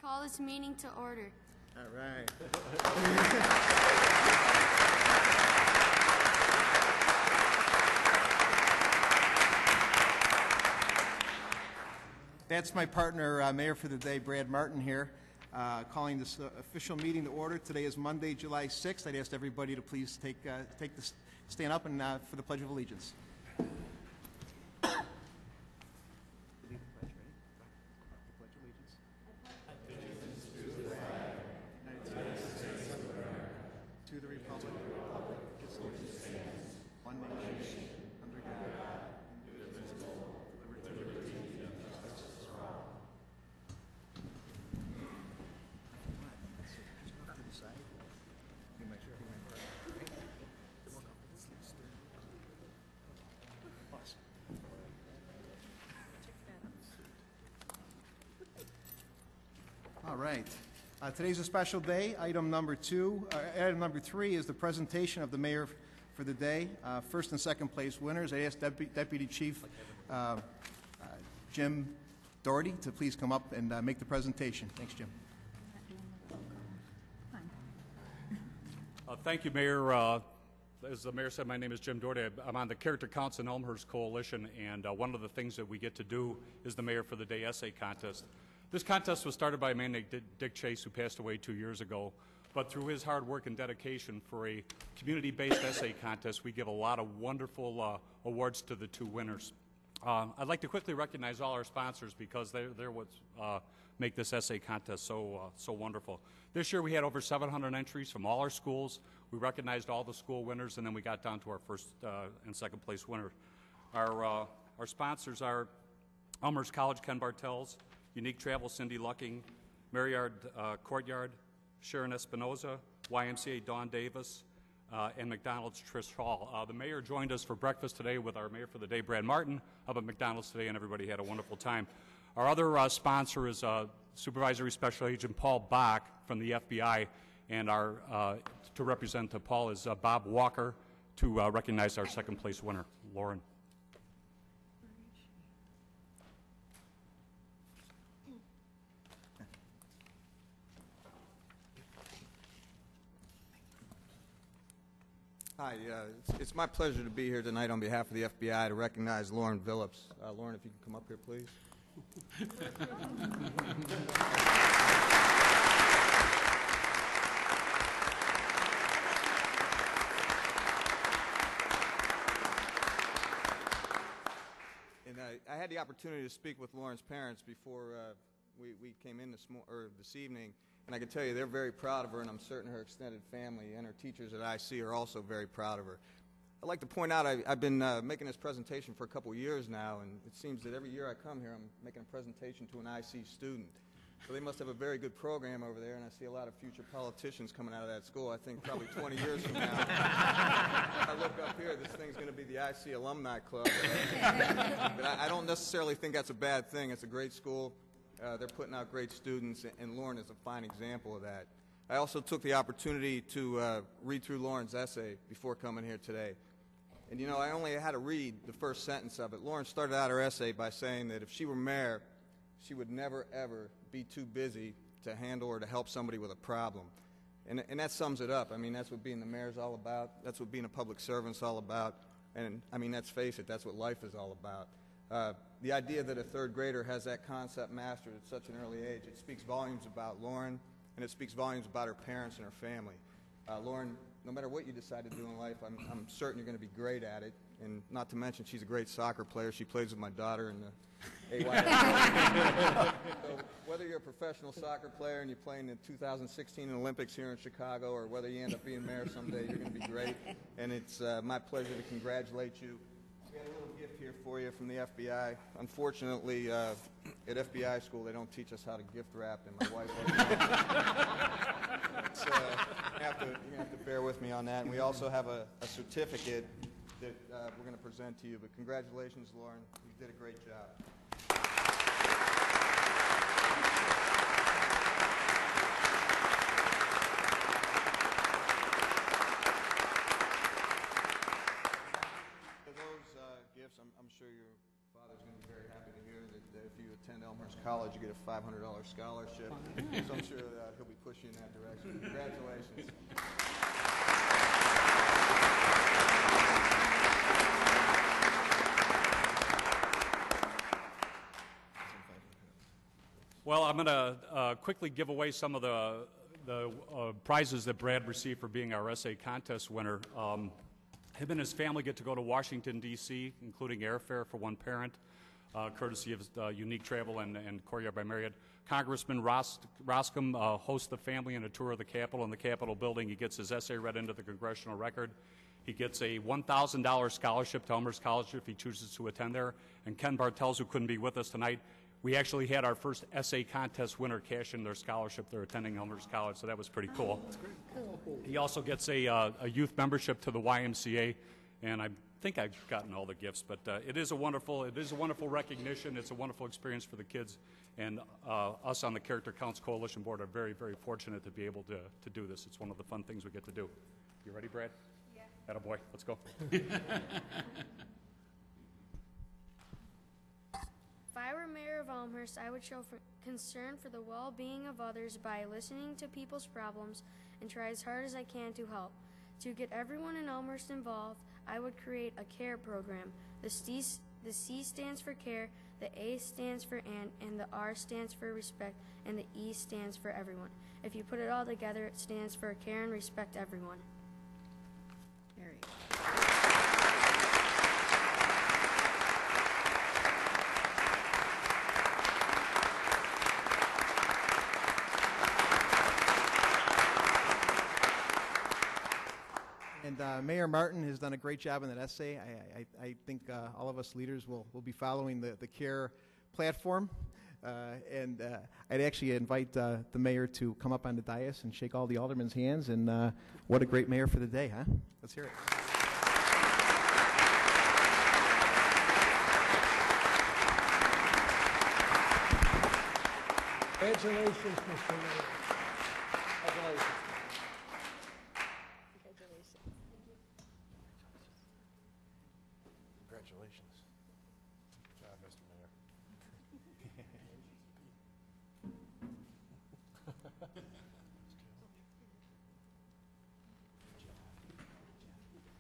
Call this meeting to order. All right. That's my partner, Mayor for the Day, Brad Martin here, calling this official meeting to order. Today is Monday, July 6th. I'd ask everybody to please stand up and for the Pledge of Allegiance. To the republic which stands, one nation, under God, indivisible, with liberty and justice for all. All right. Today's a special day. Item number 3 is the presentation of the mayor for the day. First and second place winners. I ask Deputy Chief Jim Doherty to please come up and make the presentation. Thanks, Jim. Thank you, Mayor. As the mayor said, my name is Jim Doherty. I'm on the Character Counts and Elmhurst Coalition, and one of the things that we get to do is the Mayor for the Day essay contest. This contest was started by a man named Dick Chase, who passed away 2 years ago. But through his hard work and dedication for a community-based essay contest, we give a lot of wonderful awards to the two winners. I'd like to quickly recognize all our sponsors because they're what make this essay contest so wonderful. This year we had over 700 entries from all our schools. We recognized all the school winners, and then we got down to our first and second place winner. Our sponsors are Elmhurst College, Ken Bartels, Unique Travel, Cindy Lucking, Marriott Courtyard, Sharon Espinoza, YMCA Dawn Davis, and McDonald's Trish Hall. The mayor joined us for breakfast today with our mayor for the day, Brad Martin, up at McDonald's today, and everybody had a wonderful time. Our other sponsor is Supervisory Special Agent Paul Bach from the FBI, and to represent Paul is Bob Walker to recognize our second place winner, Lauren. Hi, it's my pleasure to be here tonight on behalf of the FBI to recognize Lauren Phillips. Lauren, if you can come up here, please. And I had the opportunity to speak with Lauren's parents before we came in this evening. And I can tell you they're very proud of her, and I'm certain her extended family and her teachers at IC are also very proud of her. I'd like to point out I've been making this presentation for a couple of years now, and it seems that every year I come here I'm making a presentation to an IC student. So they must have a very good program over there, and I see a lot of future politicians coming out of that school. I think probably 20 years from now, if I look up here, this thing's going to be the IC Alumni Club. But I don't necessarily think that's a bad thing. It's a great school. They're putting out great students, and Lauren is a fine example of that. I also took the opportunity to read through Lauren's essay before coming here today. And, you know, I only had to read the first sentence of it. Lauren started out her essay by saying that if she were mayor, she would never, ever be too busy to handle or to help somebody with a problem. And that sums it up. I mean, that's what being the mayor is all about. That's what being a public servant is all about. And, I mean, let's face it, that's what life is all about. The idea that a third grader has that concept mastered at such an early age, it speaks volumes about Lauren, and it speaks volumes about her parents and her family. Lauren, no matter what you decide to do in life, I'm certain you're going to be great at it, and not to mention she's a great soccer player. She plays with my daughter in the AYS. So whether you're a professional soccer player and you play in the 2016 Olympics here in Chicago, or whether you end up being mayor someday, you're going to be great, and it's my pleasure to congratulate you. We got a little gift here for you from the FBI. Unfortunately, at FBI school, they don't teach us how to gift wrap, and my wife you're going to have to bear with me on that. And we also have a certificate that we're going to present to you. But congratulations, Lauren. You did a great job. I'm sure your father's going to be very happy to hear that if you attend Elmhurst College, you get a $500 scholarship. So I'm sure he'll be pushing in that direction. Congratulations. Well, I'm going to quickly give away some of the prizes that Brad received for being our essay contest winner. Him and his family get to go to Washington, D.C., including airfare for one parent, courtesy of Unique Travel and Courtyard by Marriott. Congressman Roscom hosts the family in a tour of the Capitol and the Capitol building. He gets his essay read into the Congressional Record. He gets a $1,000 scholarship to Elmhurst College if he chooses to attend there. And Ken Bartels, who couldn't be with us tonight, we actually had our first essay contest winner cash in their scholarship. They're attending Elmhurst College, so that was pretty cool. That's great. Cool. He also gets a youth membership to the YMCA, and I think I've gotten all the gifts. But it is a wonderful recognition. It's a wonderful experience for the kids, and us on the Character Counts Coalition Board are very, very fortunate to be able to do this. It's one of the fun things we get to do. You ready, Brad? Yeah. Attaboy. Let's go. If I were mayor of Elmhurst, I would show concern for the well-being of others by listening to people's problems and try as hard as I can to help. To get everyone in Elmhurst involved, I would create a CARE program. The C stands for care, the A stands for and the R stands for respect, and the E stands for everyone. If you put it all together, it stands for care and respect everyone. Mary. And Mayor Martin has done a great job in that essay. I think all of us leaders will be following the CARE platform. I'd actually invite the mayor to come up on the dais and shake all the aldermen's hands. And what a great mayor for the day, huh? Let's hear it. Congratulations, Mr. Mayor. Congratulations. Congratulations. Good job, Mr. Mayor.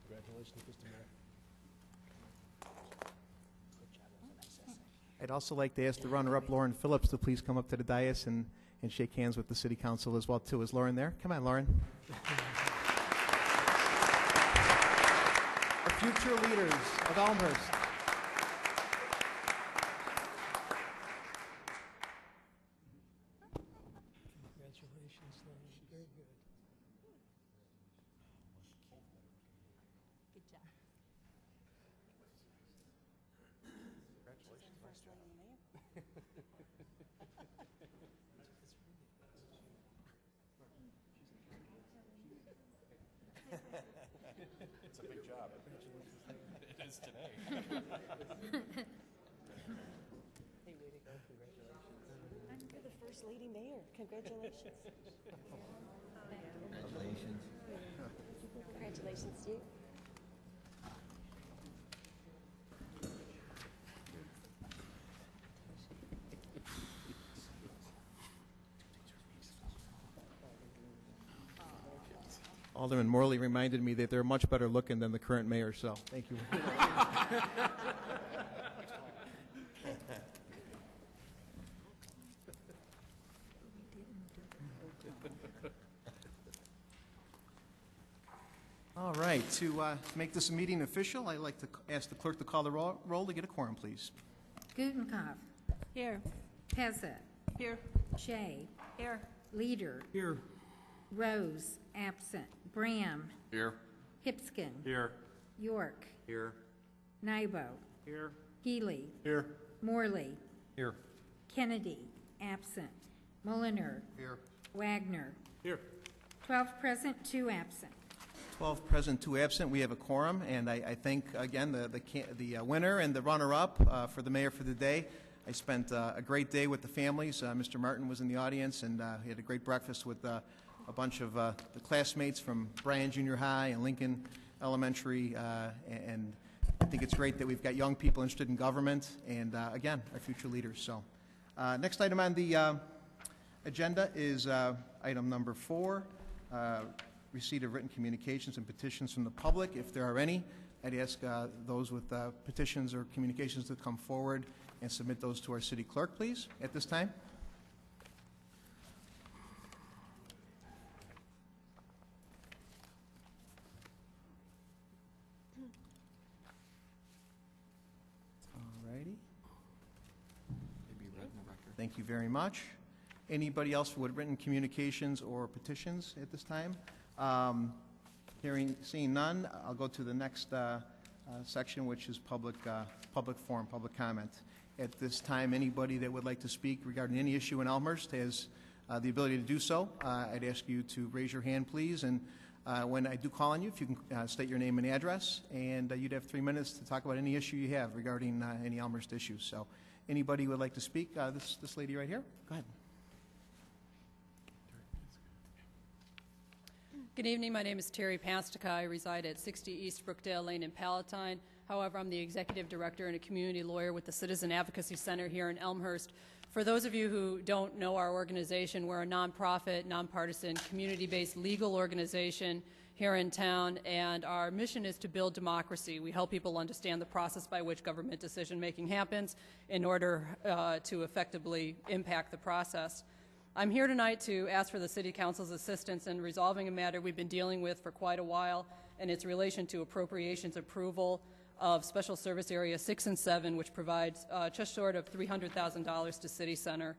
Congratulations, Mr. Mayor. I'd also like to ask the runner-up, Lauren Phillips, to please come up to the dais and shake hands with the City Council as well, too. Is Lauren there? Come on, Lauren. Our future leaders of Elmhurst. Congratulations, Lauren. Very good. Good job. Congratulations, First lady mayor. It's a big job. It is today. Hey, way to go. Congratulations. You're the first lady mayor. Congratulations. Congratulations. Congratulations to you. Alderman Morley reminded me that they're much better looking than the current mayor, so thank you. All right, to make this meeting official, I'd like to ask the clerk to call the roll to get a quorum, please. Gutenkopf. Here. Pezzett. Here. Shea. Here. Leader. Here. Rose. Absent. Bram. Here. Hipskin. Here. York. Here. Nybo. Here. Healy. Here. Morley. Here. Kennedy. Absent. Mulliner. Here. Wagner. Here. 12 present, 2 absent. 12 present, 2 absent. We have a quorum, and I thank, again, the winner and the runner-up for the mayor for the day. I spent a great day with the families. Mr. Martin was in the audience, and he had a great breakfast with a bunch of the classmates from Bryan Junior High and Lincoln Elementary, and I think it's great that we've got young people interested in government and, again, our future leaders. So Next item on the agenda is item number 4, receipt of written communications and petitions from the public. If there are any, I'd ask those with petitions or communications to come forward and submit those to our city clerk, please, at this time. Thank you very much. Anybody else with written communications or petitions at this time? Seeing none, I'll go to the next section, which is public forum, public comment. At this time, anybody that would like to speak regarding any issue in Elmhurst has the ability to do so. I'd ask you to raise your hand, please, and when I do call on you, if you can state your name and address, and you'd have 3 minutes to talk about any issue you have regarding any Elmhurst issues. So anybody who would like to speak? This lady right here. Go ahead. Good evening. My name is Terry Pastica. I reside at 60 East Brookdale Lane in Palatine. However, I'm the executive director and a community lawyer with the Citizen Advocacy Center here in Elmhurst. For those of you who don't know our organization, we're a nonprofit, nonpartisan, community-based legal organization here in town, and our mission is to build democracy. We help people understand the process by which government decision-making happens in order to effectively impact the process. I'm here tonight to ask for the City Council's assistance in resolving a matter we've been dealing with for quite a while, and its relation to appropriations approval of Special Service Area 6 and 7, which provides just short of $300,000 to City Center.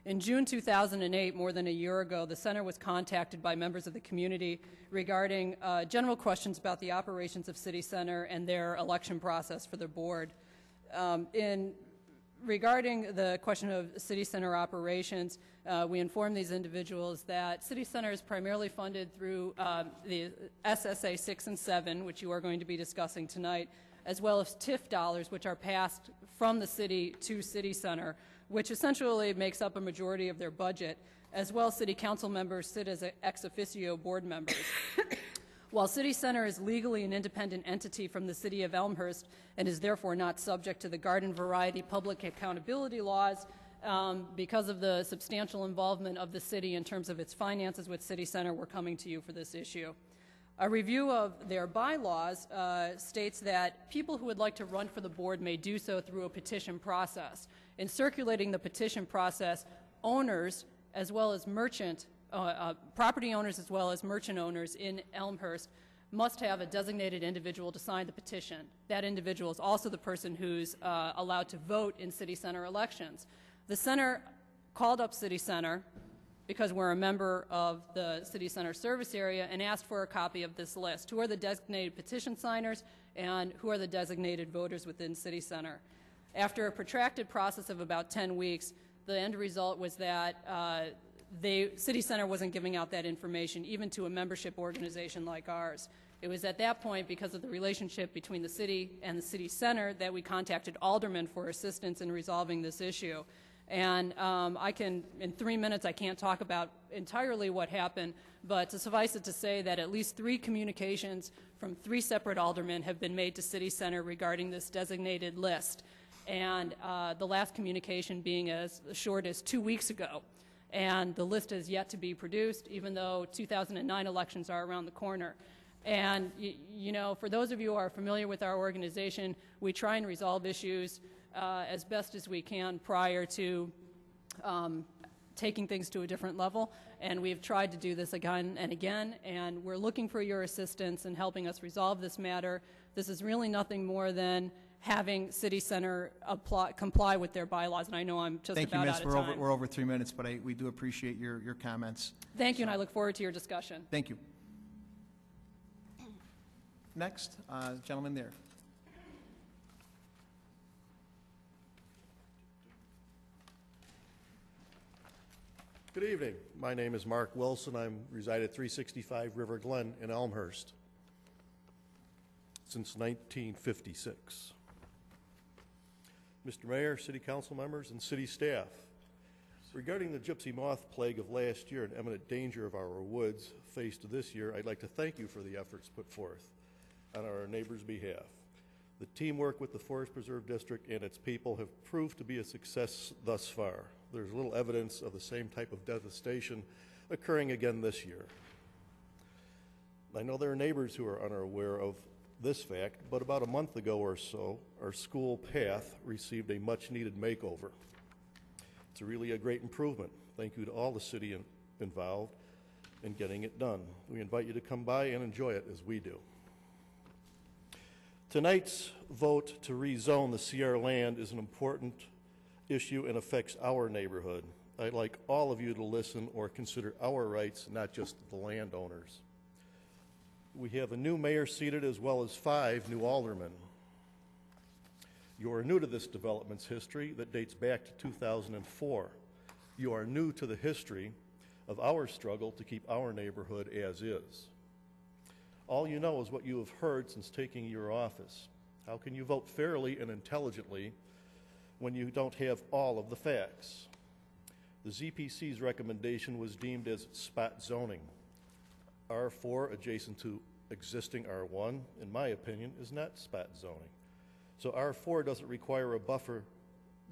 In June 2008, more than a year ago, the center was contacted by members of the community regarding general questions about the operations of City Center and their election process for their board. Regarding the question of City Center operations, we informed these individuals that City Center is primarily funded through the SSA 6 and 7, which you are going to be discussing tonight, as well as TIF dollars, which are passed from the city to City Center, which essentially makes up a majority of their budget, as well as City Council members sit as ex officio board members. While City Center is legally an independent entity from the City of Elmhurst and is therefore not subject to the garden variety public accountability laws, because of the substantial involvement of the city in terms of its finances with City Center, we're coming to you for this issue. A review of their bylaws states that people who would like to run for the board may do so through a petition process. In circulating the petition process, owners as well as property owners as well as merchant owners in Elmhurst must have a designated individual to sign the petition. That individual is also the person who's allowed to vote in City Center elections. The center called up City Center because we're a member of the City Center service area and asked for a copy of this list. Who are the designated petition signers and who are the designated voters within City Center? After a protracted process of about 10 weeks, the end result was that City Center wasn't giving out that information even to a membership organization like ours. It was at that point, because of the relationship between the city and the City Center, that we contacted aldermen for assistance in resolving this issue. And in 3 minutes, I can't talk about entirely what happened, but to suffice it to say that at least 3 communications from 3 separate aldermen have been made to City Center regarding this designated list. And the last communication being as short as 2 weeks ago. And the list is yet to be produced, even though 2009 elections are around the corner. And, you know, for those of you who are familiar with our organization, we try and resolve issues as best as we can prior to taking things to a different level. And we've tried to do this again and again, and we're looking for your assistance in helping us resolve this matter. This is really nothing more than having City Center comply with their bylaws, and I know I'm just about out of time. We're over 3 minutes, but we do appreciate your comments. Thank you, and I look forward to your discussion. Thank you. Next, gentleman there. Good evening. My name is Mark Wilson. I reside at 365 River Glen in Elmhurst since 1956. Mr. Mayor, City Council members, and City staff, regarding the gypsy moth plague of last year and imminent danger of our woods faced this year, I'd like to thank you for the efforts put forth on our neighbors' behalf. The teamwork with the Forest Preserve District and its people have proved to be a success thus far. there's little evidence of the same type of devastation occurring again this year. I know there are neighbors who are unaware of this fact, but about a month ago or so, our school path received a much-needed makeover. It's really a great improvement. Thank you to all the city involved in getting it done. We invite you to come by and enjoy it as we do. Tonight's vote to rezone the CR land is an important issue and affects our neighborhood. I'd like all of you to listen or consider our rights, not just the landowners. We have a new mayor seated as well as 5 new aldermen. You are new to this development's history that dates back to 2004. You are new to the history of our struggle to keep our neighborhood as is. All you know is what you have heard since taking your office. How can you vote fairly and intelligently when you don't have all of the facts? The ZPC's recommendation was deemed as spot zoning. R4 adjacent to existing R1, in my opinion, is not spot zoning. So R4 doesn't require a buffer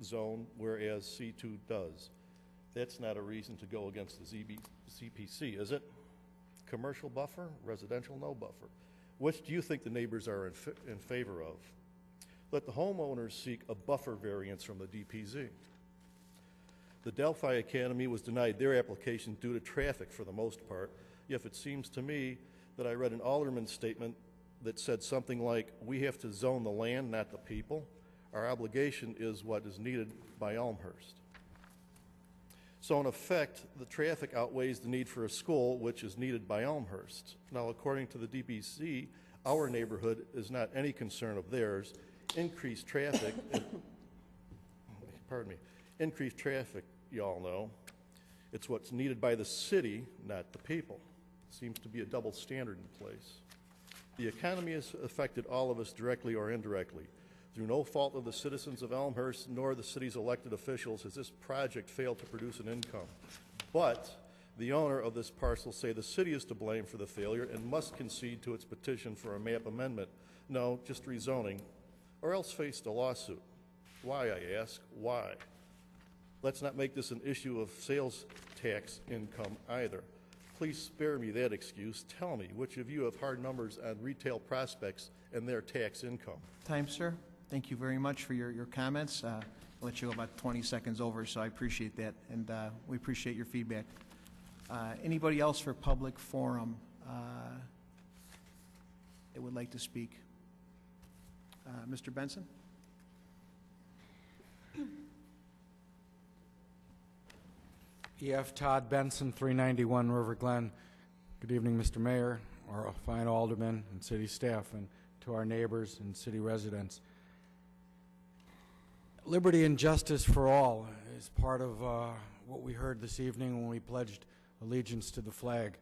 zone, whereas C2 does. That's not a reason to go against the ZPC, is it? Commercial buffer, residential no buffer. Which do you think the neighbors are in favor of? Let the homeowners seek a buffer variance from the DPZ. The Delphi Academy was denied their application due to traffic for the most part, yet it seems to me that I read an alderman's statement that said something like, we have to zone the land, not the people. Our obligation is what is needed by Elmhurst. So in effect, the traffic outweighs the need for a school, which is needed by Elmhurst. Now, according to the DPC, our neighborhood is not any concern of theirs. Increased traffic, increased traffic, y'all know, it's what's needed by the city, not the people. Seems to be a double standard in place. The economy has affected all of us directly or indirectly. Through no fault of the citizens of Elmhurst nor the city's elected officials has this project failed to produce an income. But the owner of this parcel say the city is to blame for the failure and must concede to its petition for a map amendment. No, just rezoning, or else face a lawsuit. Why, I ask, why? Let's not make this an issue of sales tax income either. Please spare me that excuse. Tell me, which of you have hard numbers on retail prospects and their tax income? Time, sir. Thank you very much for your comments. I'll let you go about 20 seconds over, so I appreciate that, and we appreciate your feedback. Anybody else for public forum that would like to speak? Mr. Benson? E.F. Todd Benson, 391 River Glen. Good evening, Mr. Mayor, our fine aldermen and city staff, and to our neighbors and city residents. Liberty and justice for all is part of what we heard this evening when we pledged allegiance to the flag.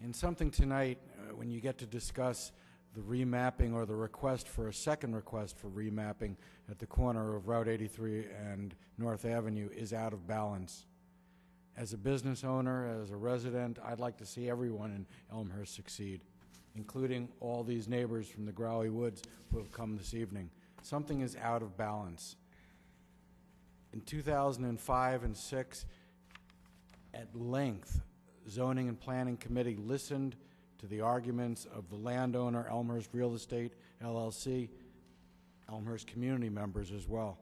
And something tonight, when you get to discuss the remapping or the request for a second request for remapping at the corner of Route 83 and North Avenue, is out of balance. As a business owner, as a resident, I'd like to see everyone in Elmhurst succeed, including all these neighbors from the Growly Woods who have come this evening. Something is out of balance. In 2005 and 6, at length, Zoning and Planning Committee listened to the arguments of the landowner, Elmhurst Real Estate, LLC, Elmhurst community members as well.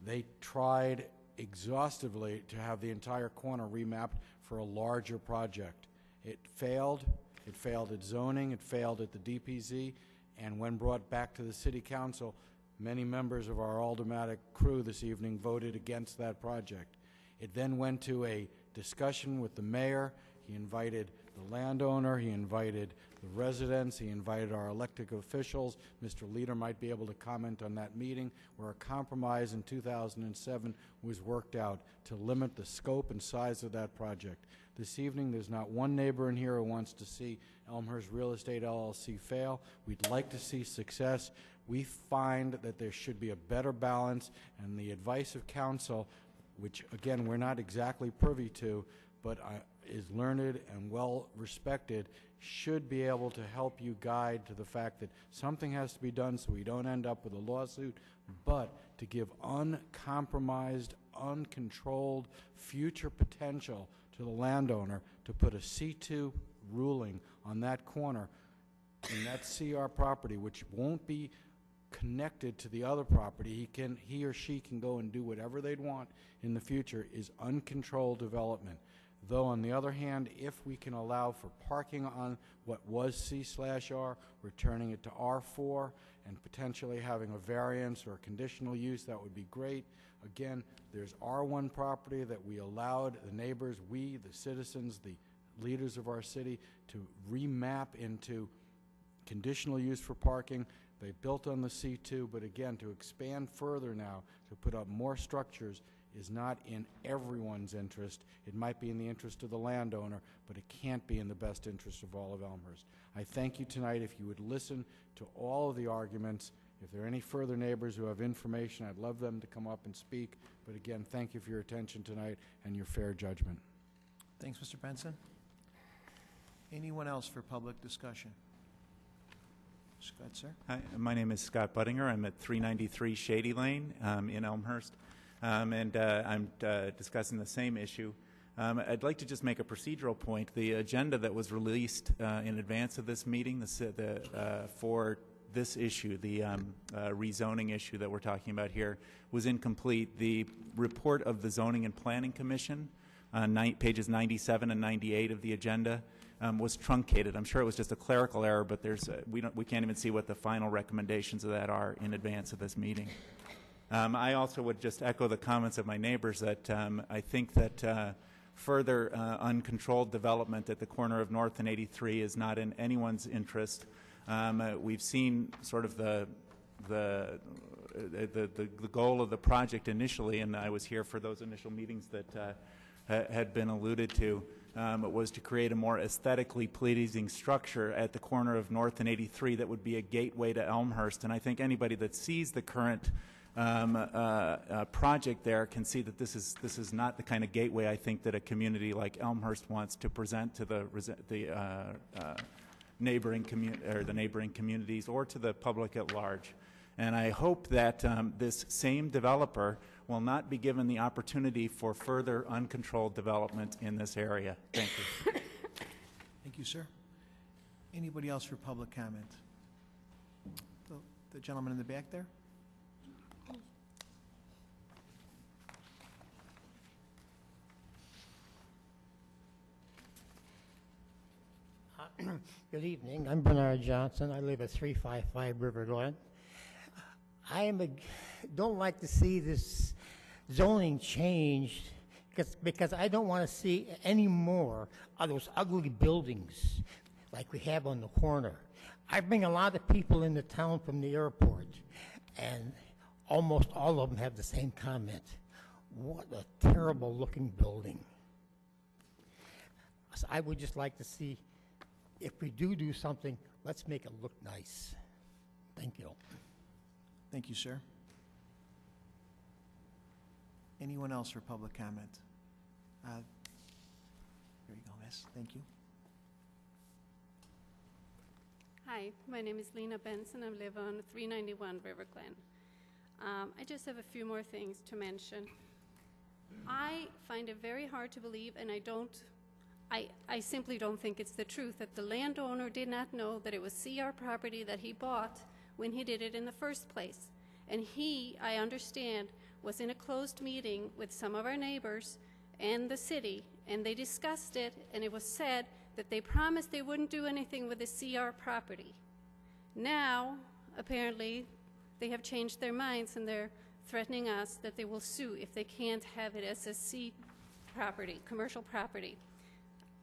They tried exhaustively to have the entire corner remapped for a larger project. It failed. It failed at zoning. It failed at the DPZ. And when brought back to the City Council, many members of our aldermanic crew this evening voted against that project. It then went to a discussion with the mayor. He invited the landowner. He invited the residents. He invited our elected officials. Mr. Leader might be able to comment on that meeting, where a compromise in 2007 was worked out to limit the scope and size of that project. This evening, there's not one neighbor in here who wants to see Elmhurst Real Estate LLC fail. We'd like to see success. We find that there should be a better balance, and the advice of counsel, which, again, we're not exactly privy to, but is learned and well respected, should be able to help you guide to the fact that something has to be done so we don't end up with a lawsuit, but to give uncompromised uncontrolled future potential to the landowner to put a C2 ruling on that corner in that CR property, which won't be connected to the other property. He or she can go and do whatever they'd want in the future, is uncontrolled development. Though, on the other hand, if we can allow for parking on what was C/R, returning it to R4, and potentially having a variance or a conditional use, that would be great. Again, there's R1 property that we allowed the neighbors, we, the citizens, the leaders of our city, to remap into conditional use for parking. They built on the C2, but again, to expand further now, to put up more structures, is not in everyone's interest. It might be in the interest of the landowner, but it can't be in the best interest of all of Elmhurst. I thank you tonight. If you would listen to all of the arguments, if there are any further neighbors who have information, I'd love them to come up and speak. But again, thank you for your attention tonight and your fair judgment. Thanks, Mr. Benson. Anyone else for public discussion? Scott, sir. Hi, my name is Scott Buttinger. I'm at 393 Shady Lane in Elmhurst, and I'm discussing the same issue. I'd like to just make a procedural point. The agenda that was released in advance of this meeting for this issue, the rezoning issue that we're talking about here, was incomplete. The report of the Zoning and Planning Commission, pages 97 and 98 of the agenda, was truncated. I'm sure it was just a clerical error, but we can't even see what the final recommendations of that are in advance of this meeting. I also would just echo the comments of my neighbors that I think that further uncontrolled development at the corner of North and 83 is not in anyone's interest. We've seen sort of the goal of the project initially, and I was here for those initial meetings that had been alluded to. Was to create a more aesthetically pleasing structure at the corner of North and 83 that would be a gateway to Elmhurst. And I think anybody that sees the current project there can see that this is not the kind of gateway I think that a community like Elmhurst wants to present to the neighboring communities or to the public at large. And I hope that this same developer will not be given the opportunity for further uncontrolled development in this area. Thank you. Thank you, sir. Anybody else for public comment? The gentleman in the back there? Good evening. I'm Bernard Johnson. I live at 355 River Glen. Don't like to see this zoning changed because I don't want to see any more of those ugly buildings like we have on the corner. I bring a lot of people into town from the airport, and almost all of them have the same comment. What a terrible looking building. So I would just like to see, if we do something, let's make it look nice. Thank you. Thank you, sir. Anyone else for public comment? There you go, miss. Thank you. Hi, my name is Lena Benson. I live on 391 River Glen. I just have a few more things to mention. I find it very hard to believe, and I simply don't think it's the truth, that the landowner did not know that it was CR property that he bought when he did it in the first place. And he, I understand, was in a closed meeting with some of our neighbors and the city, and they discussed it, and it was said that they promised they wouldn't do anything with the CR property. Now, apparently, they have changed their minds, and they're threatening us that they will sue if they can't have it as a C property, commercial property.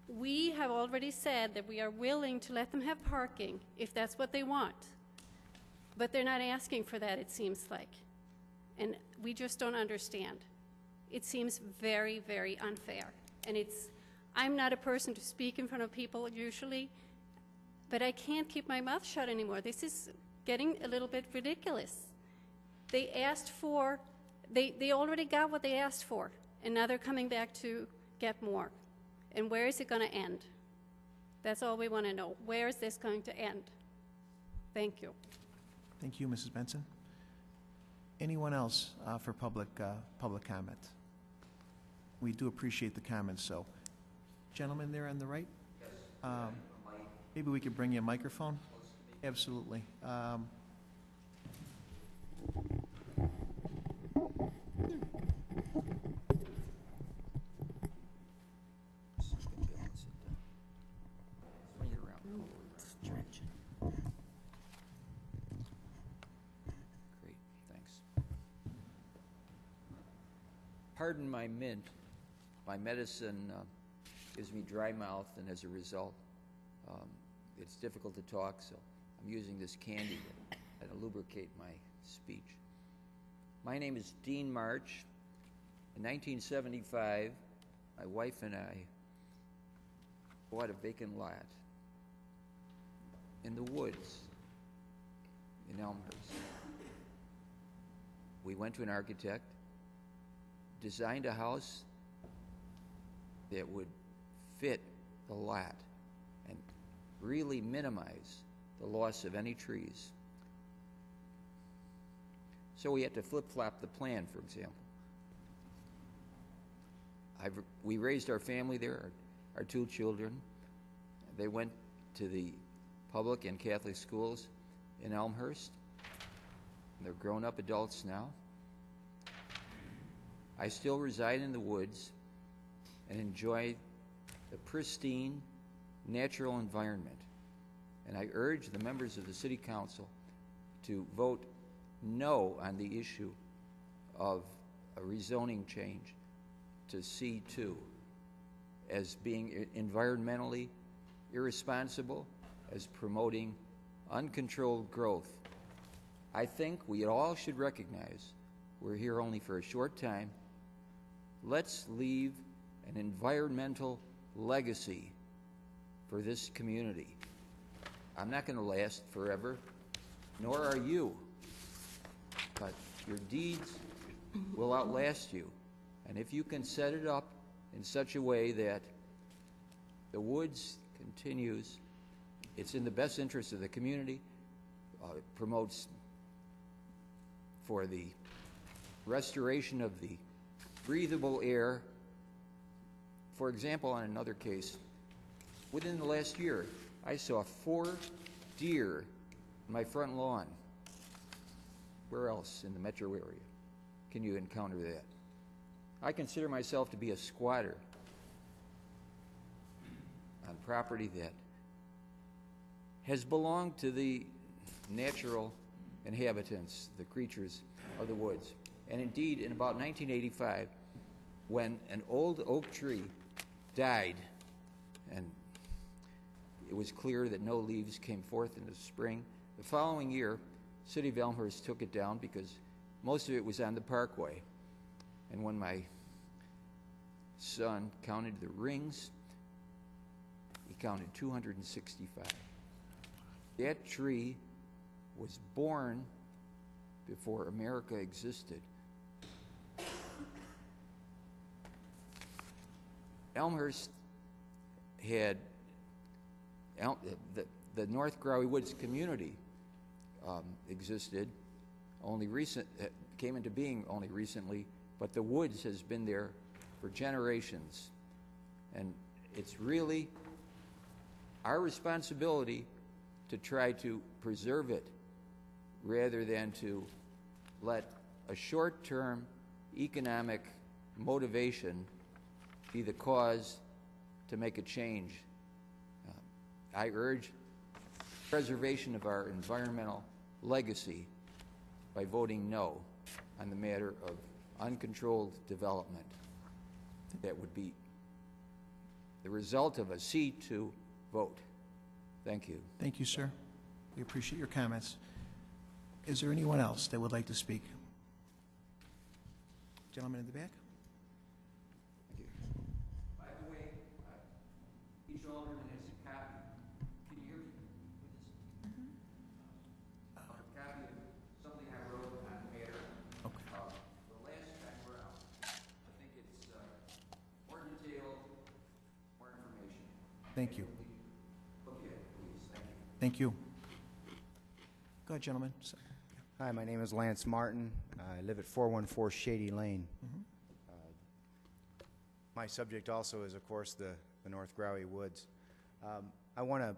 We have already said that we are willing to let them have parking if that's what they want. But they're not asking for that, it seems like. And we just don't understand. It seems very, very unfair. And I'm not a person to speak in front of people usually, but I can't keep my mouth shut anymore. This is getting a little bit ridiculous. They asked for, they already got what they asked for, and now they're coming back to get more. And where is it going to end? That's all we want to know. Where is this going to end? Thank you. Thank you, Mrs. Benson. Anyone else for public comment? We do appreciate the comments, so. Gentleman there on the right? Maybe we could bring you a microphone? Absolutely. Great, thanks. Pardon my mint. My medicine gives me dry mouth, and as a result, it's difficult to talk, so I'm using this candy to lubricate my speech. My name is Dean March. In 1975, my wife and I bought a vacant lot in the woods in Elmhurst. We went to an architect, designed a house that would fit the lot and really minimize the loss of any trees. So we had to flip-flop the plan, for example. We raised our family there, our two children. They went to the public and Catholic schools in Elmhurst. They're grown-up adults now. I still reside in the woods and enjoy the pristine, natural environment. And I urge the members of the City Council to vote no on the issue of a rezoning change to C2 as being environmentally irresponsible, as promoting uncontrolled growth. I think we all should recognize we're here only for a short time. Let's leave an environmental legacy for this community. I'm not going to last forever, nor are you, but your deeds will outlast you. And if you can set it up in such a way that the woods continues, it's in the best interest of the community, it promotes for the restoration of the breathable air. For example, on another case, within the last year, I saw 4 deer in my front lawn. Where else in the metro area can you encounter that? I consider myself to be a squatter on property that has belonged to the natural inhabitants, the creatures of the woods. And indeed, in about 1985, when an old oak tree died, and it was clear that no leaves came forth in the spring, the following year, City of Elmhurst took it down because most of it was on the parkway. And when my son counted the rings, he counted 265. That tree was born before America existed. Elmhurst had the North Growy Woods community existed came into being only recently, but the woods has been there for generations. And it's really our responsibility to try to preserve it rather than to let a short-term economic motivation be the cause to make a change. I urge preservation of our environmental legacy by voting no on the matter of uncontrolled development. That would be the result of a C2 vote. Thank you. Thank you, sir. We appreciate your comments. Is there anyone else that would like to speak? Gentleman in the back? Thank you. By the way, each alderman has a copy. Can you hear me? A copy of something I wrote on the matter. Okay. The last time around, I think it's more detailed, more information. Thank you. Look at it, please. Thank you. Thank you. Go ahead, gentlemen. Hi, my name is Lance Martin. I live at 414 Shady Lane. My subject also is, of course, the North Growy Woods. I want to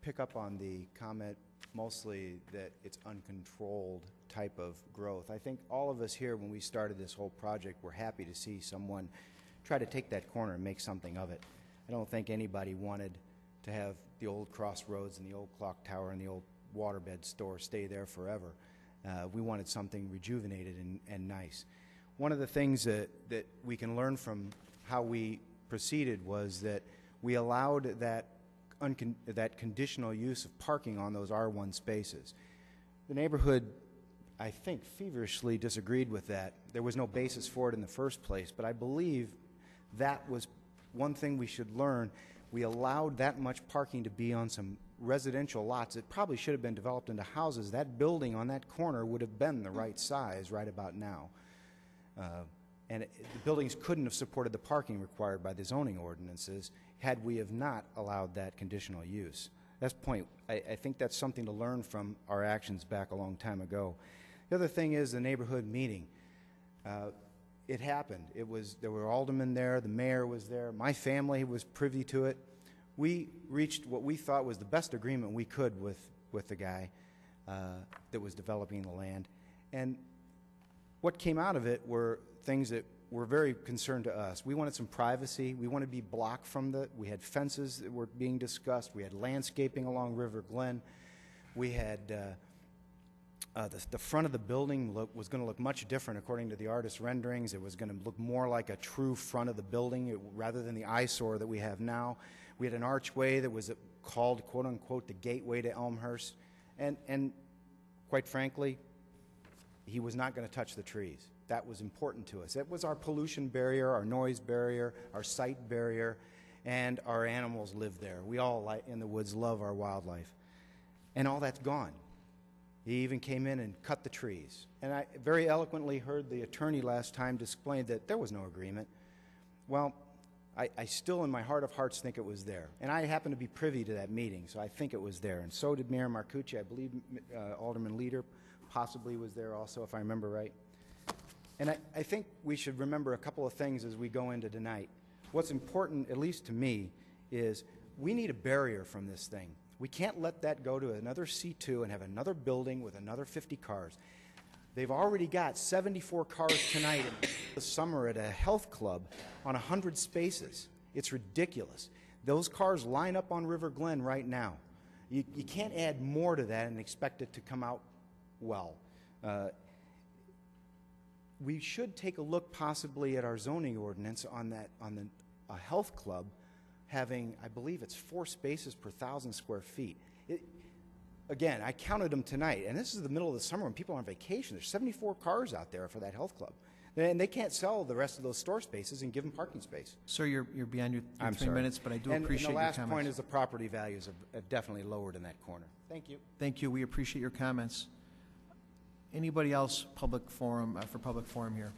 pick up on the comment mostly that it's uncontrolled type of growth. I think all of us here, when we started this whole project, were happy to see someone try to take that corner and make something of it. I don't think anybody wanted to have the old crossroads and the old clock tower and the old waterbed store stay there forever. We wanted something rejuvenated and nice. One of the things that we can learn from how we proceeded was that we allowed that conditional use of parking on those R1 spaces. The neighborhood, I think, feverishly disagreed with that. There was no basis for it in the first place, but I believe that was one thing we should learn. We allowed that much parking to be on some residential lots that probably should have been developed into houses. That building on that corner would have been the right size right about now. And the buildings couldn't have supported the parking required by the zoning ordinances had we have not allowed that conditional use. That's the point. I think that's something to learn from our actions back a long time ago. The other thing is the neighborhood meeting. It happened. There were aldermen there, the mayor was there, my family was privy to it. We reached what we thought was the best agreement we could with the guy that was developing the land. And what came out of it were things that were very concerned to us. We wanted some privacy. We wanted to be blocked from we had fences that were being discussed. We had landscaping along River Glen. We had the front of the building was going to look much different according to the artist's renderings. It was going to look more like a true front of the building rather than the eyesore that we have now. We had an archway that was called, quote unquote, the gateway to Elmhurst. And quite frankly, he was not going to touch the trees. That was important to us. It was our pollution barrier, our noise barrier, our sight barrier, and our animals live there. We all in the woods love our wildlife. And all that's gone. He even came in and cut the trees. And I very eloquently heard the attorney last time explain that there was no agreement. Well, I still in my heart of hearts think it was there. And I happen to be privy to that meeting, so I think it was there. And so did Mayor Marcucci. I believe Alderman Leader possibly was there also, if I remember right. And I think we should remember a couple of things as we go into tonight. What's important, at least to me, is we need a barrier from this thing. We can't let that go to another C2 and have another building with another 50 cars. They've already got 74 cars tonight in the summer at a health club on 100 spaces. It's ridiculous. Those cars line up on River Glen right now. You can't add more to that and expect it to come out well. We should take a look possibly at our zoning ordinance on a health club having, I believe it's 4 spaces per 1,000 square feet. Again, I counted them tonight, and this is the middle of the summer when people are on vacation. There's 74 cars out there for that health club. And they can't sell the rest of those store spaces and give them parking space. Sir, you're beyond your 3 minutes, but I do appreciate your comments. And the last point is the property values have definitely lowered in that corner. Thank you. Thank you. We appreciate your comments. Anybody else public forum for public forum here?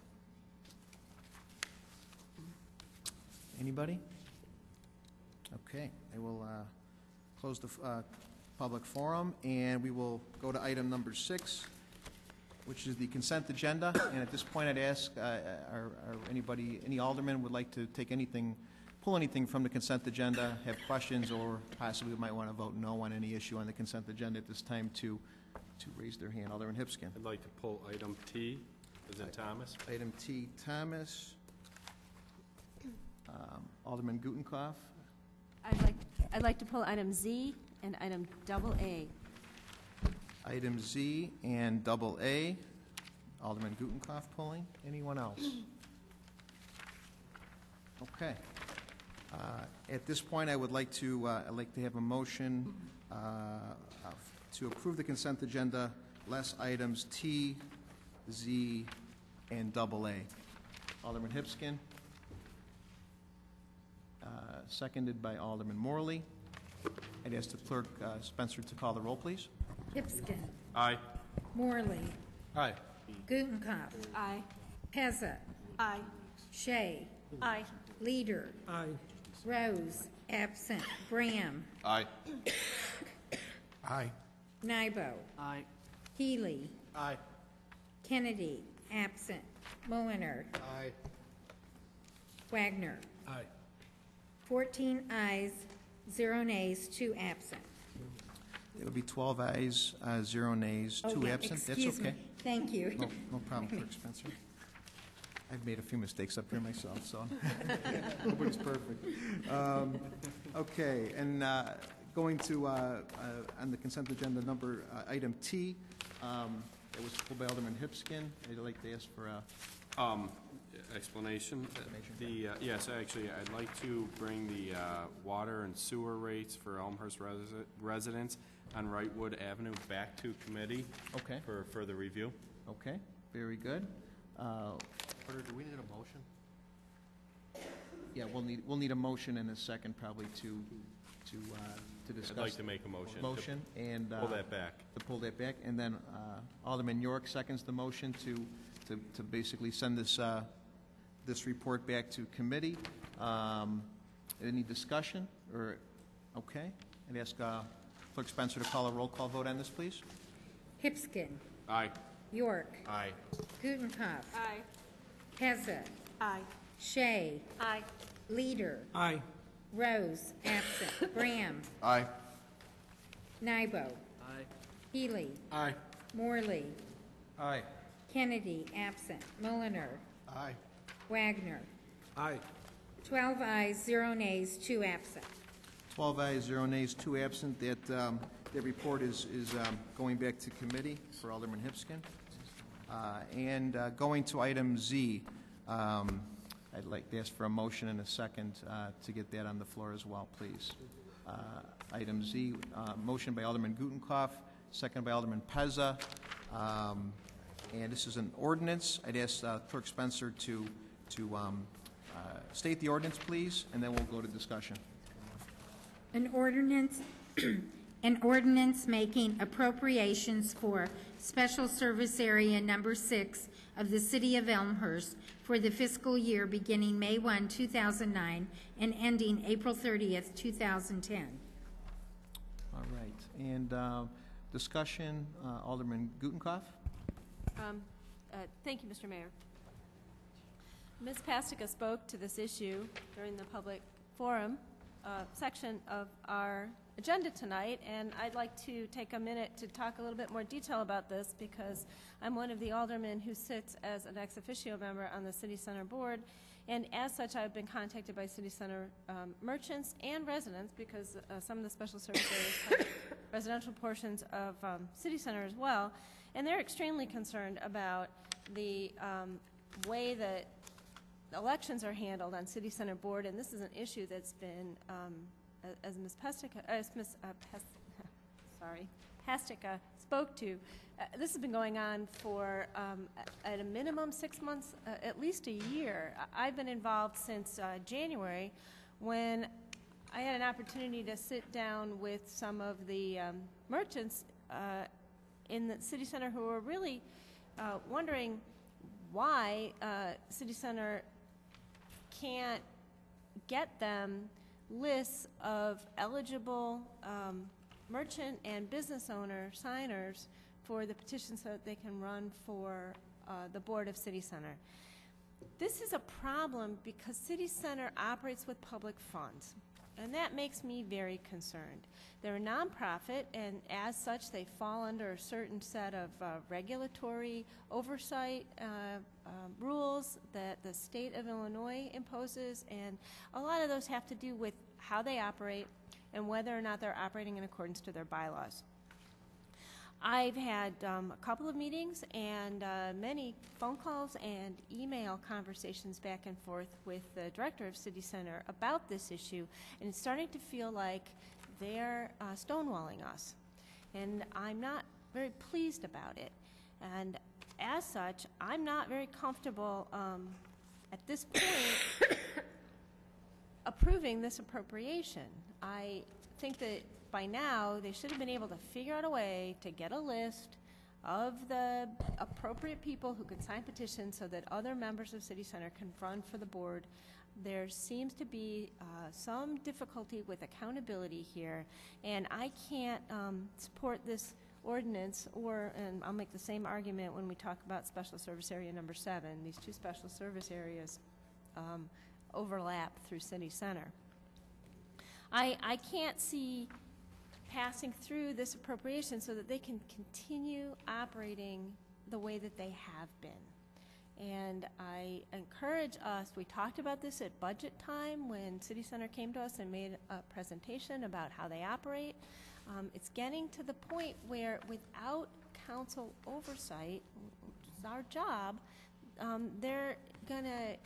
Anybody? Okay, I will close the public forum, and we will go to item number 6, which is the consent agenda. And at this point, I'd ask, any alderman would like to take anything, pull anything from the consent agenda, have questions, or possibly might want to vote no on any issue on the consent agenda at this time to raise their hand. Alderman Hipskin. I'd like to pull item T, as in Thomas. Item T, Thomas. Alderman Gutenkopf. I'd like to pull item Z and item AA. Item Z and AA. Alderman Gutenkopf pulling. Anyone else? Okay. At this point, I would like to have a motion to approve the consent agenda, less items T, Z, and AA. Alderman Hipskin. Seconded by Alderman Morley. I'd ask the clerk, Spencer, to call the roll, please. Hipskin. Aye. Morley. Aye. Gutenkopf. Aye. Pezza. Aye. Shea. Aye. Leader. Aye. Rose. Absent. Graham. Aye. Aye. Nybo. Aye. Healy. Aye. Kennedy. Absent. Mulliner. Aye. Wagner. Aye. 14 ayes, 0 nays, 2 absent. It'll be 12 ayes, 0 nays, 2 yeah, absent. That's excuse me. okay. Thank you. No problem, Clerk Spencer. I've made a few mistakes up here myself, so nobody's perfect. Okay, and going to, on the consent agenda, item T, that was pulled by Alderman Hipskin. I'd like to ask for a Explanation. Yes, actually, I'd like to bring the water and sewer rates for Elmhurst residents on Wrightwood Avenue back to committee. Okay. For further review. Okay, very good. Porter, do we need a motion? Yeah, we'll need a motion and a second probably to discuss. I'd like to make a motion. Motion and pull that back. To pull that back, and then Alderman York seconds the motion to basically send this report back to committee. Any discussion or okay? I'd ask Clerk Spencer to call a roll call vote on this, please. Hipskin. Aye. York. Aye. Gutenkopf. Aye. Pezza. Aye. Shea. Aye. Leader. Aye. Rose, absent. Graham. Aye. Nybo. Aye. Healy. Aye. Morley. Aye. Kennedy, absent. Mulliner. Aye. Wagner. Aye. 12 ayes, 0 nays, 2 absent. 12 ayes, 0 nays, 2 absent. That report is going back to committee for Alderman Hipskin. And going to item Z, I'd like to ask for a motion and a second to get that on the floor as well, please. Item Z, motion by Alderman Gutenkopf, second by Alderman Pezza. And this is an ordinance. I'd ask Clerk Spencer to state the ordinance, please, and then we'll go to discussion. An ordinance, an ordinance making appropriations for Special Service Area Number 6 of the City of Elmhurst for the fiscal year beginning May 1, 2009 and ending April 30th, 2010. All right. And discussion, Alderman Gutenkopf. Thank you, Mr. Mayor. Ms. Pastica spoke to this issue during the public forum section of our agenda tonight, and I'd like to take a minute to talk a little bit more detail about this because I'm one of the aldermen who sits as an ex officio member on the City Center Board, and as such I've been contacted by City Center merchants and residents because some of the special service areas have residential portions of City Center as well, and they're extremely concerned about the way that elections are handled on City Center Board, and this is an issue that's been, as Ms. Pastica spoke to, this has been going on for at a minimum 6 months, at least a year. I've been involved since January when I had an opportunity to sit down with some of the merchants in the City Center who were really wondering why City Center can't get them lists of eligible merchant and business owner signers for the petition so that they can run for the board of City Center. This is a problem because City Center operates with public funds, and that makes me very concerned. They're a nonprofit, and as such, they fall under a certain set of regulatory oversight rules that the state of Illinois imposes, and a lot of those have to do with how they operate and whether or not they're operating in accordance to their bylaws. I've had a couple of meetings and many phone calls and email conversations back and forth with the director of City Center about this issue, and it's starting to feel like they're stonewalling us. And I'm not very pleased about it. And as such, I'm not very comfortable at this point approving this appropriation. I think that by now they should have been able to figure out a way to get a list of the appropriate people who could sign petitions so that other members of City Center can run for the board. There seems to be some difficulty with accountability here, and I can't support this ordinance, and I'll make the same argument when we talk about Special Service Area Number 7. These two special service areas overlap through City Center. I can't see passing through this appropriation so that they can continue operating the way that they have been. And I encourage us, we talked about this at budget time when City Center came to us and made a presentation about how they operate. It's getting to the point where without council oversight, which is our job, they're going to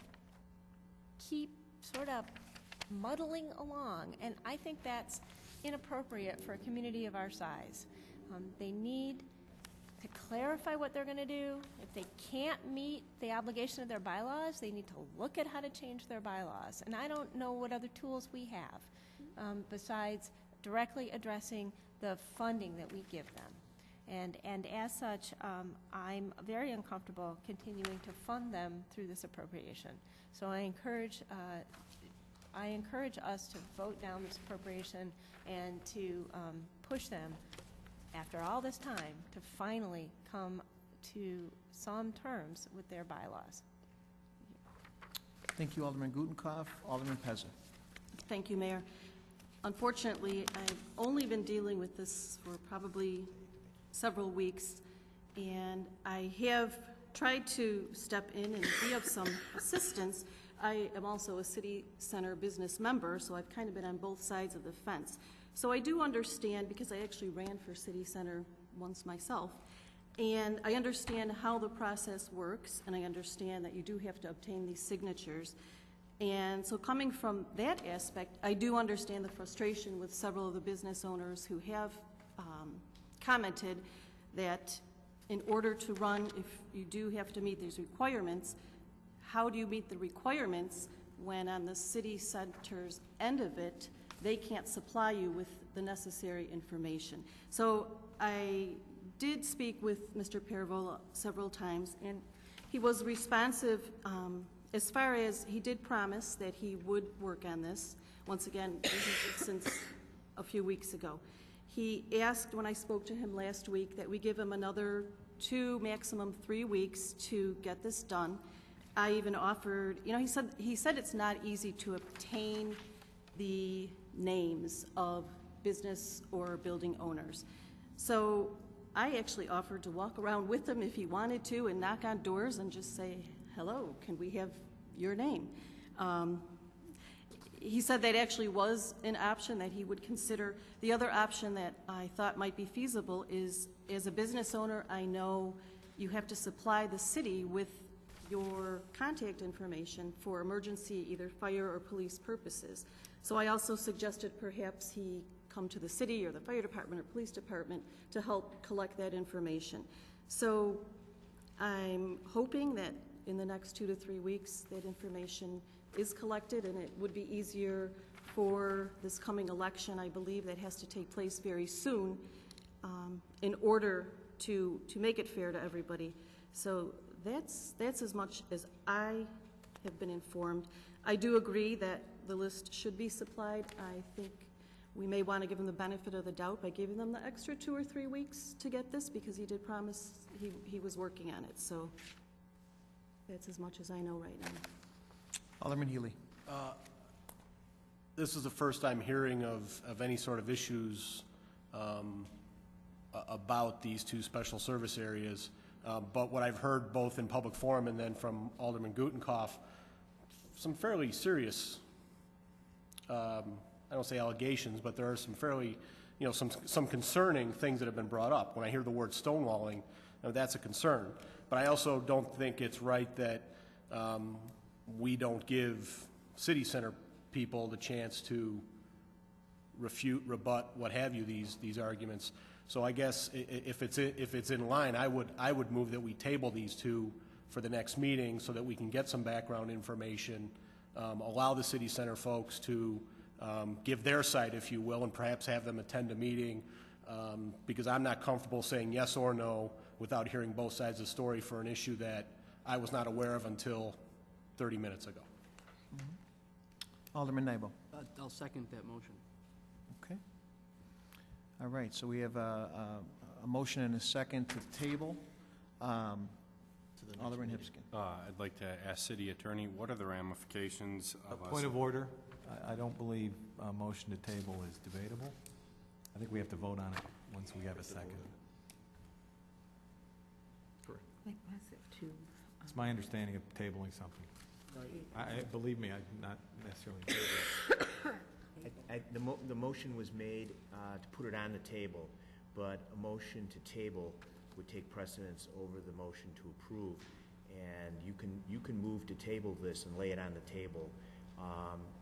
keep sort of muddling along. And I think that's inappropriate for a community of our size. They need to clarify what they're going to do. If they can't meet the obligation of their bylaws, they need to look at how to change their bylaws. And I don't know what other tools we have besides directly addressing the funding that we give them. And as such, I'm very uncomfortable continuing to fund them through this appropriation. So I encourage us to vote down this appropriation and to push them, after all this time, to finally come to some terms with their bylaws. Thank you, Alderman Gutenkopf. Alderman Pezza. Thank you, Mayor. Unfortunately, I've only been dealing with this for probably several weeks, and I have tried to step in and be of some assistance. I am also a City Center business member, so I've kind of been on both sides of the fence. So I do understand, because I actually ran for City Center once myself, and I understand how the process works, and I understand that you do have to obtain these signatures. And so coming from that aspect, I do understand the frustration with several of the business owners who have commented that in order to run, if you do have to meet these requirements, how do you meet the requirements when on the city center's end of it, they can't supply you with the necessary information? So I did speak with Mr. Paravola several times, and he was responsive as far as he did promise that he would work on this. Once again, this is since a few weeks ago. He asked when I spoke to him last week that we give him another 2, maximum 3 weeks to get this done. I even offered, you know, he said it's not easy to obtain the names of business or building owners. So I actually offered to walk around with him if he wanted to and knock on doors and just say, hello, can we have your name? He said that actually was an option that he would consider. The other option that I thought might be feasible is, as a business owner, I know you have to supply the city with your contact information for emergency, either fire or police purposes. So I also suggested perhaps he come to the city or the fire department or police department to help collect that information. So I'm hoping that in the next 2 to 3 weeks that information is collected, and it would be easier for this coming election, I believe, that has to take place very soon in order to make it fair to everybody. So that's as much as I have been informed. I do agree that the list should be supplied. I think we may want to give him the benefit of the doubt by giving them the extra 2 or 3 weeks to get this, because he did promise he was working on it. So that's as much as I know right now. Alderman Healy. This is the first I'm hearing of any sort of issues about these 2 special service areas. But what I've heard both in public forum and then from Alderman Gutenkopf, some fairly serious, I don't say allegations, but there are some fairly, you know, some concerning things that have been brought up. When I hear the word stonewalling, that's a concern. But I also don't think it's right that we don't give city center people the chance to refute, rebut, what have you, these arguments. So I guess if it's in line, I would move that we table these 2 for the next meeting so that we can get some background information, allow the city center folks to give their side, if you will, and perhaps have them attend a meeting, because I'm not comfortable saying yes or no without hearing both sides of the story for an issue that I was not aware of until 30 minutes ago. Alderman Nybo. I'll second that motion. Okay. All right, so we have a motion and a second to table. To Alderman Hipskin. I'd like to ask City Attorney, what are the ramifications of us? Point of order. I don't believe a motion to table is debatable. I think we have to vote on it once we have a second. It's my understanding of tabling something. Believe me, I'm not necessarily. The motion was made to put it on the table, but a motion to table would take precedence over the motion to approve. And you can move to table this and lay it on the table.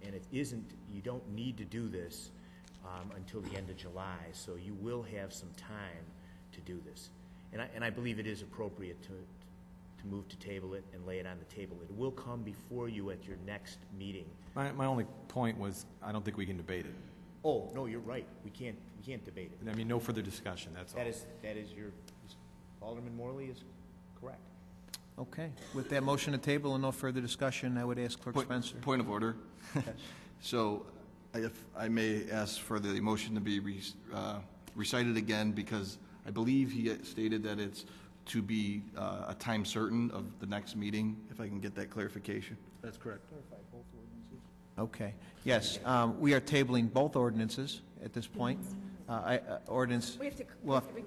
And it isn't, you don't need to do this until the end of July, so you will have some time to do this. And I believe it is appropriate to move to table it and lay it on the table. It will come before you at your next meeting. My only point was, I don't think we can debate it. Oh, no, you're right. We can't debate it. I mean, no further discussion, that's all. That is your, Alderman Morley is correct. Okay. With that motion to table and no further discussion, I would ask Clerk Spencer. Point of order. So if I may ask for the motion to be recited again, because I believe he stated that it's to be a time certain of the next meeting, if I can get that clarification. That's correct. Okay. Yes, we are tabling both ordinances at this point. Ordinance. We have to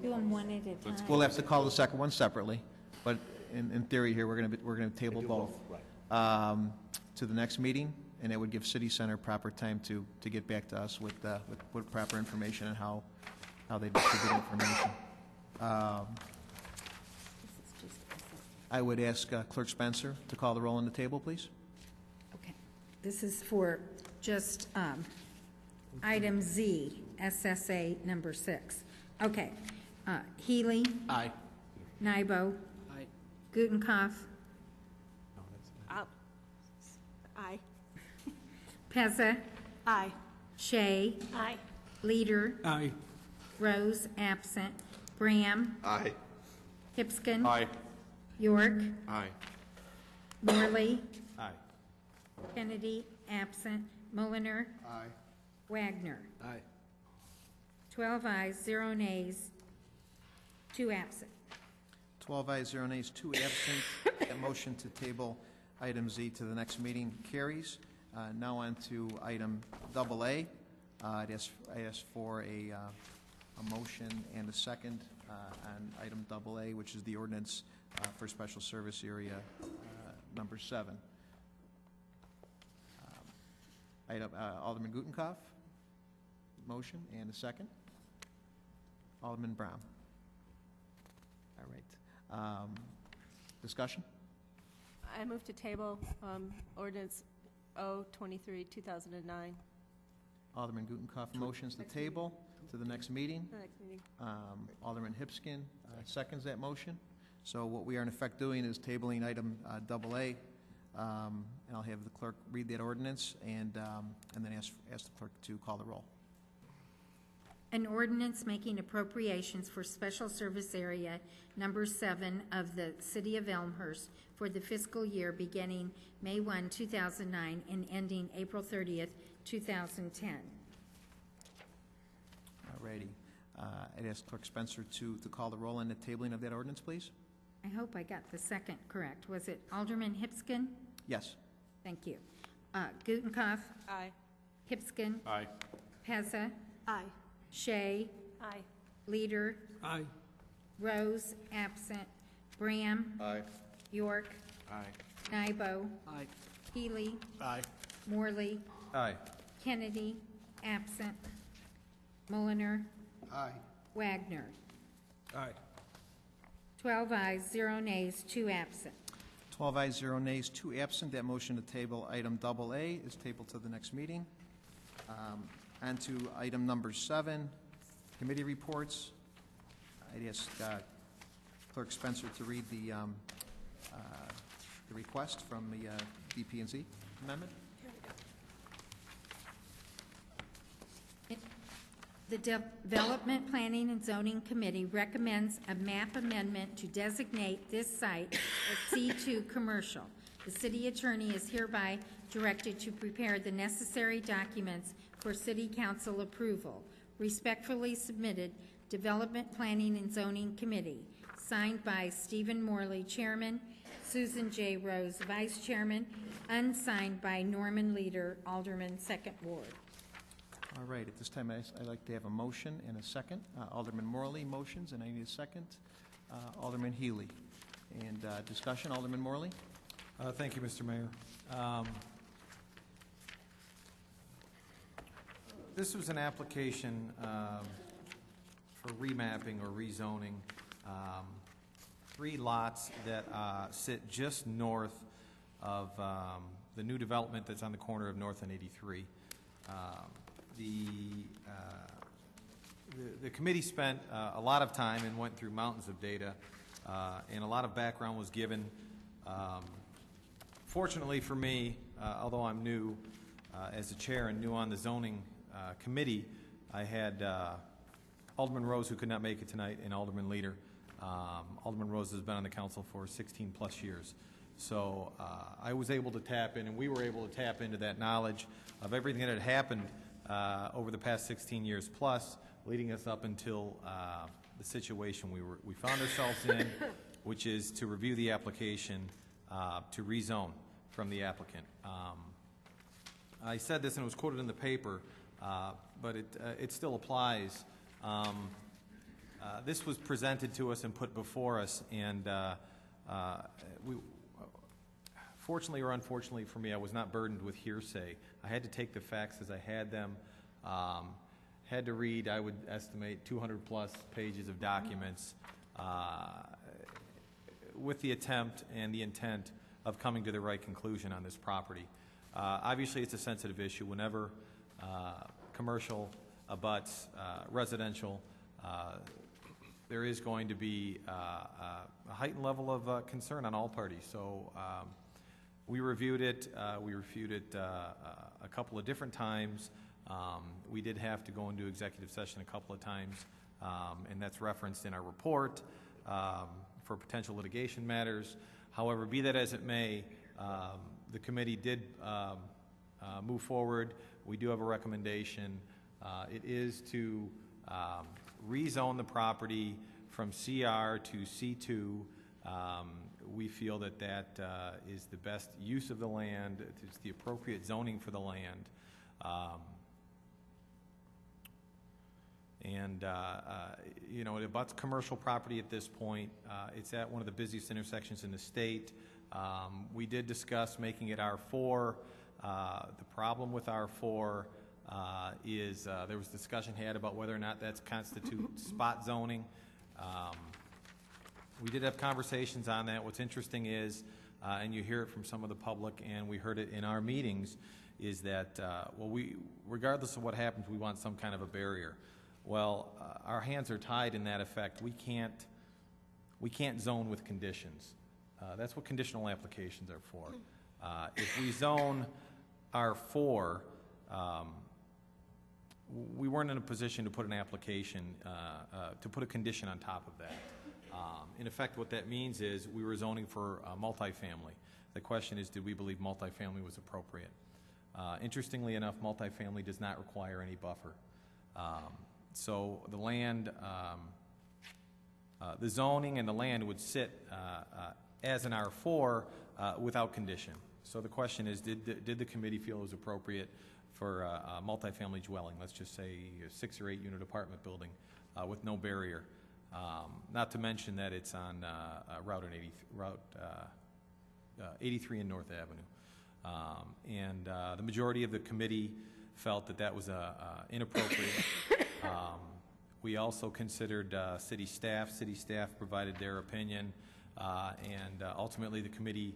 do them one at a time. We'll have to call the second one separately, but in theory here, we're going to table both to the next meeting, and it would give City Center proper time to get back to us with proper information and how they distribute information. I would ask Clerk Spencer to call the roll on the table, please. Okay. This is for just item Z, SSA number 6. Okay. Healy. Aye. Nybo. Aye. Gutenkopf. Aye. Pezza. Aye. Shea. Aye. Leader. Aye. Rose, absent. Bram. Aye. Hipskin. Aye. York. Aye. Morley. Aye. Kennedy, absent. Mulliner. Aye. Wagner. Aye. 12 ayes, 0 nays, 2 absent. 12 ayes, 0 nays, 2 absent. That motion to table item Z to the next meeting carries. Now on to item AA. I ask for a motion and a second on item AA, which is the ordinance for special service area number 7. Alderman Gutenkopf, motion and a second. Alderman Brown. All right. Discussion? I move to table ordinance 023, 2009. Alderman Gutenkopf motions the table to the next meeting. The next meeting. Alderman Hipskin seconds that motion. So what we are in effect doing is tabling item AA, and I'll have the clerk read that ordinance and then ask the clerk to call the roll. An ordinance making appropriations for special service area number 7 of the City of Elmhurst for the fiscal year beginning May 1, 2009 and ending April 30th, 2010. All righty. I'd ask Clerk Spencer to call the roll on the tabling of that ordinance, please. I hope I got the second correct. Was it Alderman Hipskin? Yes. Thank you. Gutenkopf? Aye. Hipskin? Aye. Pezza? Aye. Shea? Aye. Leader? Aye. Rose, absent. Bram? Aye. York? Aye. Nybo? Aye. Healy? Aye. Morley? Aye. Kennedy? Absent. Mulliner? Aye. Wagner? Aye. 12 ayes, 0 nays, 2 absent. 12 ayes, 0 nays, 2 absent. That motion to table item AA is tabled to the next meeting. On to item number 7, committee reports. I'd ask Clerk Spencer to read the request from the DP&Z amendment. The Development Planning and Zoning Committee recommends a map amendment to designate this site as C2 commercial. The city attorney is hereby directed to prepare the necessary documents for city council approval. Respectfully submitted, Development Planning and Zoning Committee, signed by Stephen Morley, Chairman, Susan J. Rose, Vice Chairman, unsigned by Norman Leader, Alderman, 2nd Ward. All right, at this time, I'd like to have a motion and a second. Alderman Morley motions, and I need a second. Alderman Healy. And discussion, Alderman Morley? Thank you, Mr. Mayor. This was an application for remapping or rezoning 3 lots that sit just north of the new development that's on the corner of North and 83. The committee spent a lot of time and went through mountains of data, and a lot of background was given. Fortunately for me, although I'm new as a chair and new on the zoning committee, I had Alderman Rose, who could not make it tonight, and Alderman Leader. Alderman Rose has been on the council for 16 plus years. So I was able to tap in, and we were able to tap into that knowledge of everything that had happened over the past 16 years plus, leading us up until the situation we found ourselves in, which is to review the application to rezone from the applicant. I said this and it was quoted in the paper, but it still applies. This was presented to us and put before us, and fortunately or unfortunately for me, I was not burdened with hearsay. I had to take the facts as I had them. Had to read, I would estimate, 200 plus pages of documents with the attempt and the intent of coming to the right conclusion on this property. Obviously, it's a sensitive issue. Whenever commercial abuts residential, there is going to be a heightened level of concern on all parties. So we reviewed it. We reviewed it a couple of different times. We did have to go into executive session a couple of times, and that's referenced in our report for potential litigation matters. However, be that as it may, the committee did move forward. We do have a recommendation. It is to rezone the property from CR to C2. We feel that that is the best use of the land. It's the appropriate zoning for the land. You know, it abuts commercial property at this point. It's at one of the busiest intersections in the state. We did discuss making it R4. The problem with R4 is there was discussion had about whether or not that constitutes spot zoning. We did have conversations on that. What's interesting is, and you hear it from some of the public, and we heard it in our meetings, is that, well, regardless of what happens, we want some kind of a barrier. Well, our hands are tied in that effect. We can't zone with conditions. That's what conditional applications are for. If we zone R4, we weren't in a position to put an application, to put a condition on top of that. In effect, what that means is we were zoning for multifamily. The question is, did we believe multifamily was appropriate? Interestingly enough, multifamily does not require any buffer. So the land, the zoning and the land would sit as an R4 without condition. So the question is, did the committee feel it was appropriate for a multifamily dwelling, let's just say a 6 or 8 unit apartment building with no barrier? Not to mention that it's on Route 83 and North Avenue. And the majority of the committee felt that that was inappropriate. We also considered city staff. City staff provided their opinion, and ultimately the committee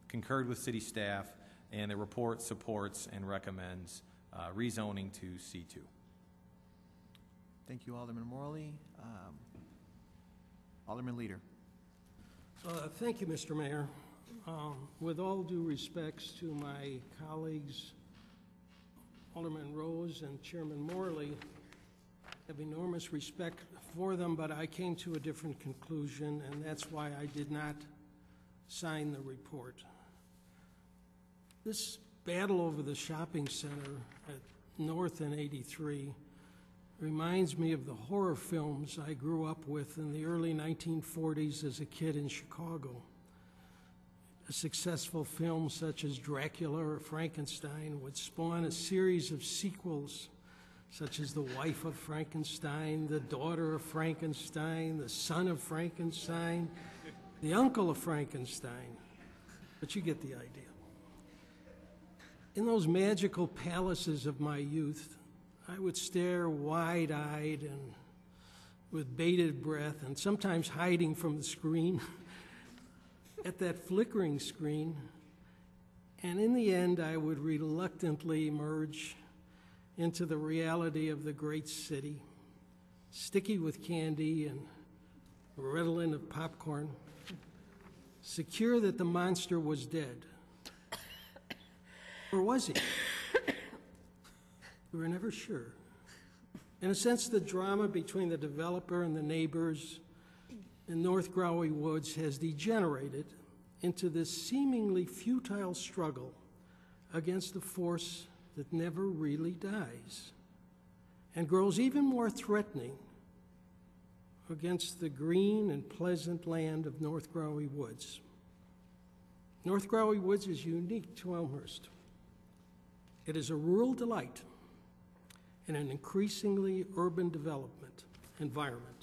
concurred with city staff, and the report supports and recommends rezoning to C2. Thank you, Alderman Morley. Alderman Leader. Thank you, Mr. Mayor. With all due respects to my colleagues, Alderman Rose and Chairman Morley, I have enormous respect for them, but I came to a different conclusion, and that's why I did not sign the report. This battle over the shopping center at North and 83 reminds me of the horror films I grew up with in the early 1940s as a kid in Chicago. a successful film such as Dracula or Frankenstein would spawn a series of sequels such as The Wife of Frankenstein, The Daughter of Frankenstein, The Son of Frankenstein, The Uncle of Frankenstein. But you get the idea. In those magical palaces of my youth, I would stare wide-eyed and with bated breath, and sometimes hiding from the screen, at that flickering screen, and in the end I would reluctantly emerge into the reality of the great city, sticky with candy and redolent of popcorn, secure that the monster was dead. Or was he? We were never sure. In a sense, the drama between the developer and the neighbors in North Growey Woods has degenerated into this seemingly futile struggle against a force that never really dies and grows even more threatening against the green and pleasant land of North Growey Woods. North Growey Woods is unique to Elmhurst. It is a rural delight in an increasingly urban development environment.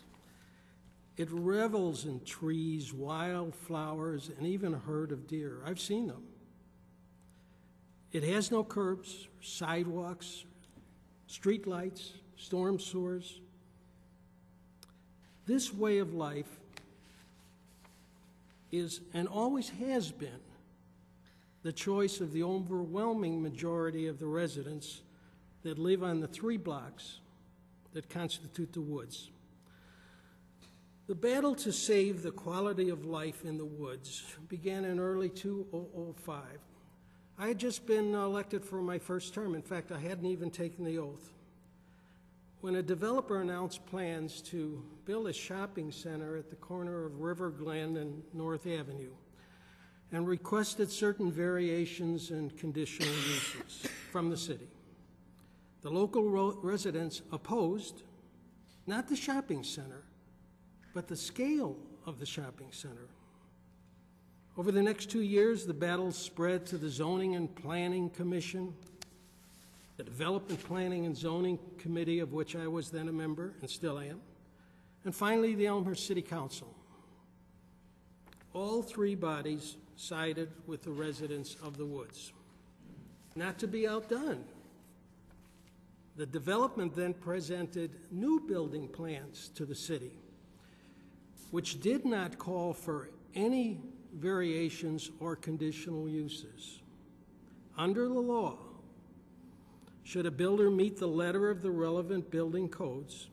It revels in trees, wildflowers, and even a herd of deer. I've seen them. It has no curbs, sidewalks, street lights, storm sewers. This way of life is, and always has been, the choice of the overwhelming majority of the residents that live on the 3 blocks that constitute the woods. The battle to save the quality of life in the woods began in early 2005. I had just been elected for my first term. In fact, I hadn't even taken the oath, when a developer announced plans to build a shopping center at the corner of River Glen and North Avenue, and requested certain variations and conditional uses from the city. The local residents opposed not the shopping center, but the scale of the shopping center. Over the next 2 years, the battle spread to the Zoning and Planning Commission, the Development Planning and Zoning Committee, of which I was then a member and still am, and finally the Elmhurst City Council. All 3 bodies sided with the residents of the woods. Not to be outdone, the development then presented new building plans to the city, which did not call for any variations or conditional uses. Under the law, should a builder meet the letter of the relevant building codes,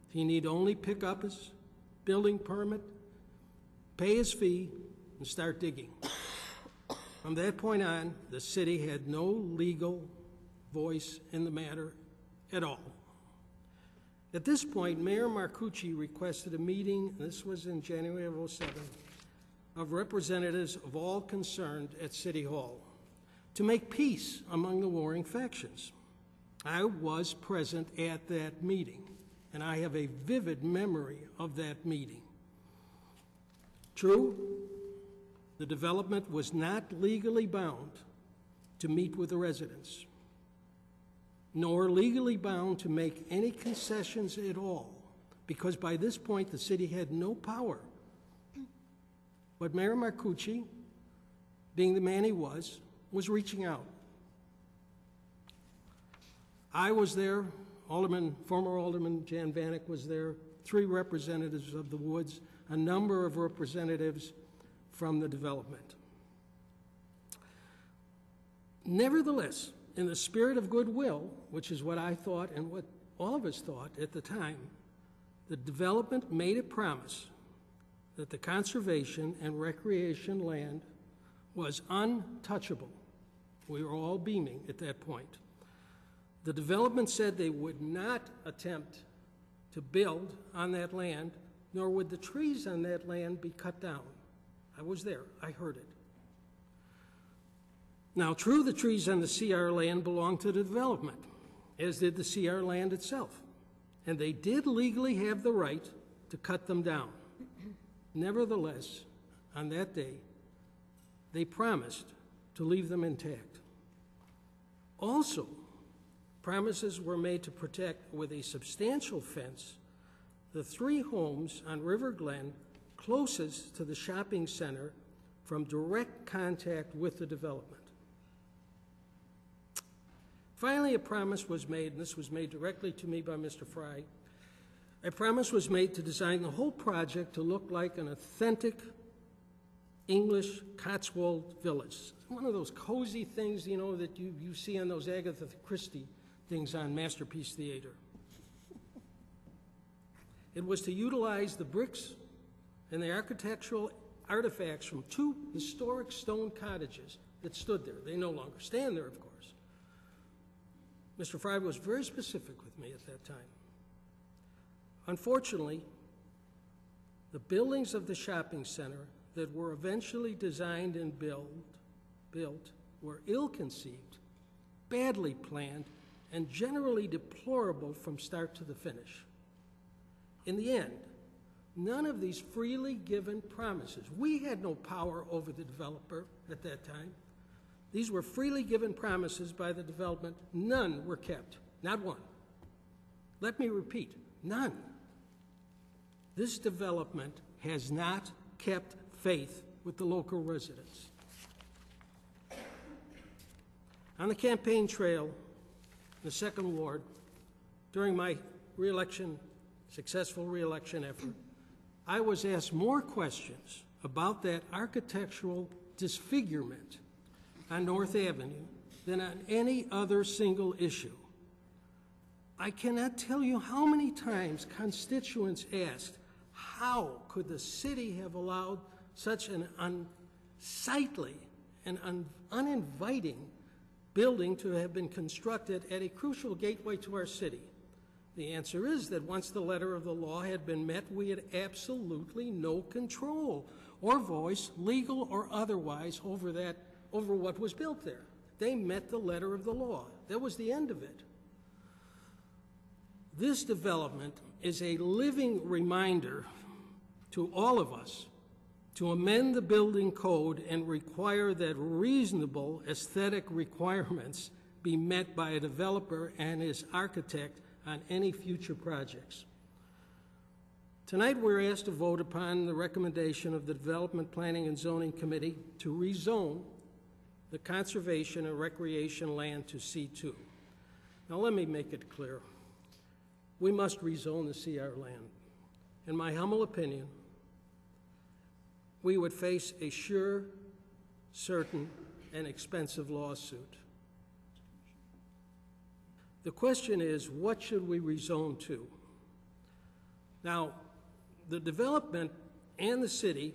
he need only pick up his building permit, pay his fee, and start digging. From that point on, the city had no legal voice in the matter at all. At this point, Mayor Marcucci requested a meeting, this was in January of '07, of representatives of all concerned at City Hall to make peace among the warring factions. I was present at that meeting, and I have a vivid memory of that meeting. True, the development was not legally bound to meet with the residents, nor legally bound to make any concessions at all, because by this point the city had no power. But Mayor Marcucci, being the man he was reaching out. I was there, former Alderman Jan Vanek was there, 3 representatives of the woods, a number of representatives from the development. Nevertheless, in the spirit of goodwill, which is what I thought and what all of us thought at the time, the development made a promise that the conservation and recreation land was untouchable. We were all beaming at that point. The development said they would not attempt to build on that land, nor would the trees on that land be cut down. I was there, I heard it. Now, true, the trees on the CR land belonged to the development, as did the CR land itself, and they did legally have the right to cut them down. Nevertheless, on that day, they promised to leave them intact. Also, promises were made to protect with a substantial fence the 3 homes on River Glen closest to the shopping center from direct contact with the development. Finally, a promise was made, and this was made directly to me by Mr. Fry. A promise was made to design the whole project to look like an authentic English Cotswold village. One of those cozy things, you know, that you see on those Agatha Christie things on Masterpiece Theater. It was to utilize the bricks and the architectural artifacts from 2 historic stone cottages that stood there. They no longer stand there, of course. Mr. Fry was very specific with me at that time. Unfortunately, the buildings of the shopping center that were eventually designed and built were ill-conceived, badly planned, and generally deplorable from start to the finish. In the end, none of these freely given promises, we had no power over the developer at that time. These were freely given promises by the development. None were kept, not one. Let me repeat, none. This development has not kept faith with the local residents. On the campaign trail in the 2nd Ward, during my successful re-election effort, I was asked more questions about that architectural disfigurement on North Avenue than on any other single issue. I cannot tell you how many times constituents asked, how could the city have allowed such an unsightly and uninviting building to have been constructed at a crucial gateway to our city? The answer is that once the letter of the law had been met, we had absolutely no control or voice, legal or otherwise, over what was built there. They met the letter of the law. That was the end of it. This development is a living reminder to all of us to amend the building code and require that reasonable aesthetic requirements be met by a developer and his architect on any future projects. Tonight we're asked to vote upon the recommendation of the Development, Planning, and Zoning Committee to rezone the conservation and recreation land to C2. Now let me make it clear. We must rezone the CR land. In my humble opinion, we would face a sure, certain, and expensive lawsuit. The question is, what should we rezone to? Now, the development and the city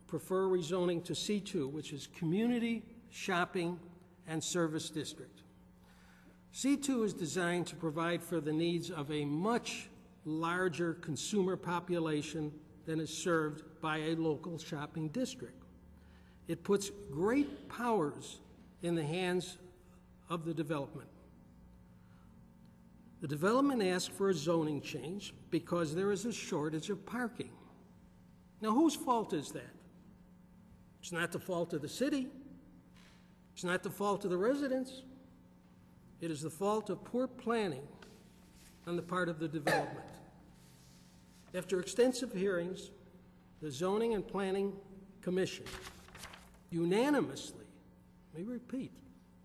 prefer rezoning to C2, which is Community, Shopping, and Service District. C2 is designed to provide for the needs of a much larger consumer population than is served by a local shopping district. It puts great powers in the hands of the development. The development asked for a zoning change because there is a shortage of parking. Now, whose fault is that? It's not the fault of the city. It's not the fault of the residents. It is the fault of poor planning on the part of the development. After extensive hearings, the Zoning and Planning Commission unanimously, let me repeat,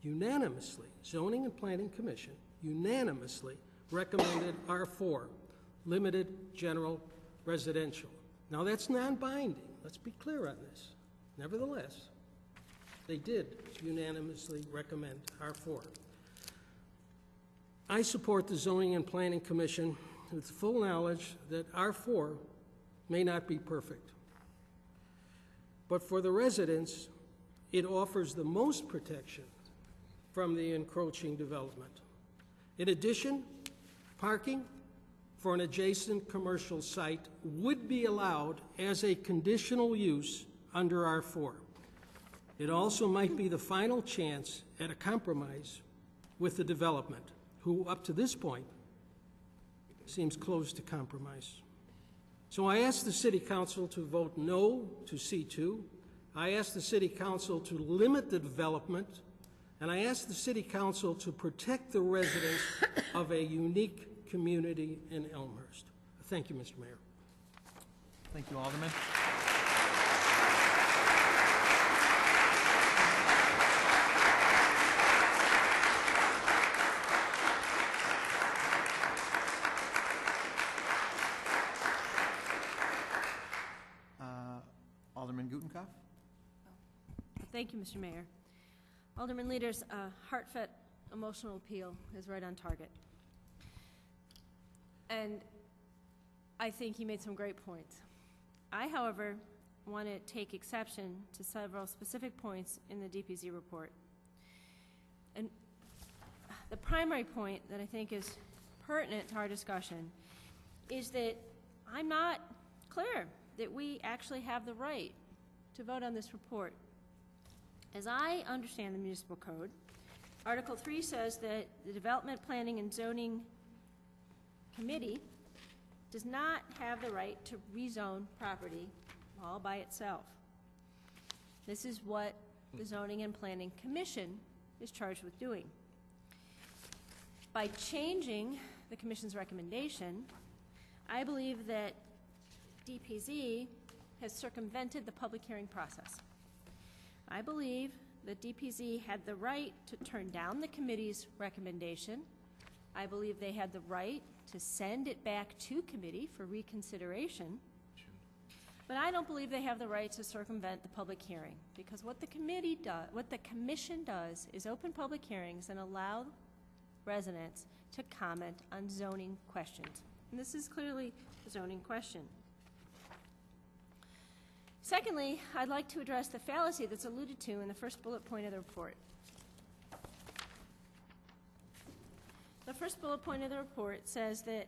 unanimously, Zoning and Planning Commission unanimously recommended R4, limited general residential. Now that's non-binding. Let's be clear on this. Nevertheless, they did unanimously recommend R4. I support the Zoning and Planning Commission with full knowledge that R4 may not be perfect. But for the residents, it offers the most protection from the encroaching development. In addition, parking for an adjacent commercial site would be allowed as a conditional use under R4. It also might be the final chance at a compromise with the development, who up to this point seems close to compromise. So I ask the City Council to vote no to C2 I asked the City Council to limit the development, and I asked the City Council to protect the residents of a unique community in Elmhurst. Thank you, Mr. Mayor. Thank you, Alderman. Alderman Gutenkopf. Thank you, Mr. Mayor. Alderman Leader's heartfelt emotional appeal is right on target. And I think he made some great points. I, however, want to take exception to several specific points in the DPZ report. And the primary point that I think is pertinent to our discussion is that I'm not clear that we actually have the right to vote on this report. As I understand the municipal code, Article 3 says that the Development, Planning, and Zoning Committee does not have the right to rezone property all by itself. This is what the Zoning and Planning Commission is charged with doing. By changing the Commission's recommendation, I believe that DPZ has circumvented the public hearing process. I believe that DPZ had the right to turn down the committee's recommendation. I believe they had the right to send it back to committee for reconsideration. But I don't believe they have the right to circumvent the public hearing, because what the commission does is open public hearings and allow residents to comment on zoning questions. And this is clearly a zoning question. Secondly, I'd like to address the fallacy that's alluded to in the first bullet point of the report. The first bullet point of the report says that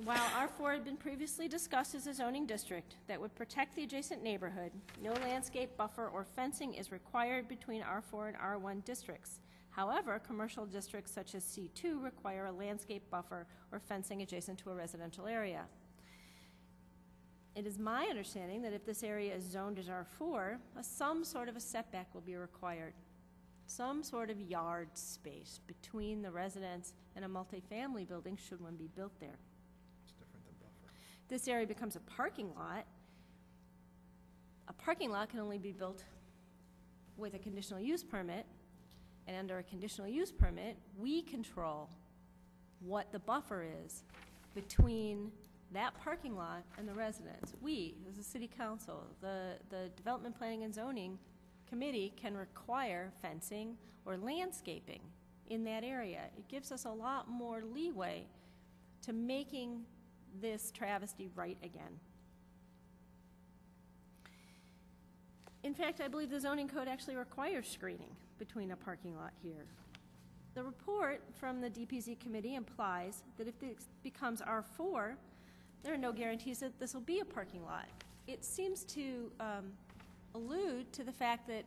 while R4 had been previously discussed as a zoning district that would protect the adjacent neighborhood, no landscape buffer or fencing is required between R4 and R1 districts. However, commercial districts such as C2 require a landscape buffer or fencing adjacent to a residential area. It is my understanding that if this area is zoned as R4, some sort of a setback will be required. Some sort of yard space between the residence and a multifamily building should one be built there. It's different than buffer. This area becomes a parking lot. A parking lot can only be built with a conditional use permit, and under a conditional use permit, we control what the buffer is between that parking lot and the residents. We, as a city council, the Development, Planning, and Zoning Committee can require fencing or landscaping in that area. It gives us a lot more leeway to making this travesty right again. In fact, I believe the zoning code actually requires screening between a parking lot here. The report from the DPZ committee implies that if this becomes R4, there are no guarantees that this will be a parking lot. It seems to allude to the fact that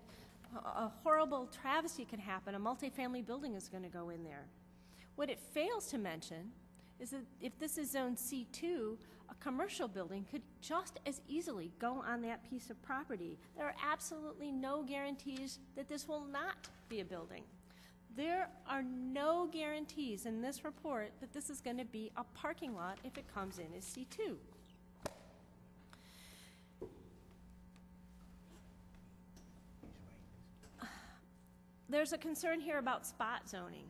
a horrible travesty can happen. A multifamily building is going to go in there. What it fails to mention is that if this is zone C2, a commercial building could just as easily go on that piece of property. There are absolutely no guarantees that this will not be a building. There are no guarantees in this report that this is going to be a parking lot if it comes in as C2. There's a concern here about spot zoning.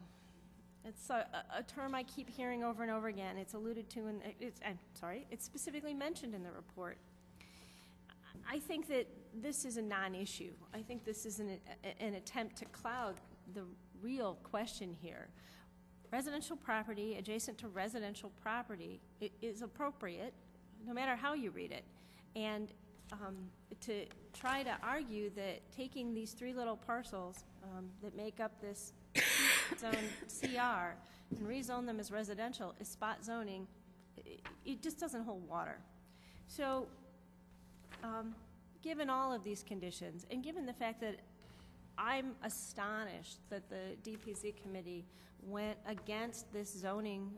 It's a term I keep hearing over and over again. It's alluded to in, it's specifically mentioned in the report. I think that this is a non-issue. I think this is an attempt to cloud the real question here. Residential property adjacent to residential property is appropriate, no matter how you read it. And to try to argue that taking these three little parcels that make up this zone CR and rezone them as residential is spot zoning, it just doesn't hold water. So given all of these conditions, and given the fact that I'm astonished that the DPZ committee went against this zoning,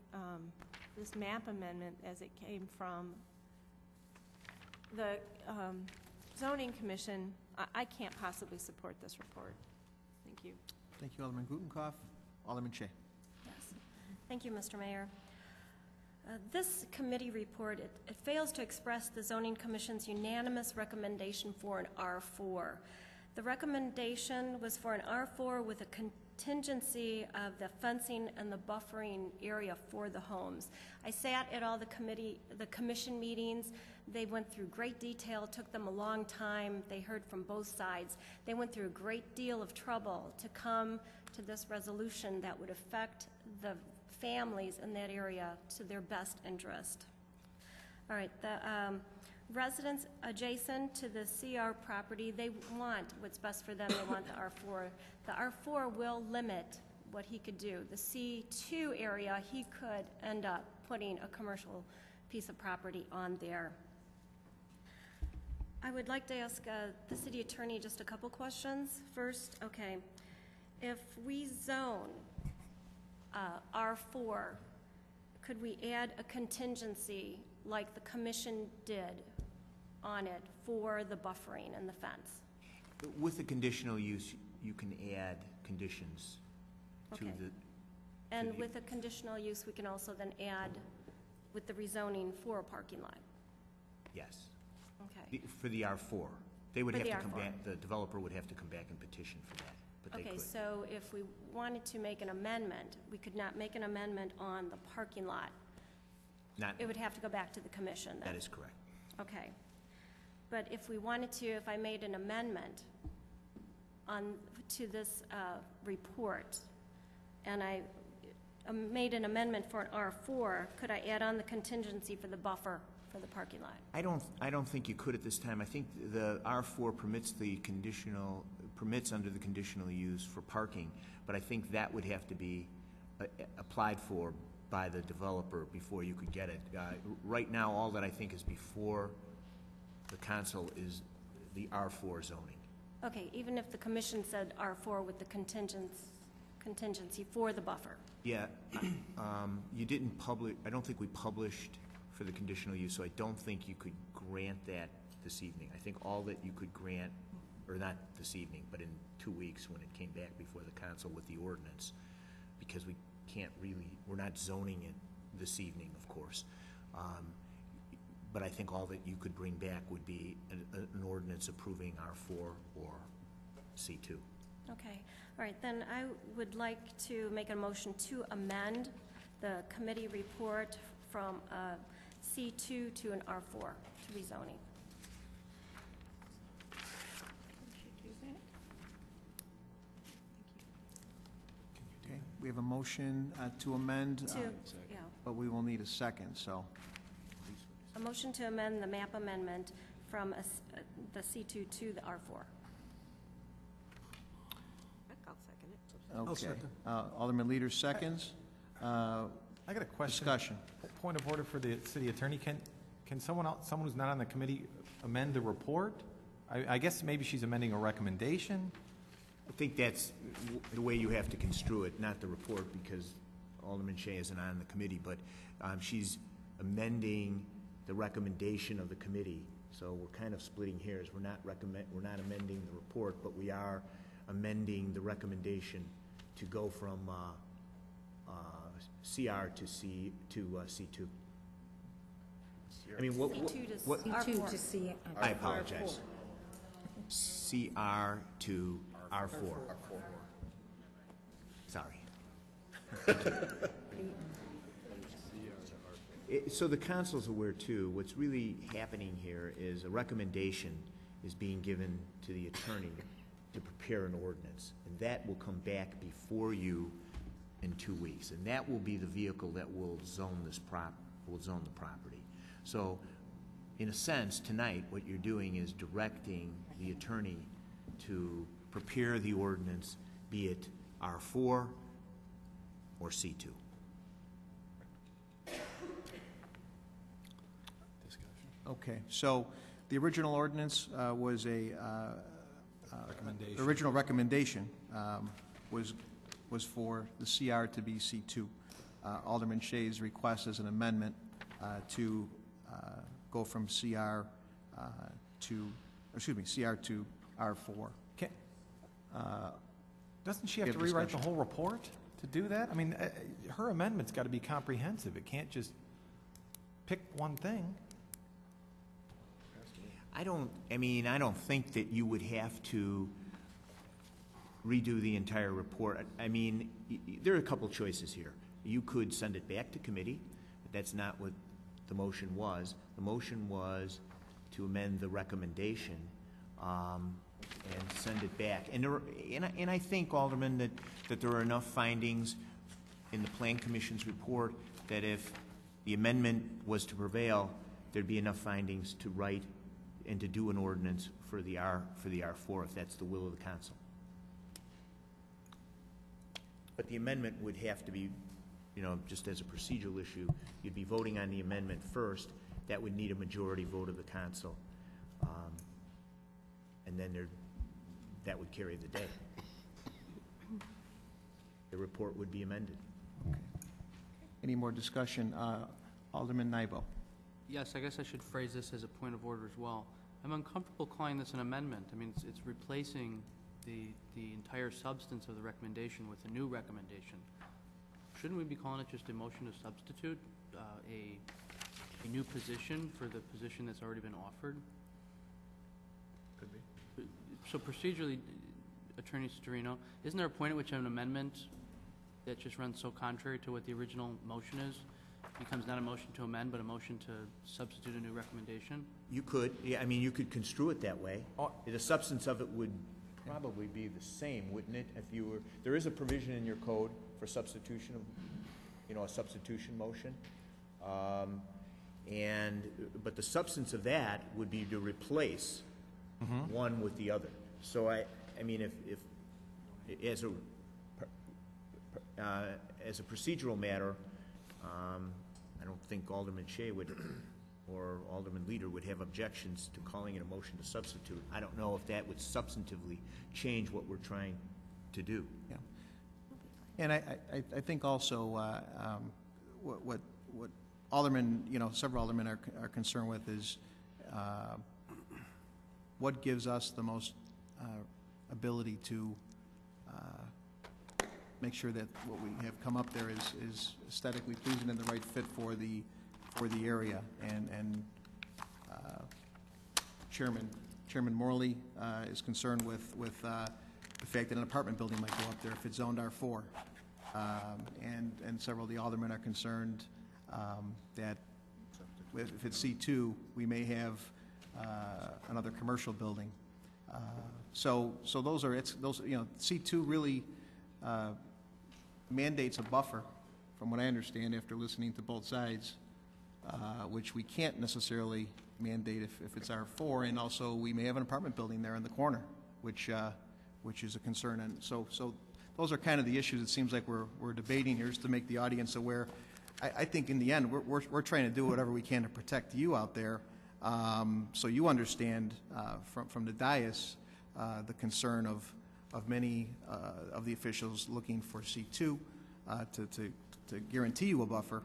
this map amendment as it came from the zoning commission I can't possibly support this report. Thank you. Thank you, Alderman Gutenkopf. Alderman Shea. Yes. Thank you, Mr. Mayor. This committee report, it fails to express the Zoning Commission's unanimous recommendation for an R4. The recommendation was for an R4 with a contingency of the fencing and the buffering area for the homes. I sat at all the commission meetings. They went through great detail, took them a long time. They heard from both sides. They went through a great deal of trouble to come to this resolution that would affect the families in that area to their best interest. All right, the residents adjacent to the CR property, they want what's best for them. They want the R4. The R4 will limit what he could do. The C2 area, he could end up putting a commercial piece of property on there. I would like to ask the city attorney just a couple questions. First, okay, if we zone R4, could we add a contingency like the commission did on it for the buffering and the fence? With the conditional use, you can add conditions to Okay. And with a conditional use, we can also then add with the rezoning for a parking lot. Yes. Okay. For the R4. They would For have the to come R4. back, the developer would have to come back and petition for that, but they Okay, could. so if we wanted to make an amendment, we could not make an amendment on the parking lot. Not, It would have to go back to the commission then. that is correct. Okay. But if we wanted to, if I made an amendment to this report, and I made an amendment for an R4, could I add on the contingency for the buffer for the parking lot? I don't think you could at this time. I think the R4 permits under the conditional use for parking, but I think that would have to be applied for by the developer before you could get it. Right now, all that I think is before the council is the R4 zoning. Okay, even if the commission said R4 with the contingency for the buffer? Yeah, you didn't publish, I don't think we published for the conditional use, so I don't think you could grant that this evening. I think all that you could grant, or not this evening, but in 2 weeks when it came back before the council with the ordinance, because we can't really, we're not zoning it this evening, of course. But I think all that you could bring back would be an ordinance approving R4 or C2. Okay, all right, then I would like to make a motion to amend the committee report from C2 to an R4, to rezoning. Okay, we have a motion to amend, Yeah, but we will need a second, so. a motion to amend the map amendment from the C2 to the R4. I'll second it. Okay. Alderman Leader seconds. I got a question. Discussion. Point of order for the city attorney. Can someone who's not on the committee amend the report? I guess maybe she's amending a recommendation? I think that's the way you have to construe it, not the report, because Alderman Shea isn't on the committee, but she's amending the recommendation of the committee. So we're kind of splitting hairs. We're not amending the report, but we are amending the recommendation to go from CR to C2. I mean, what? C2 to C. I apologize. CR to R4. Sorry. So the council's aware too, what's really happening here is a recommendation is being given to the attorney to prepare an ordinance. And that will come back before you in 2 weeks. And that will be the vehicle that will zone the property. So in a sense, tonight, what you're doing is directing the attorney to prepare the ordinance, be it R4 or C2. Okay, so the original ordinance was a Recommendation. original recommendation was for the CR to be C2. Alderman Shea's request is an amendment to go from CR to R4. Doesn't she have to Give rewrite the discussion. whole report to do that? I mean, her amendment's got to be comprehensive. It can't just pick one thing. I don't think that you would have to redo the entire report. I mean, there are a couple choices here. You could send it back to committee, but that's not what the motion was. The motion was to amend the recommendation and send it back. And I think, Alderman, that there are enough findings in the Plan Commission's report that if the amendment was to prevail, there'd be enough findings to write and to do an ordinance for the R4, if that's the will of the council. But the amendment would have to be, just as a procedural issue, you'd be voting on the amendment first. That would need a majority vote of the council. And then that would carry the day. The report would be amended. Okay. Any more discussion? Alderman Nybo. Yes, I guess I should phrase this as a point of order as well. I'm uncomfortable calling this an amendment. I mean, it's replacing the entire substance of the recommendation with a new recommendation. Shouldn't we be calling it just a motion to substitute a new position for the position that's already been offered? Could be. So procedurally, Attorney Storino, isn't there a point at which an amendment that just runs so contrary to what the original motion is becomes not a motion to amend, but a motion to substitute a new recommendation? You could, yeah, I mean, you could construe it that way. The substance of it would probably be the same, wouldn't it? If you were, there is a provision in your code for substitution of, a substitution motion. But the substance of that would be to replace one with the other. So I mean, if as a procedural matter, I don't think Alderman Shea would, or Alderman Leader would have objections to calling it a motion to substitute. I don't know if that would substantively change what we're trying to do. Yeah. And I think also what Alderman, several Aldermen are concerned with is what gives us the most ability to make sure that what we have come up there is aesthetically pleasing and the right fit for the area. And Chairman Morley is concerned with the fact that an apartment building might go up there if it's zoned R4. And several of the aldermen are concerned that if it's C2, we may have another commercial building. So those C2 really mandates a buffer, from what I understand after listening to both sides, which we can't necessarily mandate if it's R4, and also we may have an apartment building there in the corner, which is a concern. And so those are kind of the issues it seems like we're debating here, is to make the audience aware. I think in the end we're trying to do whatever we can to protect you out there, so you understand from the dais the concern of many of the officials looking for C2 to guarantee you a buffer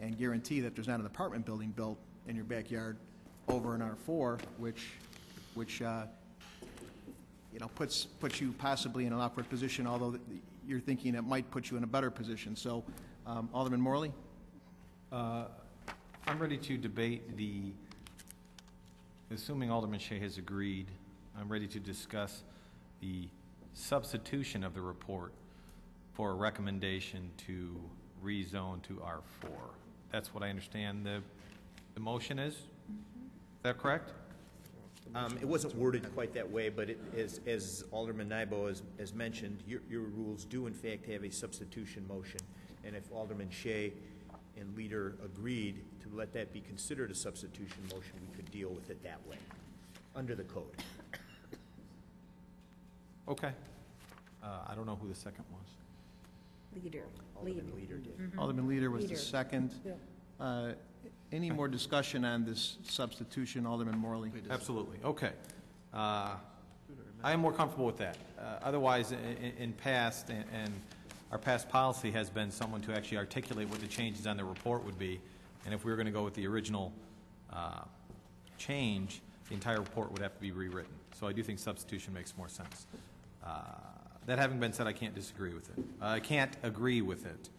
and guarantee that there's not an apartment building built in your backyard over an R4, which puts you possibly in an awkward position, although you're thinking it might put you in a better position. So, Alderman Morley? I'm ready to debate assuming Alderman Shea has agreed, I'm ready to discuss the substitution of the report for a recommendation to rezone to R4. That's what I understand the motion is? Is that correct? It wasn't worded quite that way, but as Alderman Nybo has mentioned, your rules do in fact have a substitution motion, and if Alderman Shea and Leader agreed to let that be considered a substitution motion, we could deal with it that way, under the code. Okay. I don't know who the second was. Leader. Alderman Leader did. Mm-hmm. Alderman Leader was the Leader. second. Yeah. Any more discussion on this substitution, Alderman Morley? Absolutely. Okay. I am more comfortable with that. Otherwise, in past, and our past policy has been someone to actually articulate what the changes on the report would be. And if we were going to go with the original change, the entire report would have to be rewritten. So I do think substitution makes more sense. That having been said, I can't disagree with it. I can't agree with it.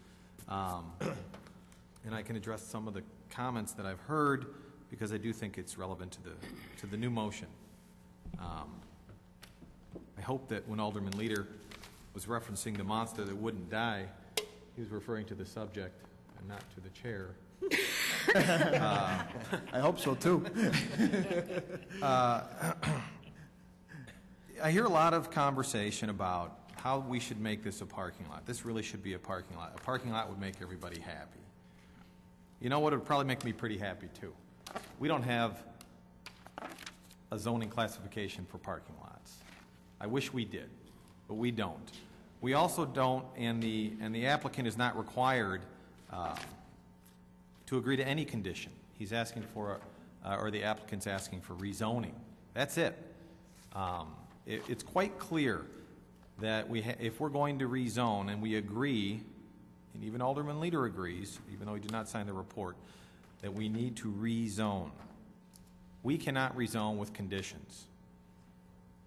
And I can address some of the comments that I've heard because I do think it's relevant to the new motion. I hope that when Alderman Leader was referencing the monster that wouldn't die, he was referring to the subject and not to the chair. I hope so, too. I hear a lot of conversation about how we should make this a parking lot. This really should be a parking lot. A parking lot would make everybody happy. You know what? It would probably make me pretty happy, too. We don't have a zoning classification for parking lots. I wish we did, but we don't. We also don't, and the applicant is not required to agree to any condition. He's asking for, or the applicant's asking for rezoning. That's it. It's quite clear that if we're going to rezone, and we agree, and even Alderman Leader agrees, even though he did not sign the report, that we need to rezone. We cannot rezone with conditions.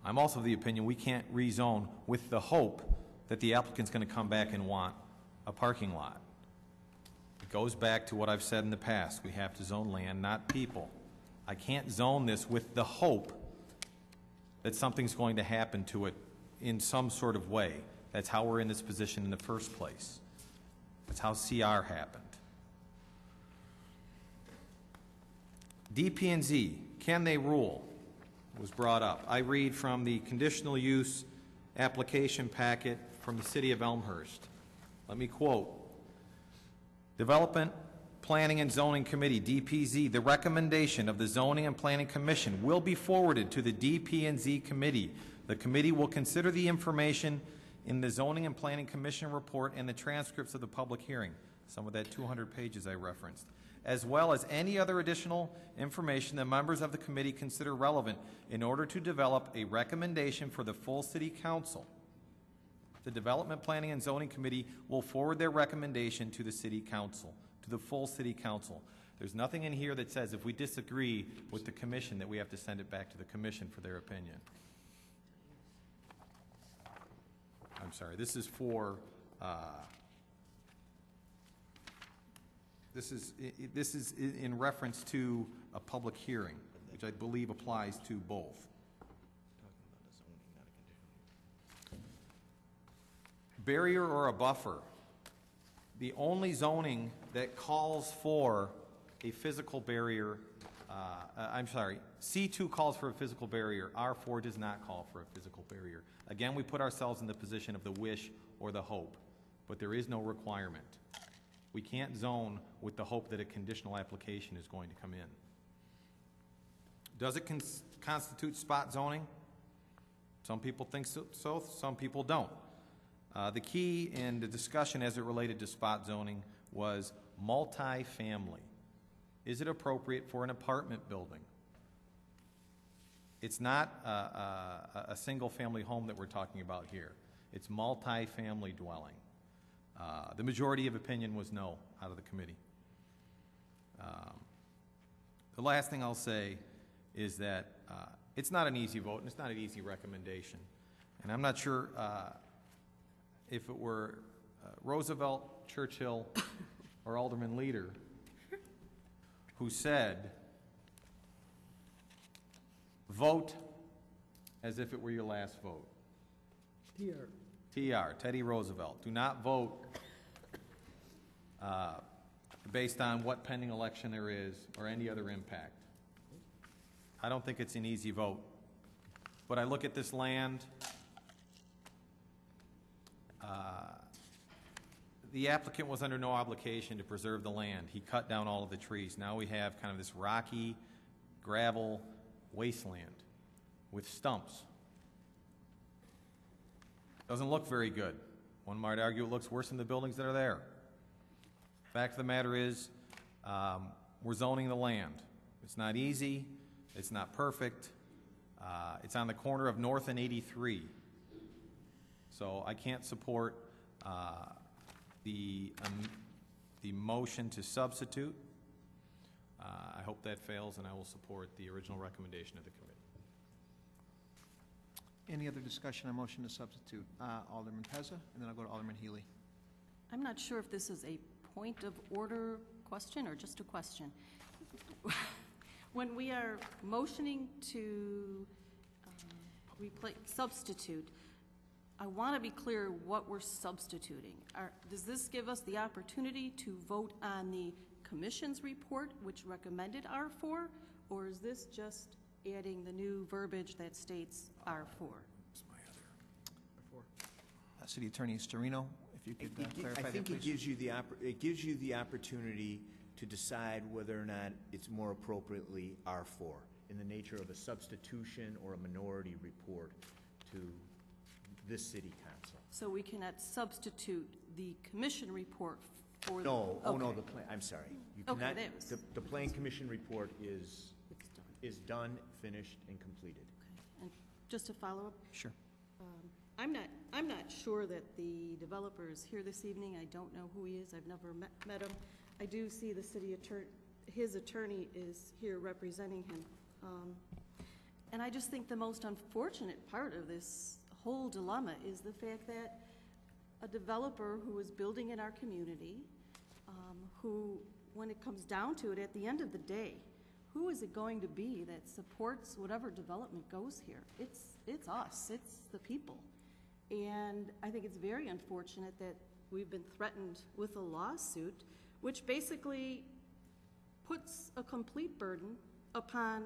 I'm also of the opinion we can't rezone with the hope that the applicant's going to come back and want a parking lot. It goes back to what I've said in the past. We have to zone land, not people. I can't zone this with the hope that something's going to happen to it in some sort of way. That's how we're in this position in the first place. That's how CR happened. DP&Z, can they rule? Was brought up. I read from the conditional use application packet from the City of Elmhurst. Let me quote. Development, Planning and Zoning Committee, DPZ, the recommendation of the Zoning and Planning Commission will be forwarded to the DP&Z Committee. The committee will consider the information in the Zoning and Planning Commission report and the transcripts of the public hearing, some of that 200 pages I referenced, as well as any other additional information that members of the committee consider relevant in order to develop a recommendation for the full City Council. The Development, Planning, and Zoning Committee will forward their recommendation to the City Council, to the full City Council. There's nothing in here that says if we disagree with the Commission that we have to send it back to the Commission for their opinion. I'm sorry, this is for, this is in reference to a public hearing, which I believe applies to both. Barrier or a buffer. The only zoning that calls for a physical barrier, C2 calls for a physical barrier. R4 does not call for a physical barrier. Again, we put ourselves in the position of the wish or the hope, but there is no requirement. We can't zone with the hope that a conditional application is going to come in. Does it constitute spot zoning? Some people think so, some people don't. The key in the discussion as it related to spot zoning was multi-family. Is it appropriate for an apartment building? It's not a single-family home that we're talking about here. It's multi-family dwelling. The majority of opinion was no out of the committee. The last thing I'll say is that it's not an easy vote and it's not an easy recommendation. And I'm not sure if it were Roosevelt, Churchill, or Alderman Leader who said, vote as if it were your last vote. TR, Teddy Roosevelt. Do not vote based on what pending election there is or any other impact. I don't think it's an easy vote. But I look at this land, the applicant was under no obligation to preserve the land. He cut down all of the trees. Now we have kind of this rocky, gravel wasteland with stumps. Doesn't look very good. One might argue it looks worse than the buildings that are there. Fact of the matter is, we're zoning the land. It's not easy. It's not perfect. It's on the corner of North and 83. So I can't support the motion to substitute. I hope that fails, and I will support the original recommendation of the committee. Any other discussion on motion to substitute? Alderman Pezza, and then I'll go to Alderman Healy. I'm not sure if this is a point of order question or just a question. When we are motioning to substitute, I want to be clear what we're substituting. Does this give us the opportunity to vote on the Commission's report, which recommended R4, or is this just adding the new verbiage that states R4? City Attorney Storino, if you could clarify that, I think please. it gives you the opportunity to decide whether or not it's more appropriately R4 in the nature of a substitution or a minority report to this city council. So we cannot substitute the commission report for No, the... oh no, Okay. I'm sorry. You Okay, cannot, that was- the Plan Commission report is It's done. done, finished, and completed. Okay. And just to follow up, Sure. I'm not sure that the developer is here this evening. I don't know who he is. I've never met him. I do see the city attorney, his attorney is here representing him. And I just think the most unfortunate part of this whole dilemma is the fact that a developer who is building in our community, who, when it comes down to it, at the end of the day, who is it going to be that supports whatever development goes here? It's us. It's the people. And I think it's very unfortunate that we've been threatened with a lawsuit, which basically puts a complete burden upon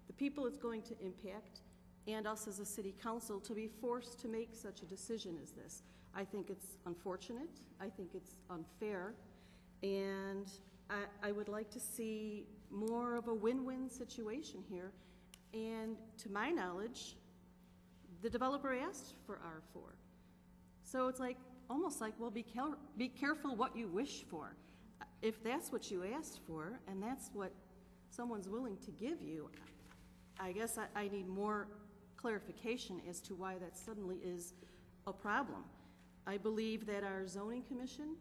the people it's going to impact and us as a city council to be forced to make such a decision as this. I think it's unfortunate. I think it's unfair. And I would like to see more of a win-win situation here. And to my knowledge, the developer asked for R4. So it's like, almost like, well, be careful what you wish for. If that's what you asked for, and that's what someone's willing to give you, I guess I need more clarification as to why that suddenly is a problem. I believe that our zoning commission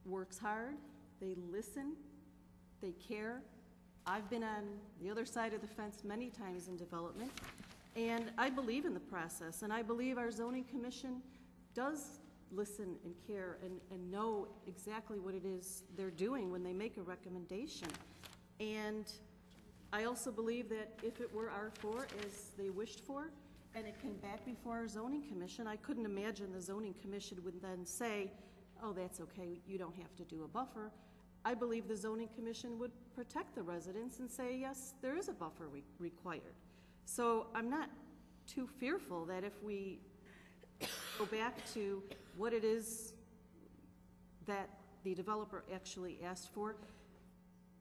works hard, they listen, they care. I've been on the other side of the fence many times in development, and I believe in the process, and I believe our zoning commission does listen and care and know exactly what it is they're doing when they make a recommendation. And I also believe that if it were R4 as they wished for, and it came back before our zoning commission, I couldn't imagine the zoning commission would then say, oh, that's okay, you don't have to do a buffer. I believe the zoning commission would protect the residents and say, yes, there is a buffer required. So I'm not too fearful that if we go back to what it is that the developer actually asked for,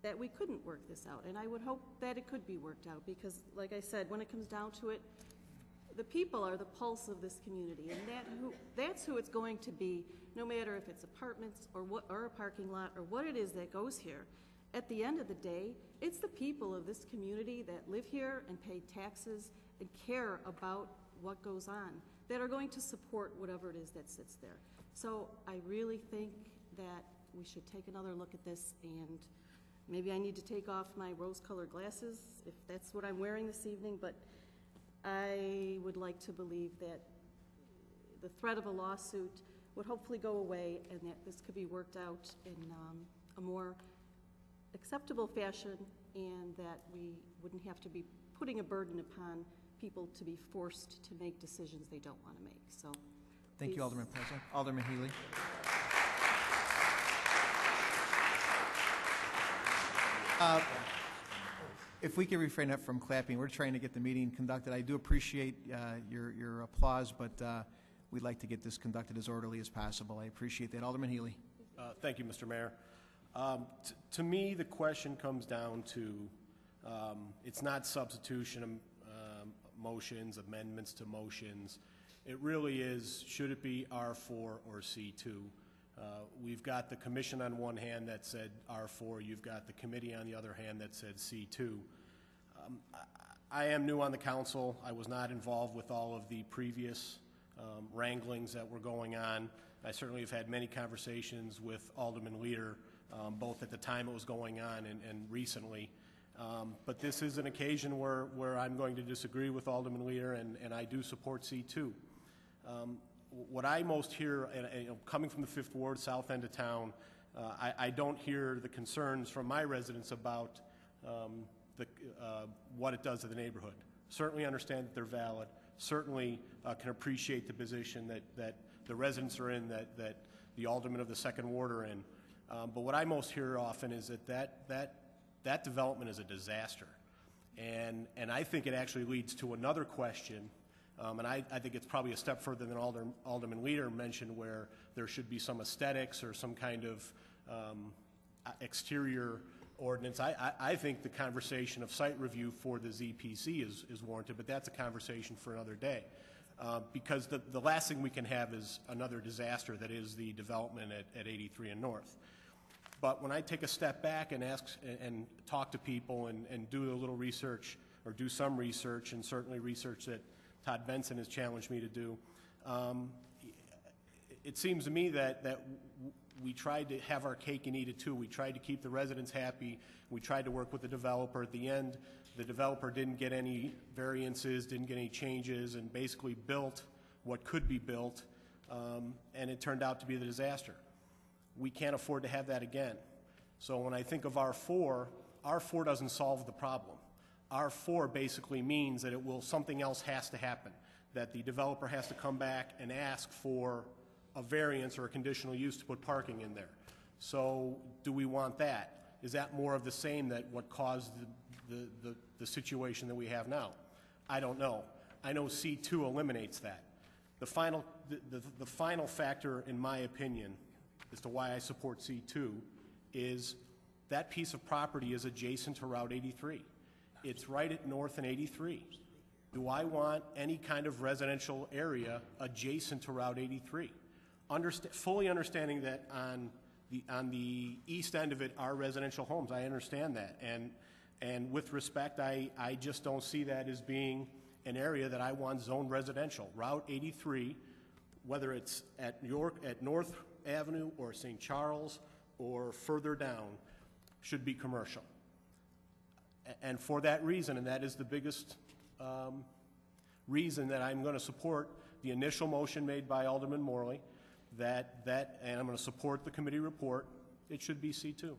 that we couldn't work this out. And I would hope that it could be worked out because, like I said, when it comes down to it, the people are the pulse of this community, and that's who it's going to be, no matter if it's apartments or a parking lot or what it is that goes here. At the end of the day, it's the people of this community that live here and pay taxes and care about what goes on that are going to support whatever it is that sits there. So I really think that we should take another look at this, and maybe I need to take off my rose-colored glasses if that's what I'm wearing this evening, but I would like to believe that the threat of a lawsuit would hopefully go away and that this could be worked out in a more acceptable fashion, and that we wouldn't have to be putting a burden upon people to be forced to make decisions they don't want to make. So, Thank you, Alderman Pezza. Alderman Healy. If we could refrain from clapping, we're trying to get the meeting conducted. I do appreciate your applause, but we'd like to get this conducted as orderly as possible. I appreciate that. Alderman Healy. Thank you, Mr. Mayor. To me, the question comes down to, it's not substitution motions, amendments to motions. It really is, should it be R4 or C2? We've got the commission on one hand that said R4. You've got the committee on the other hand that said C2. I am new on the council. I was not involved with all of the previous wranglings that were going on. I certainly have had many conversations with Alderman Leader, both at the time it was going on and recently. But this is an occasion where I'm going to disagree with Alderman Leader, and I do support C2. What I most hear, and coming from the 5th Ward, south end of town, I don't hear the concerns from my residents about what it does to the neighborhood. Certainly understand that they're valid. Certainly can appreciate the position that the residents are in, that the aldermen of the 2nd Ward are in. But what I most hear often is that development is a disaster. And I think it actually leads to another question, and I think it's probably a step further than Alderman Leader mentioned, where there should be some aesthetics or some kind of exterior ordinance. I think the conversation of site review for the ZPC is warranted, but that's a conversation for another day. Because the last thing we can have is another disaster that is the development at 83 and North. But when I take a step back and ask and talk to people and do a little research, or do some research, and certainly research that Todd Benson has challenged me to do, it seems to me that we tried to have our cake and eat it too. We tried to keep the residents happy. We tried to work with the developer. At the end, the developer didn't get any variances, didn't get any changes, and basically built what could be built, and it turned out to be the disaster. We can't afford to have that again. So when I think of R4 doesn't solve the problem. R4 basically means that something else has to happen, that the developer has to come back and ask for a variance or a conditional use to put parking in there. So do we want that? Is that more of the same that what caused the situation that we have now? I don't know. I know C2 eliminates that. The final factor, in my opinion, as to why I support C2 is that piece of property is adjacent to Route 83. It's right at North and 83. Do I want any kind of residential area adjacent to Route 83? Fully understanding that on the east end of it are residential homes. I understand that. And with respect, I just don't see that as being an area that I want zoned residential. Route 83, whether it's at North Avenue or St. Charles or further down, should be commercial. And for that reason, and that is the biggest reason that I'm going to support the initial motion made by Alderman Morley, and I'm going to support the committee report, it should be C2.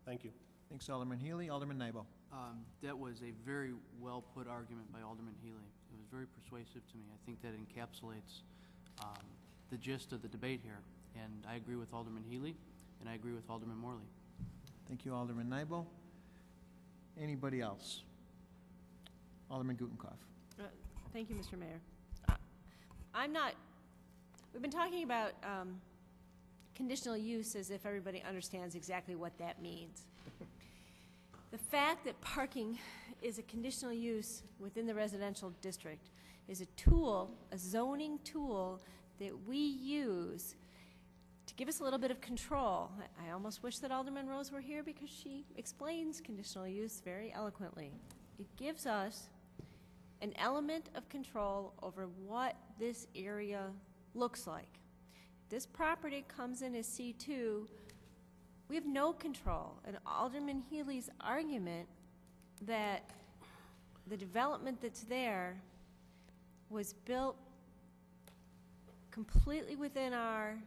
Thank you. Thanks, Alderman Healy. Alderman Nybo. That was a very well-put argument by Alderman Healy. It was very persuasive to me. I think that encapsulates the gist of the debate here. And I agree with Alderman Healy, and I agree with Alderman Morley. Thank you, Alderman Nybo. Anybody else? Alderman Gutenkopf. Thank you, Mr. Mayor. We've been talking about conditional use as if everybody understands exactly what that means. The fact that parking is a conditional use within the residential district is a tool, a zoning tool that we use to give us a little bit of control. I almost wish that Alderman Rose were here because she explains conditional use very eloquently. It gives us an element of control over what this area looks like. This property comes in as C2, we have no control. And Alderman Healy's argument that the development that's there was built completely within our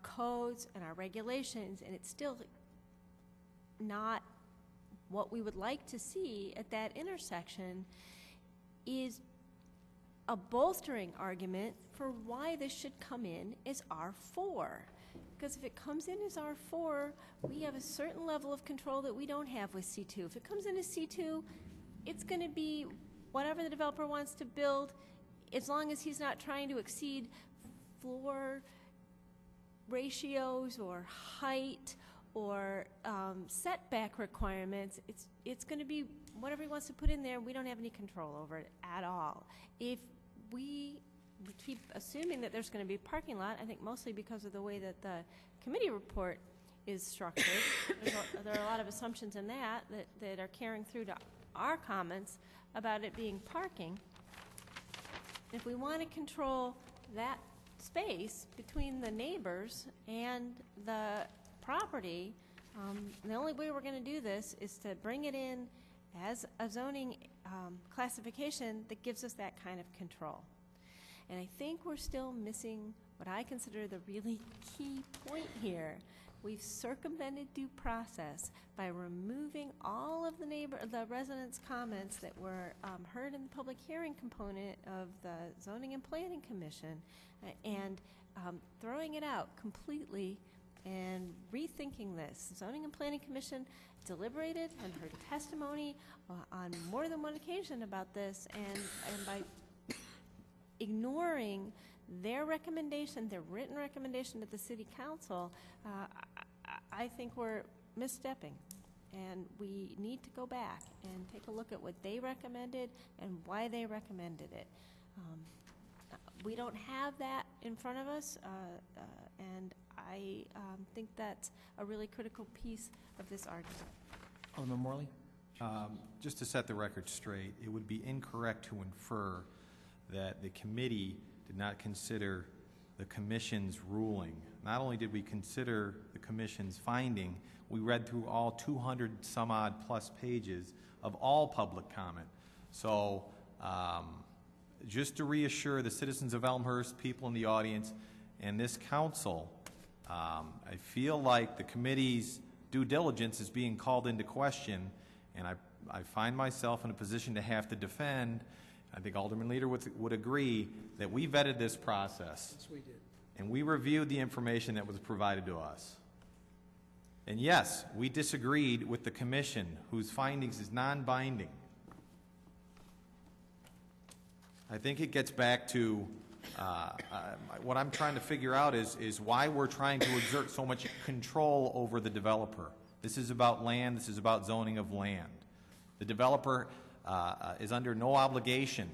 codes and our regulations, and it's still not what we would like to see at that intersection, is a bolstering argument for why this should come in as R4. Because if it comes in as R4, we have a certain level of control that we don't have with C2. If it comes in as C2, it's going to be whatever the developer wants to build, as long as he's not trying to exceed floor ratios or height or setback requirements. It's going to be whatever he wants to put in there. We don't have any control over it at all. If we keep assuming that there's going to be a parking lot, I think mostly because of the way that the committee report is structured, there are a lot of assumptions in that are carrying through to our comments about it being parking. If we want to control that space between the neighbors and the property. The only way we're going to do this is to bring it in as a zoning classification that gives us that kind of control. And I think we're still missing what I consider the really key point here. We've circumvented due process by removing all of the residents' comments that were heard in the public hearing component of the Zoning and Planning Commission, and throwing it out completely and rethinking this. The Zoning and Planning Commission deliberated and heard testimony on more than one occasion about this, and by ignoring their recommendation, their written recommendation to the City Council, I think we're misstepping. And we need to go back and take a look at what they recommended and why they recommended it. We don't have that in front of us, and I think that's a really critical piece of this argument. Alderman Morley? Just to set the record straight, it would be incorrect to infer that the committee did not consider the commission's ruling. Not only did we consider the commission's finding, we read through all 200 some odd plus pages of all public comment. So just to reassure the citizens of Elmhurst, people in the audience, and this council, I feel like the committee's due diligence is being called into question, and I find myself in a position to have to defend. I think Alderman Leader would agree that we vetted this process. Yes, we did. And we reviewed the information that was provided to us. And yes, we disagreed with the commission, whose findings is non-binding. I think it gets back to what I'm trying to figure out is why we're trying to exert so much control over the developer. This is about land. This is about zoning of land. The developer is under no obligation.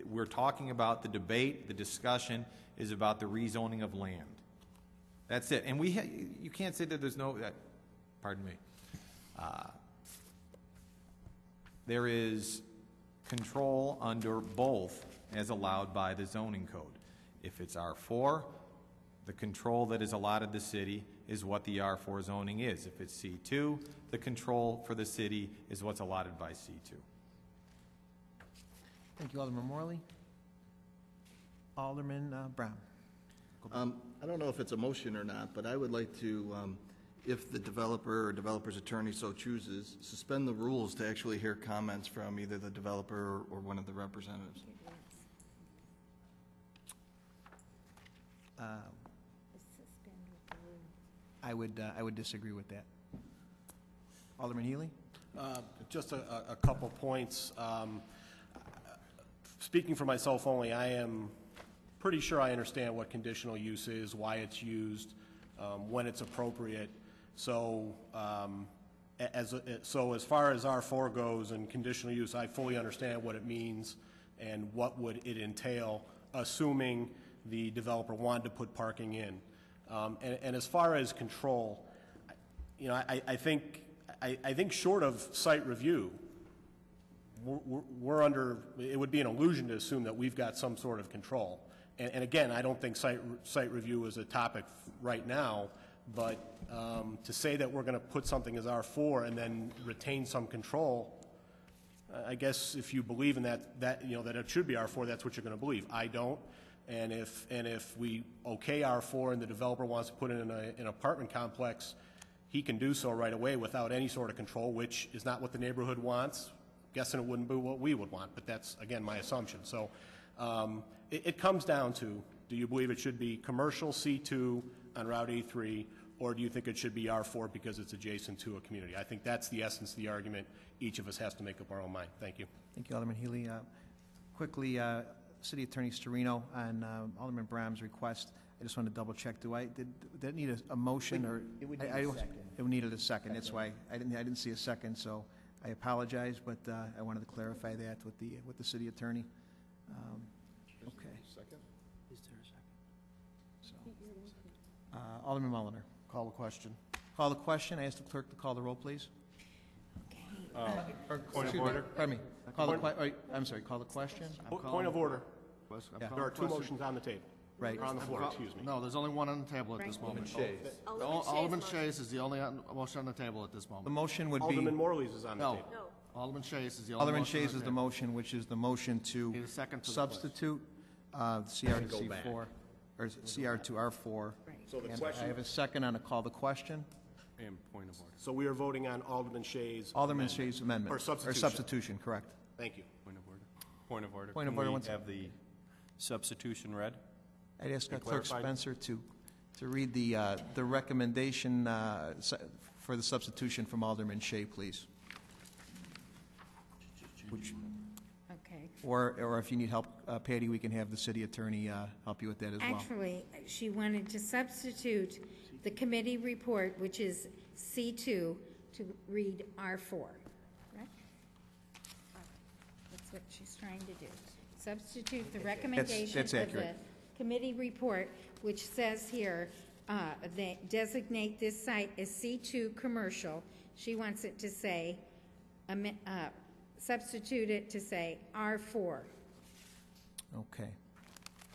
We're talking about the debate, the discussion is about the rezoning of land. That's it. And you can't say that there's no, pardon me. There is control under both as allowed by the zoning code. If it's R4, the control that is allotted the city is what the R4 zoning is. If it's C2, the control for the city is what's allotted by C2. Thank you, Alderman Morley. Alderman Brown. I don't know if it's a motion or not, but I would like to, if the developer or developer's attorney so chooses, suspend the rules to actually hear comments from either the developer or one of the representatives. I would disagree with that. Alderman Healy? Just a couple points. Speaking for myself only, I am pretty sure I understand what conditional use is, why it's used, when it's appropriate. So, as far as R4 goes and conditional use, I fully understand what it means and what would it entail, assuming the developer wanted to put parking in. And as far as control, you know, I think short of site review, we're under, it would be an illusion to assume that we've got some sort of control. And again, I don't think site review is a topic right now, but to say that we're going to put something as R4 and then retain some control, I guess if you believe in that you know that it should be R4, that's what you're going to believe. I don't. And if we okay R4 and the developer wants to put it in an apartment complex, he can do so right away without any sort of control, which is not what the neighborhood wants. Guessing it wouldn't be what we would want, but that's, again, my assumption. So it comes down to, do you believe it should be commercial C2 on Route A3, or do you think it should be R4 because it's adjacent to a community? I think that's the essence of the argument. Each of us has to make up our own mind. Thank you. Thank you, Alderman Healy. Quickly, City Attorney Storino, on Alderman Bram's request, I just want to double check. Did it need a motion, or it would need a second? It needed a second. That's why I didn't see a second. So I apologize, but I wanted to clarify that with the city attorney. Okay. Second? Is there a second? So, Alderman Mulliner. Call the question. Call the question. I ask the clerk to call the roll, please. Point of order? Pardon me. I'm sorry. Call the question. Point of order. Yeah. There are two motions on the table. Right. On the floor, excuse me. No, there's only one on the table at this Right. moment. Alderman Alderman Shays Shays is the only motion on the table at this The moment. motion would be... Alderman Morley's is on the No. table. No. Alderman Shays is the only Alderman motion on Shays the is the table. motion, which is the motion to Need a second to the substitute CR to go back. C4, or CR to R4. So the And question- I have a second on a call to question. And point of order. So we are voting on Alderman Shays' Alderman amendment. Shays' amendment. Or substitution. substitution, correct. Thank you. Point of order. Point of order. Point of Can order, we once- have the substitution read? I'd ask And Clerk clarified? Spencer to read the recommendation for the substitution from Alderman Shay, please. Okay. Or if you need help, Patty, we can have the city attorney help you with that as well. Actually, she wanted to substitute the committee report, which is C2, to read R4, right? That's what she's trying to do. Substitute the recommendation that's of the accurate. committee report, which says here, they designate this site as C2 commercial. She wants it to say, substitute it to say R4. Okay,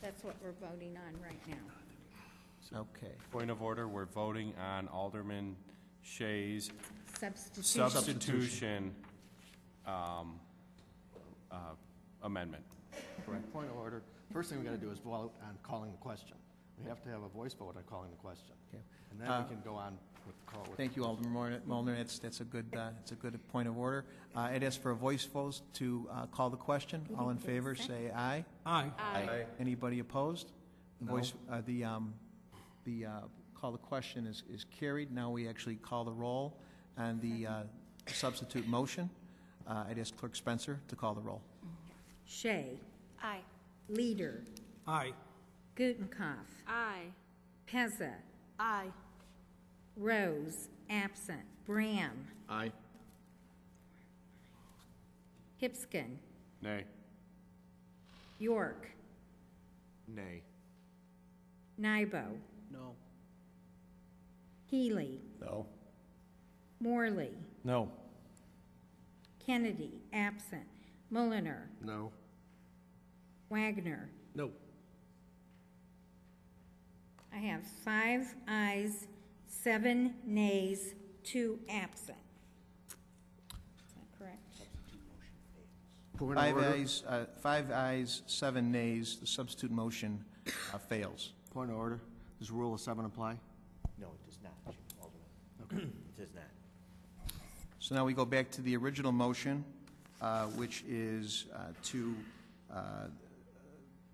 That's what we're voting on right now. okay. Point of order, we're voting on Alderman Shays' Substitution. substitution amendment. Correct. Point of order. First thing we got to do is vote on calling the question. We have to have a voice vote on calling the question. Okay. And then we can go on with the call. Thank you, Alderman Molnar. That's a good point of order. I'd ask for a voice vote to call the question. All in favor, say aye. Aye. Aye. Anybody opposed? The No. voice, the call the question is carried. Now we actually call the roll on the substitute motion. I'd ask Clerk Spencer to call the roll. Shay. Aye. Leader. Aye. Gutenkopf. Aye. Pezza. Aye. Rose. Absent. Bram. Aye. Hipskin. Nay. York. Nay. Nybo. No. Healy. No. Morley. No. Kennedy. Absent. Mulliner. No. Wagner. No. I have 5 ayes, 7 nays, 2 absent. Is that correct? Point of order. 5 ayes, 7 nays. The substitute motion fails. Point of order. Does Rule of 7 apply? No, it does not, Alderman. It does not. So now we go back to the original motion, which is to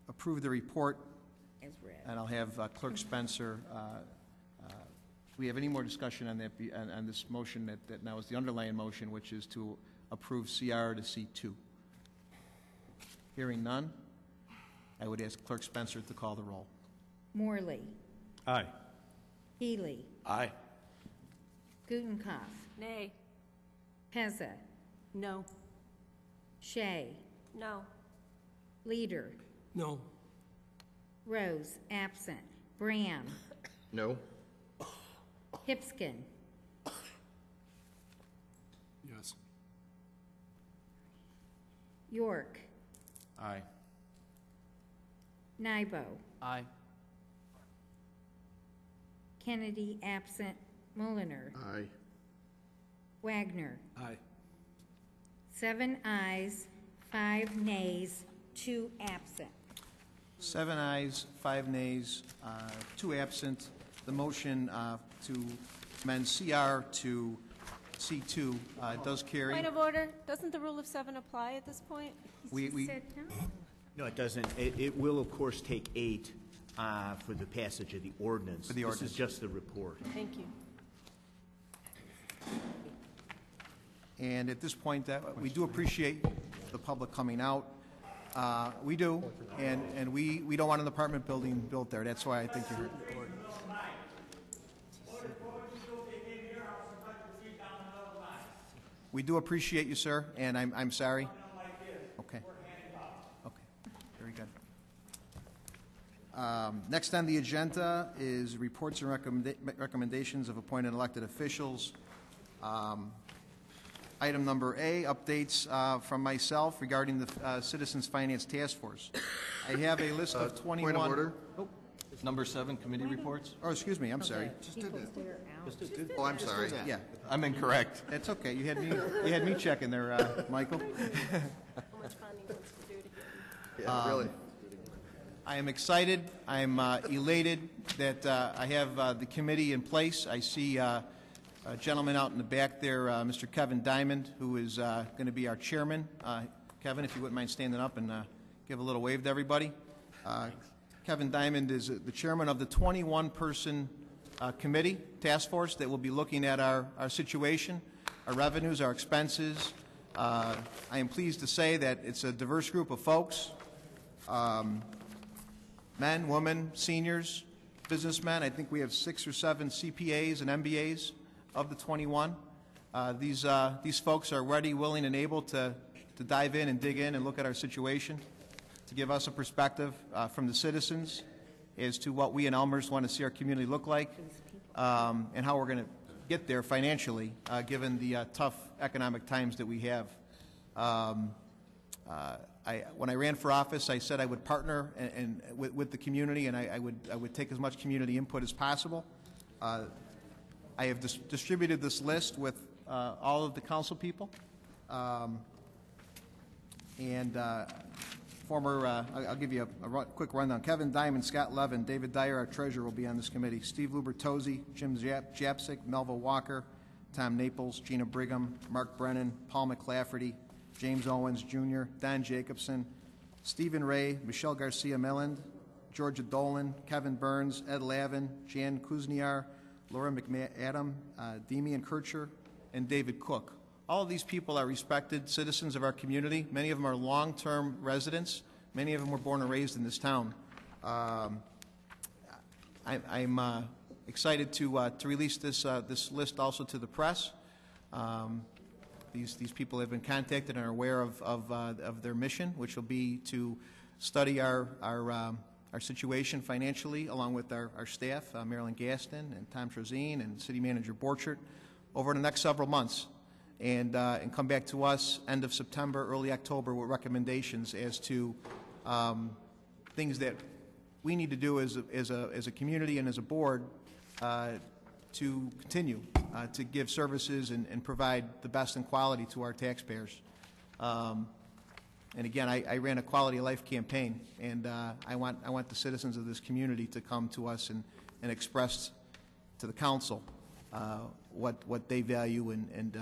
approve the report. As read. And I'll have Clerk Spencer, do we have any more discussion on that, on this motion that now is the underlying motion, which is to approve CR to C2? Hearing none, I would ask Clerk Spencer to call the roll. Morley. Aye. Healy. Aye. Gutenkopf. Nay. Pezza. No. Shay. No. Leader. No. Rose. Absent. Bram. No. Hipskin. Yes. York. Aye. Nybo. Aye. Kennedy. Absent. Mulliner. Aye. Wagner. Aye. 7 ayes, 5 nays, 2 absent. 7 ayes, 5 nays, 2 absent. The motion to amend CR to C2 does carry. Point of order, doesn't the rule of 7 apply at this point? We Said no? No, it doesn't. It will, of course, take 8 for the passage of the ordinance. For the ordinance. This is just the report. Thank you. And at this point, we do appreciate the public coming out. We do, and we don't want an apartment building built there. That's why I think you're... We do appreciate you, sir, and I'm sorry. Okay. Okay, very good. Next on the agenda is reports and recommendations of appointed elected officials. Item number A, updates from myself regarding the Citizens Finance Task Force. I have a list of 21... Point of order. Oh, Number 7, committee reports? Oh, excuse me, I'm sorry. Oh, I'm sorry. Yeah. I'm incorrect. That's okay. You had me checking there, Michael. How much fun he wants to do to get Yeah, really. I am excited. I'm elated that I have the committee in place. I see a gentleman out in the back there, Mr. Kevin Diamond, who is going to be our chairman. Kevin, if you wouldn't mind standing up and give a little wave to everybody. Kevin Diamond is the chairman of the 21-person committee, task force, that will be looking at our situation, our revenues, our expenses. I am pleased to say that it's a diverse group of folks, men, women, seniors, businessmen. I think we have 6 or 7 CPAs and MBAs of the 21. These folks are ready, willing, and able to dive in and dig in and look at our situation, to give us a perspective from the citizens as to what we in Elmhurst want to see our community look like, and how we're going to get there financially, given the tough economic times that we have. When I ran for office, I said I would partner with the community, and I would take as much community input as possible. I have distributed this list with all of the council people, I'll give you a quick rundown. Kevin Diamond, Scott Levin, David Dyer, our treasurer, will be on this committee. Steve Lubertozzi, Jim Japsik, Melva Walker, Tom Naples, Gina Brigham, Mark Brennan, Paul McClafferty, James Owens Jr., Don Jacobson, Stephen Ray, Michelle Garcia Milland, Georgia Dolan, Kevin Burns, Ed Lavin, Jan Kuzniar, Laura McAdam, Demian Kircher, and David Cook. All of these people are respected citizens of our community. Many of them are long-term residents. Many of them were born and raised in this town. I'm excited to release this list also to the press. These people have been contacted and are aware of their mission, which will be to study our situation financially, along with our staff, Marilyn Gaston and Tom Trozine and City Manager Borchert, over the next several months. And come back to us end of September, early October with recommendations as to things that we need to do as a community and as a board to continue to give services and provide the best in quality to our taxpayers. And again, I ran a quality of life campaign, and I want the citizens of this community to come to us and express to the council what they value and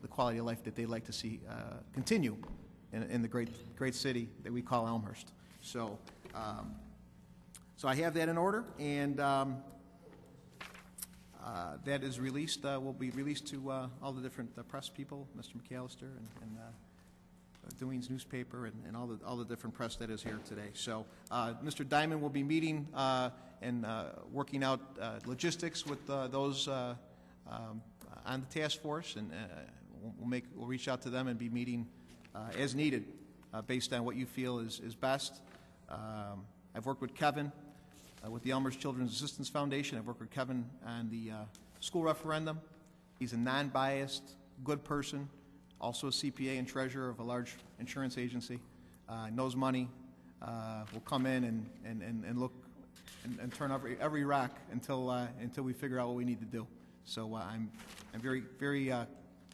the quality of life that they'd like to see continue in the great city that we call Elmhurst. So I have that in order, and that is released, will be released to all the different press people, Mr. McAllister and Dewey's newspaper and all the different press that is here today. So Mr. Diamond will be meeting and working out logistics with those on the task force, and we'll reach out to them and be meeting as needed based on what you feel is best. I've worked with Kevin with the Elmhurst Children's Assistance Foundation. I've worked with Kevin on the school referendum. He's a non-biased, good person, also a CPA and treasurer of a large insurance agency, knows money, will come in and look and turn every rock until we figure out what we need to do. So I'm very, very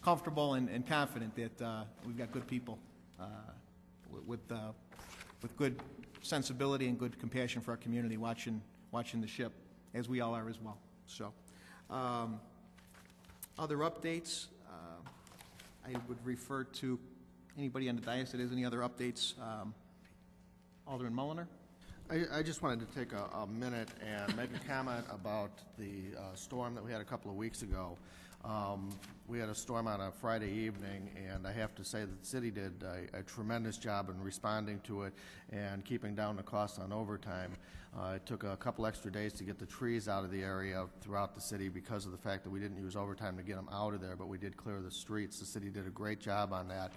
comfortable and confident that we've got good people with good sensibility and good compassion for our community watching the ship, as we all are as well. So other updates, I would refer to anybody on the dais that has any other updates. Alderman Mulliner. I just wanted to take a minute and make a comment about the storm that we had a couple of weeks ago. We had a storm on a Friday evening, and I have to say that the city did a tremendous job in responding to it and keeping down the costs on overtime. It took a couple extra days to get the trees out of the area throughout the city because of the fact that we didn't use overtime to get them out of there, but we did clear the streets. The city did a great job on that.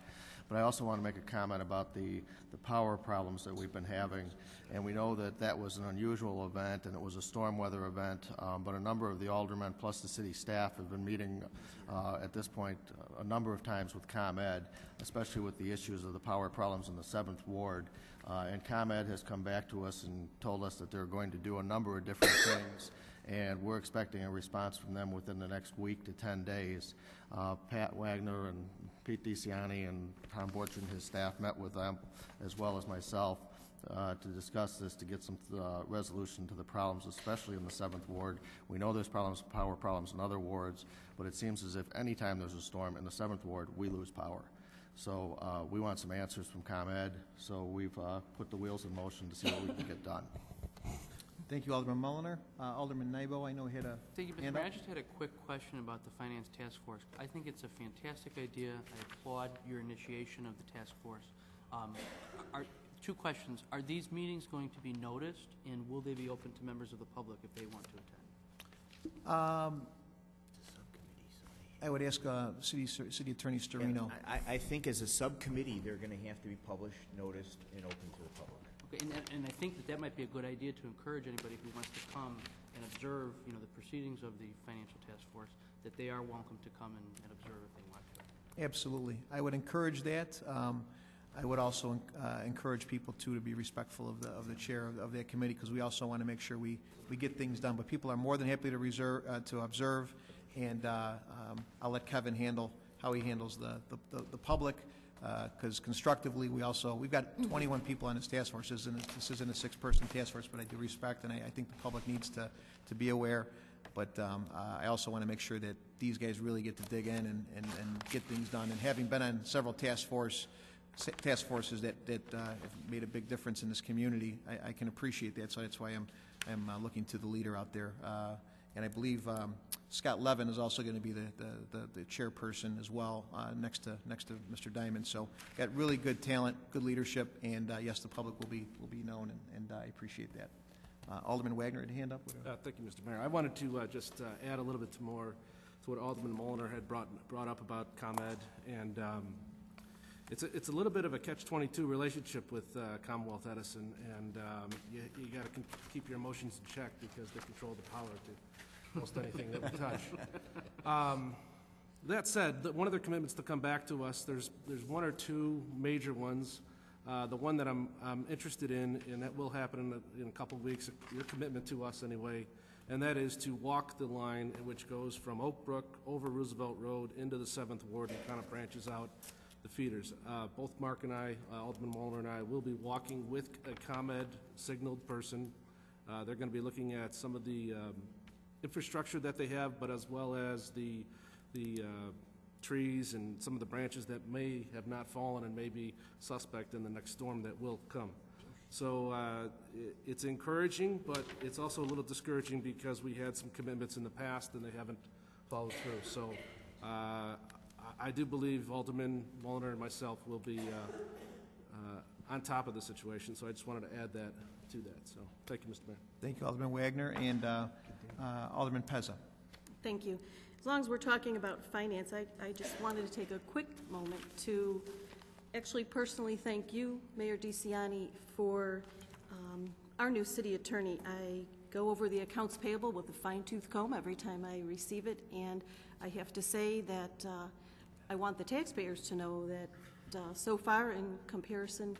But I also want to make a comment about the power problems that we've been having. And we know that that was an unusual event, and it was a storm weather event, but a number of the aldermen plus the city staff have been meeting at this point a number of times with ComEd, especially with the issues of the power problems in the 7th Ward. And ComEd has come back to us and told us that they're going to do a number of different things, and we're expecting a response from them within the next week to 10 days. Pat Wagner and Pete DeCiani and Tom Borch and his staff met with them, as well as myself, to discuss this, to get some resolution to the problems, especially in the 7th Ward. We know there's power problems in other wards, but it seems as if any time there's a storm in the 7th Ward, we lose power. So we want some answers from ComEd, so we've put the wheels in motion to see what we can get done. Thank you, Alderman Mulliner. Alderman Nybo, I know he had a Thank you, Mr. hand Mayor. up. I just had a quick question about the Finance Task Force. I think it's a fantastic idea. I applaud your initiation of the task force. Two questions. Are these meetings going to be noticed, and will they be open to members of the public if they want to attend? I would ask City Attorney Storino. I think as a subcommittee, they're going to have to be published, noticed, and open to the public. Okay, and I think that might be a good idea to encourage anybody who wants to come and observe, the proceedings of the Financial Task Force, that they are welcome to come and observe if they want to. Absolutely. I would encourage that. I would also encourage people, too, to be respectful of the chair of that committee, because we also want to make sure we get things done. But people are more than happy to observe, and I'll let Kevin handle how he handles the public, because constructively we've got 21 people on this task force. This isn't a 6-person task force, but I do respect, and I think the public needs to be aware. But I also want to make sure that these guys really get to dig in and get things done. And having been on several task forces that have made a big difference in this community, I can appreciate that. So that's why I'm looking to the leader out there. And I believe Scott Levin is also going to be the chairperson as well, next to Mr. Diamond. So got really good talent, good leadership, and yes, the public will be known, and I appreciate that. Alderman Wagner had a hand up. Thank you, Mr. Mayor. I wanted to just add a little bit more to what Alderman Mulliner had brought up about ComEd, and it's a little bit of a catch-22 relationship with Commonwealth Edison, and you got to keep your emotions in check because they control the power to most anything that we touch. That said, one of their commitments to come back to us, there's one or two major ones. The one that I'm interested in, and that will happen in a couple of weeks, your commitment to us anyway, and that is to walk the line which goes from Oak Brook over Roosevelt Road into the 7th Ward and kind of branches out the feeders. Both Mark and I, Alderman Mulliner and I, will be walking with a ComEd signaled person. They're going to be looking at some of the infrastructure that they have, but as well as the trees and some of the branches that may have not fallen and may be suspect in the next storm that will come. So it's encouraging, but it's also a little discouraging because we had some commitments in the past and they haven't followed through. So I do believe Alderman Mulliner and myself will be on top of the situation. So I just wanted to add that to that. So thank you, Mr. Mayor. Thank you, Alderman Wagner, and Alderman Pezza. Thank you. As long as we're talking about finance, I just wanted to take a quick moment to actually personally thank you, Mayor DeCiani, for our new city attorney. I go over the accounts payable with a fine-tooth comb every time I receive it, and I have to say that I want the taxpayers to know that so far in comparison,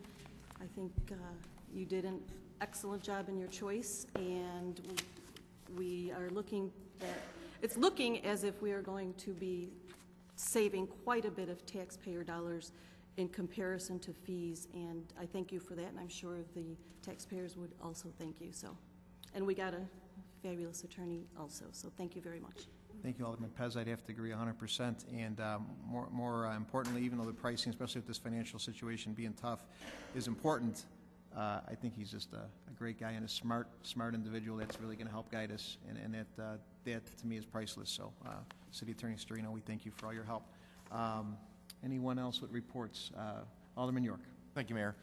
I think you did an excellent job in your choice, and we are looking at it's looking as if we are going to be saving quite a bit of taxpayer dollars in comparison to fees, and I thank you for that, and I'm sure the taxpayers would also thank you. So, and we got a fabulous attorney also, so thank you very much. Thank you, Alderman Pez. I'd have to agree 100%. And more importantly, even though the pricing, especially with this financial situation being tough, is important, I think he's just a great guy and a smart individual that's really going to help guide us, and that to me is priceless. So, City Attorney Storino, we thank you for all your help. Anyone else with reports? Alderman York. Thank you, Mayor.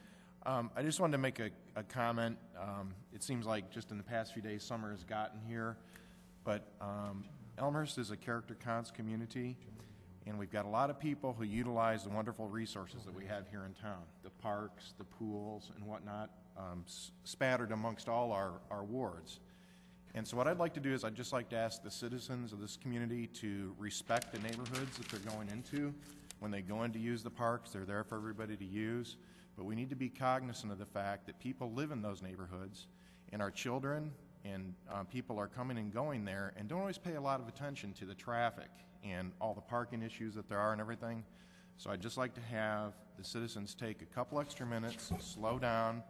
I just wanted to make a comment. It seems like just in the past few days, summer has gotten here, but Elmhurst is a character counts community, and we've got a lot of people who utilize the wonderful resources that we have here in town, the parks, the pools, and whatnot, spattered amongst all our wards. And so what I'd like to do is I'd just like to ask the citizens of this community to respect the neighborhoods that they're going into. When they go in to use the parks, they're there for everybody to use. but we need to be cognizant of the fact that people live in those neighborhoods, and our children and people are coming and going there and don't always pay a lot of attention to the traffic and all the parking issues that there are and everything. So I'd just like to have the citizens take a couple extra minutes, slow down,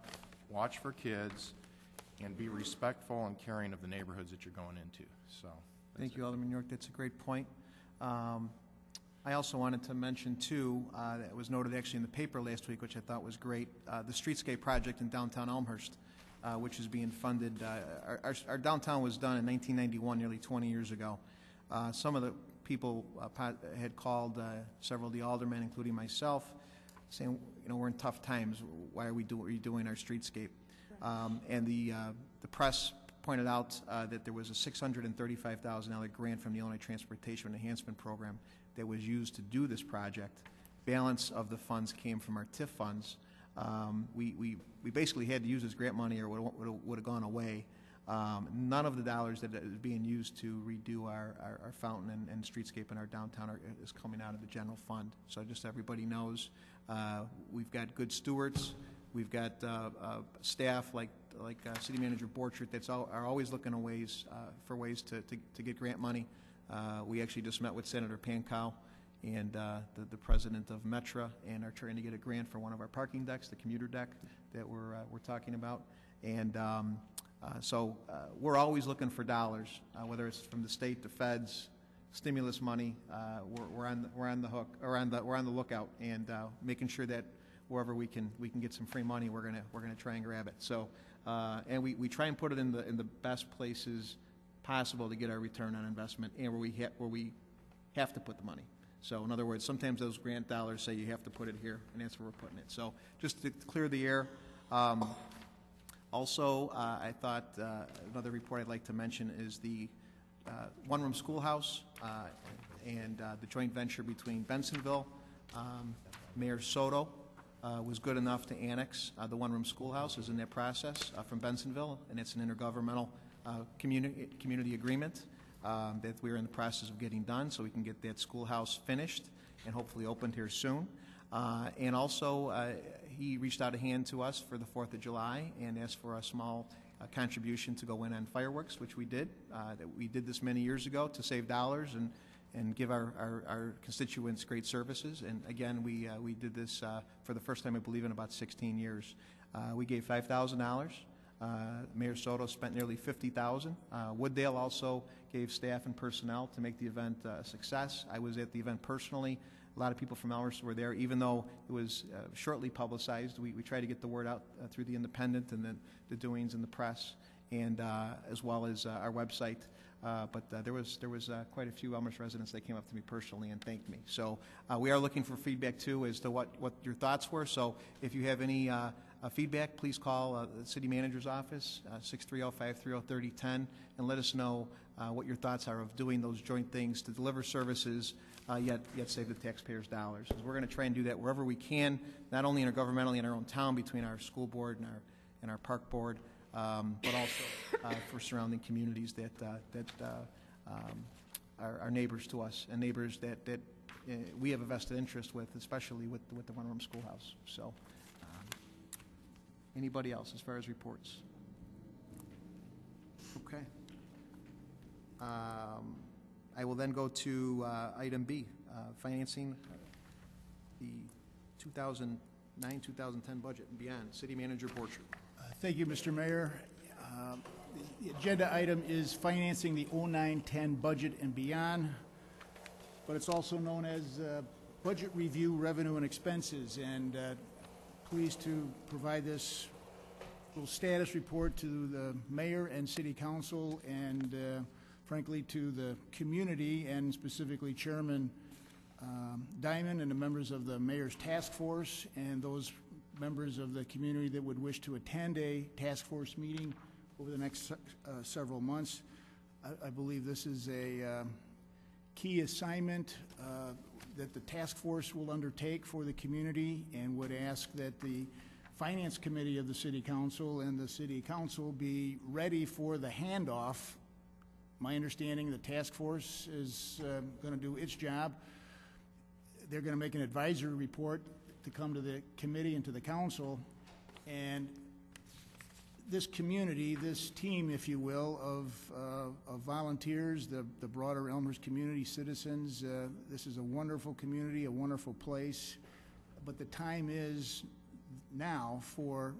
watch for kids, and be respectful and caring of the neighborhoods that you're going into. So, thank you, Alderman York. That's a great point. I also wanted to mention, too, that was noted actually in the paper last week, which I thought was great, the streetscape project in downtown Elmhurst, which is being funded. Our downtown was done in 1991, nearly 20 years ago. Some of the people had called, several of the aldermen, including myself, saying, you know, we're in tough times. Why are we redoing our streetscape? And the press pointed out that there was a $635,000 grant from the Illinois Transportation Enhancement Program that was used to do this project. Balance of the funds came from our TIF funds. We basically had to use this grant money or would have gone away. None of the dollars that is being used to redo our fountain and streetscape in our downtown is coming out of the general fund. So just so everybody knows, we've got good stewards. We've got staff like City Manager Borchert that's are always looking for ways to get grant money. We actually just met with Senator Pankow and the president of Metra, and are trying to get a grant for one of our parking decks, the commuter deck that we're talking about. And so we're always looking for dollars, whether it's from the state, the feds, stimulus money. We're on the hook, or we're on the lookout, and making sure that wherever we can get some free money, we're gonna try and grab it. So and we try and put it in the best places possible to get our return on investment, and where we have to put the money. So in other words, sometimes those grant dollars say you have to put it here, and that's where we're putting it. So just to clear the air. Also, I thought another report I'd like to mention is the one-room schoolhouse and the joint venture between Bensonville. Mayor Soto was good enough to annex the one-room schoolhouse. Is in that process from Bensonville, and it's an intergovernmental community agreement that we're in the process of getting done, so we can get that schoolhouse finished and hopefully opened here soon. And also, he reached out a hand to us for the 4th of July and asked for a small contribution to go in on fireworks, which we did. We did this many years ago to save dollars and give our constituents great services. And again, we did this for the first time, I believe, in about 16 years. We gave $5,000. Mayor Soto spent nearly $50,000. Wooddale also gave staff and personnel to make the event a success. I was at the event personally. A lot of people from Elmhurst were there, even though it was shortly publicized. We tried to get the word out through the Independent and the doings in the press, and as well as our website. But there was quite a few Elmhurst residents that came up to me personally and thanked me. So we are looking for feedback too as to what your thoughts were. So if you have any feedback, please call the city manager's office, 630-530-3010, and let us know what your thoughts are of doing those joint things to deliver services, yet save the taxpayers' dollars. Because we're going to try and do that wherever we can, not only intergovernmentally in our own town between our school board and our park board, but also for surrounding communities that are neighbors to us, and neighbors that we have a vested interest with, especially with the one-room schoolhouse. So. Anybody else as far as reports? Okay. I will then go to item B, financing the 2009-2010 budget and beyond. City Manager Borchert. Thank you, Mr. Mayor. The agenda item is financing the 09-10 budget and beyond, but it's also known as budget review, revenue, and expenses. And pleased to provide this little status report to the mayor and city council, and frankly to the community, and specifically Chairman Diamond and the members of the mayor's task force, and those members of the community that would wish to attend a task force meeting over the next several months. I believe this is a key assignment that the task force will undertake for the community, and would ask that the Finance Committee of the City Council and the City Council be ready for the handoff. My understanding, the task force is going to do its job. They're going to make an advisory report. to come to the committee and to the council. And this community, this team, if you will, of volunteers, the broader Elmhurst community, citizens, this is a wonderful community, a wonderful place. But the time is now for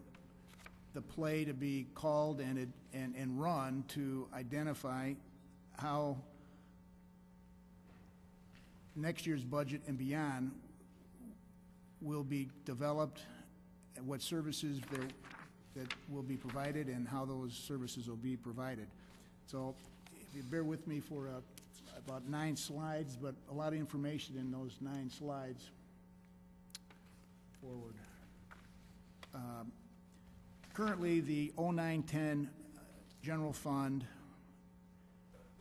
the play to be called and run to identify how next year's budget and beyond will be developed, and what services that will be provided, and how those services will be provided. So if you bear with me for about 9 slides, but a lot of information in those 9 slides. Forward. Currently, the 09-10 general fund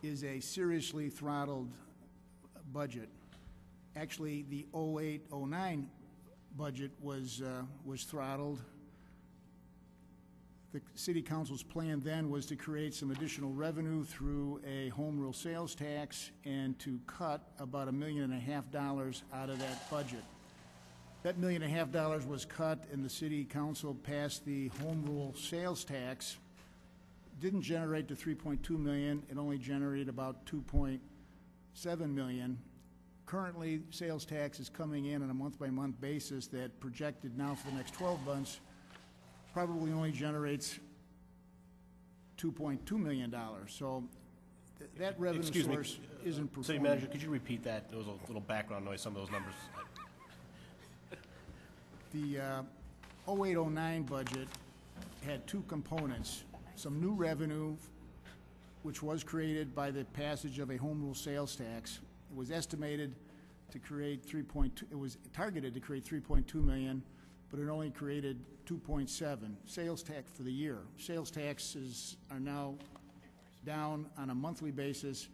is a seriously throttled budget. Actually, the 08-09 budget was throttled. The City Council's plan then was to create some additional revenue through a home rule sales tax and to cut about $1.5 million out of that budget. That $1.5 million was cut, and the City Council passed the home rule sales tax. Didn't generate the $3.2 million. It only generated about $2.7 million. Currently, sales tax is coming in on a month-by-month basis that projected now for the next 12 months probably only generates $2.2 million. So that revenue source isn't performing. City Manager, could you repeat that? There was a little background noise, some of those numbers. The 08-09 budget had 2 components. Some new revenue, which was created by the passage of a home rule sales tax. It was estimated to create it was targeted to create $3.2 million, but it only created 2.7. Sales tax for the year. Sales taxes are now down on a monthly basis,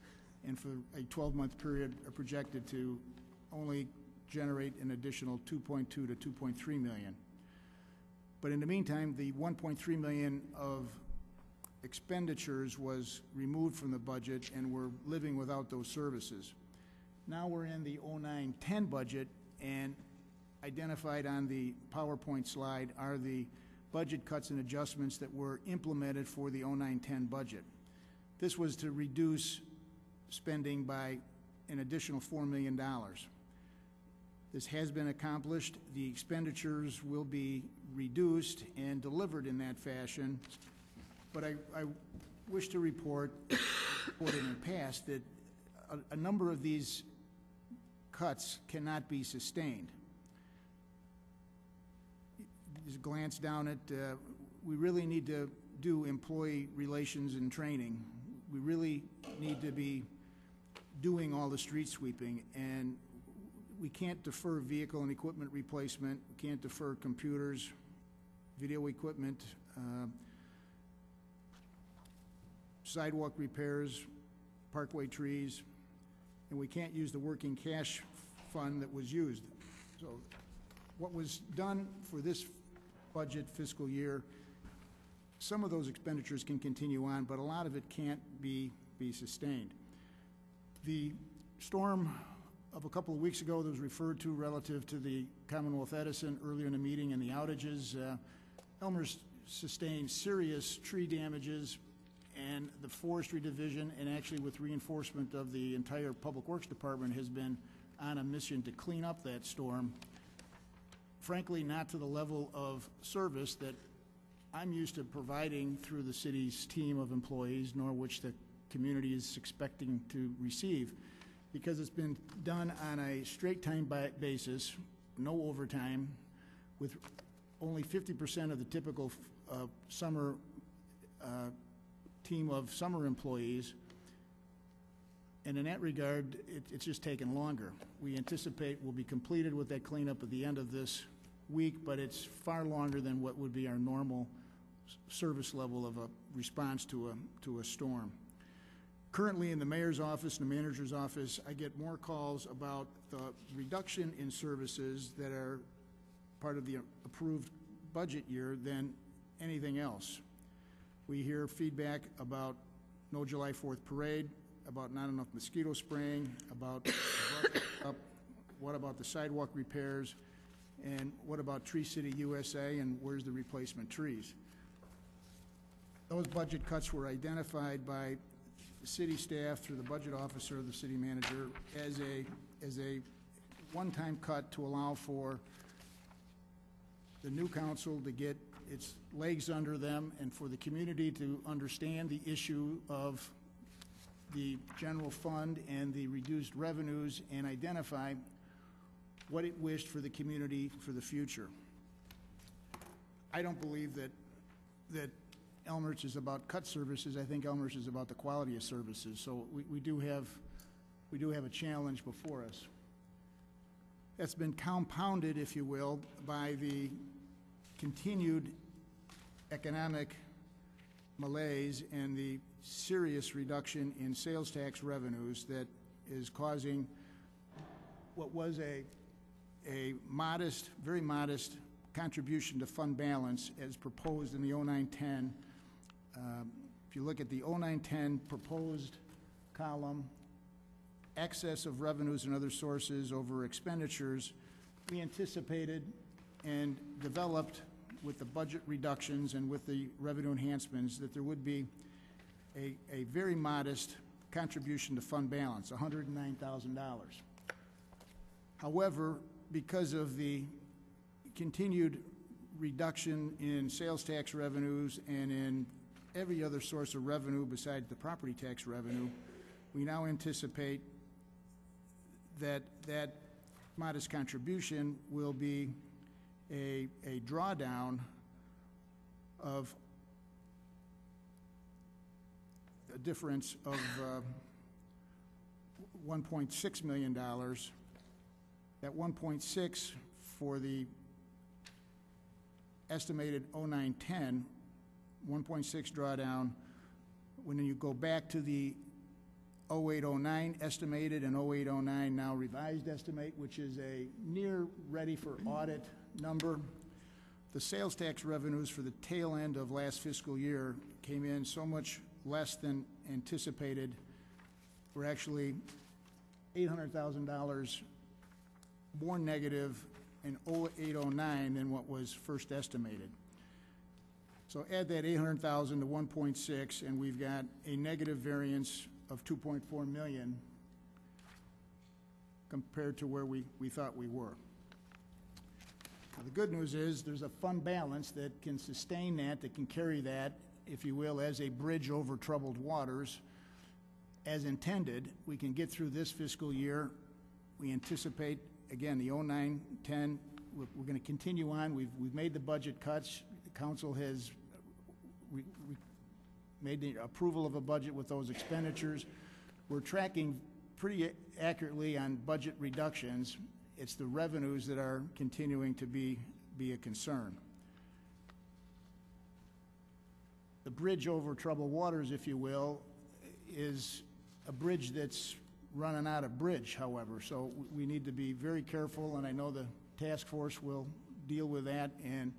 and for a 12-month period are projected to only generate an additional 2.2 to 2.3 million. But in the meantime, the 1.3 million of expenditures was removed from the budget, and we're living without those services. Now we're in the 09-10 budget, and identified on the PowerPoint slide are the budget cuts and adjustments that were implemented for the 09-10 budget. This was to reduce spending by an additional $4 million. This has been accomplished. The expenditures will be reduced and delivered in that fashion, but I wish to report, reported in the past, that a number of these cuts cannot be sustained. Just glance down at, we really need to do employee relations and training. We really need to be doing all the street sweeping, and we can't defer vehicle and equipment replacement. We can't defer computers, video equipment, sidewalk repairs, parkway trees, and we can't use the working cash fund that was used. So what was done for this budget fiscal year, some of those expenditures can continue on, but a lot of it can't be sustained. The storm of a couple of weeks ago that was referred to relative to the Commonwealth Edison earlier in the meeting and the outages, Elmhurst sustained serious tree damages, and the Forestry Division, and actually with reinforcement of the entire Public Works Department, has been on a mission to clean up that storm. Frankly, not to the level of service that I'm used to providing through the city's team of employees, nor which the community is expecting to receive, because it's been done on a straight time basis, no overtime, with only 50% of the typical summer team of summer employees, and in that regard, it's just taken longer. We anticipate we'll be completed with that cleanup at the end of this week, but it's far longer than what would be our normal service level of a response to a storm. Currently, in the mayor's office and the manager's office, I get more calls about the reduction in services that are part of the approved budget year than anything else. We hear feedback about no July 4th parade, about not enough mosquito spraying, about what about the sidewalk repairs, And what about Tree City USA, and where's the replacement trees? Those budget cuts were identified by the city staff through the budget officer, the city manager, as a one-time cut to allow for the new council to get its legs under them and for the community to understand the issue of the general fund and the reduced revenues and identify what it wished for the community for the future. I don't believe that Elmhurst is about cut services. I think Elmhurst is about the quality of services. So we do have a challenge before us. That's been compounded, if you will, by the continued economic malaise and the serious reduction in sales tax revenues that is causing what was a modest, very modest contribution to fund balance as proposed in the 09-10. If you look at the 09-10 proposed column, excess of revenues and other sources over expenditures, we anticipated and developed with the budget reductions and with the revenue enhancements that there would be a very modest contribution to fund balance, $109,000. However, because of the continued reduction in sales tax revenues and in every other source of revenue besides the property tax revenue, we now anticipate that that modest contribution will be a drawdown of a difference of $1.6 million. That 1.6 for the estimated 09-10, 1.6 drawdown. When you go back to the 08-09 estimated and 08-09 now revised estimate, which is a near ready for audit number, the sales tax revenues for the tail end of last fiscal year came in so much less than anticipated. We're actually $800,000 more negative in 08-09 than what was first estimated. So add that $800,000 to 1.6, and we've got a negative variance of $2.4 million compared to where we thought we were. Now, the good news is there's a fund balance that can sustain that can carry that, if you will, as a bridge over troubled waters. As intended, we can get through this fiscal year. We anticipate, again, the 09-10, we're going to continue on. We've made the budget cuts. The council has made the approval of a budget with those expenditures. We're tracking pretty accurately on budget reductions. It's the revenues that are continuing to be a concern. The bridge over troubled waters, if you will, is a bridge that's running out of bridge, however. So we need to be very careful, and I know the task force will deal with that, and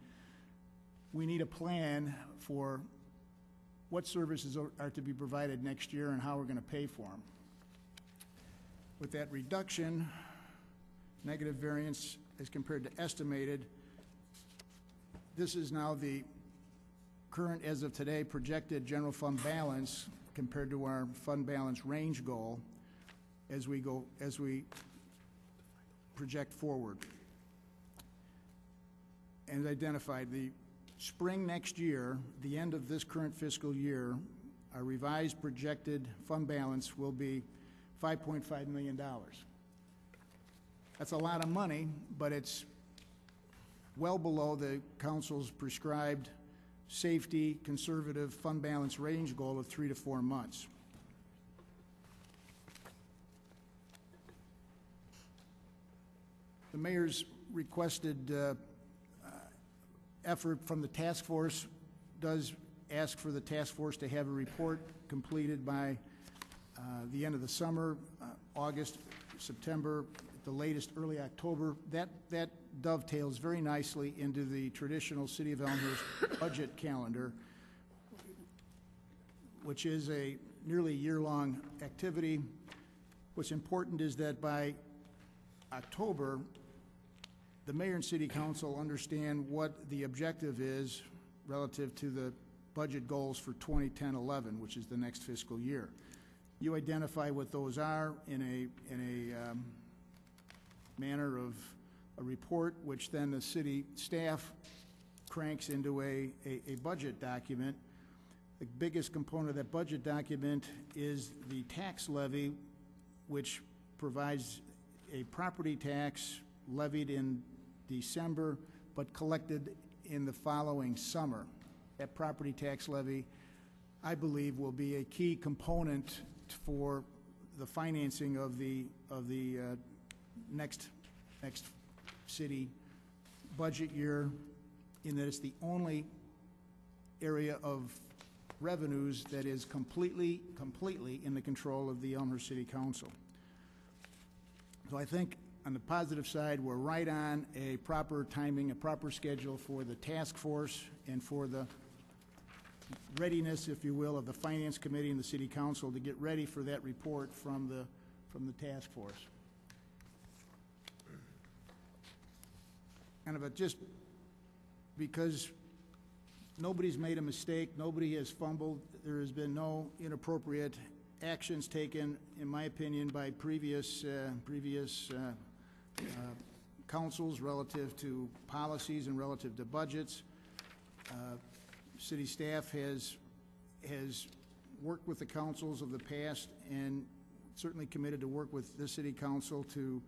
we need a plan for what services are to be provided next year and how we're going to pay for them. With that reduction, negative variance as compared to estimated, this is now the current, as of today, projected general fund balance compared to our fund balance range goal as we project forward. And identified the spring next year, the end of this current fiscal year, our revised projected fund balance will be $5.5 million. That's a lot of money, but it's well below the council's prescribed safety, conservative fund balance range goal of 3 to 4 months. The mayor's requested effort from the task force does ask for the task force to have a report completed by the end of the summer, August, September, at the latest early October. That dovetails very nicely into the traditional City of Elmhurst budget calendar, which is a nearly year-long activity. What's important is that by October, the mayor and city council understand what the objective is relative to the budget goals for 2010-11, which is the next fiscal year. You identify what those are in a manner of a report, which then the city staff cranks into a budget document. The biggest component of that budget document is the tax levy, which provides a property tax levied in December but collected in the following summer. That property tax levy, I believe, will be a key component for the financing of the next city budget year, in that it's the only area of revenues that is completely in the control of the Elmhurst City Council. So I think on the positive side, we're right on a proper timing, a proper schedule for the task force and for the readiness, if you will, of the Finance Committee and the City Council to get ready for that report from the task force. Kind of just because nobody's made a mistake, nobody has fumbled, there has been no inappropriate actions taken, in my opinion, by previous councils relative to policies and relative to budgets. City staff has worked with the councils of the past and certainly committed to work with the city council to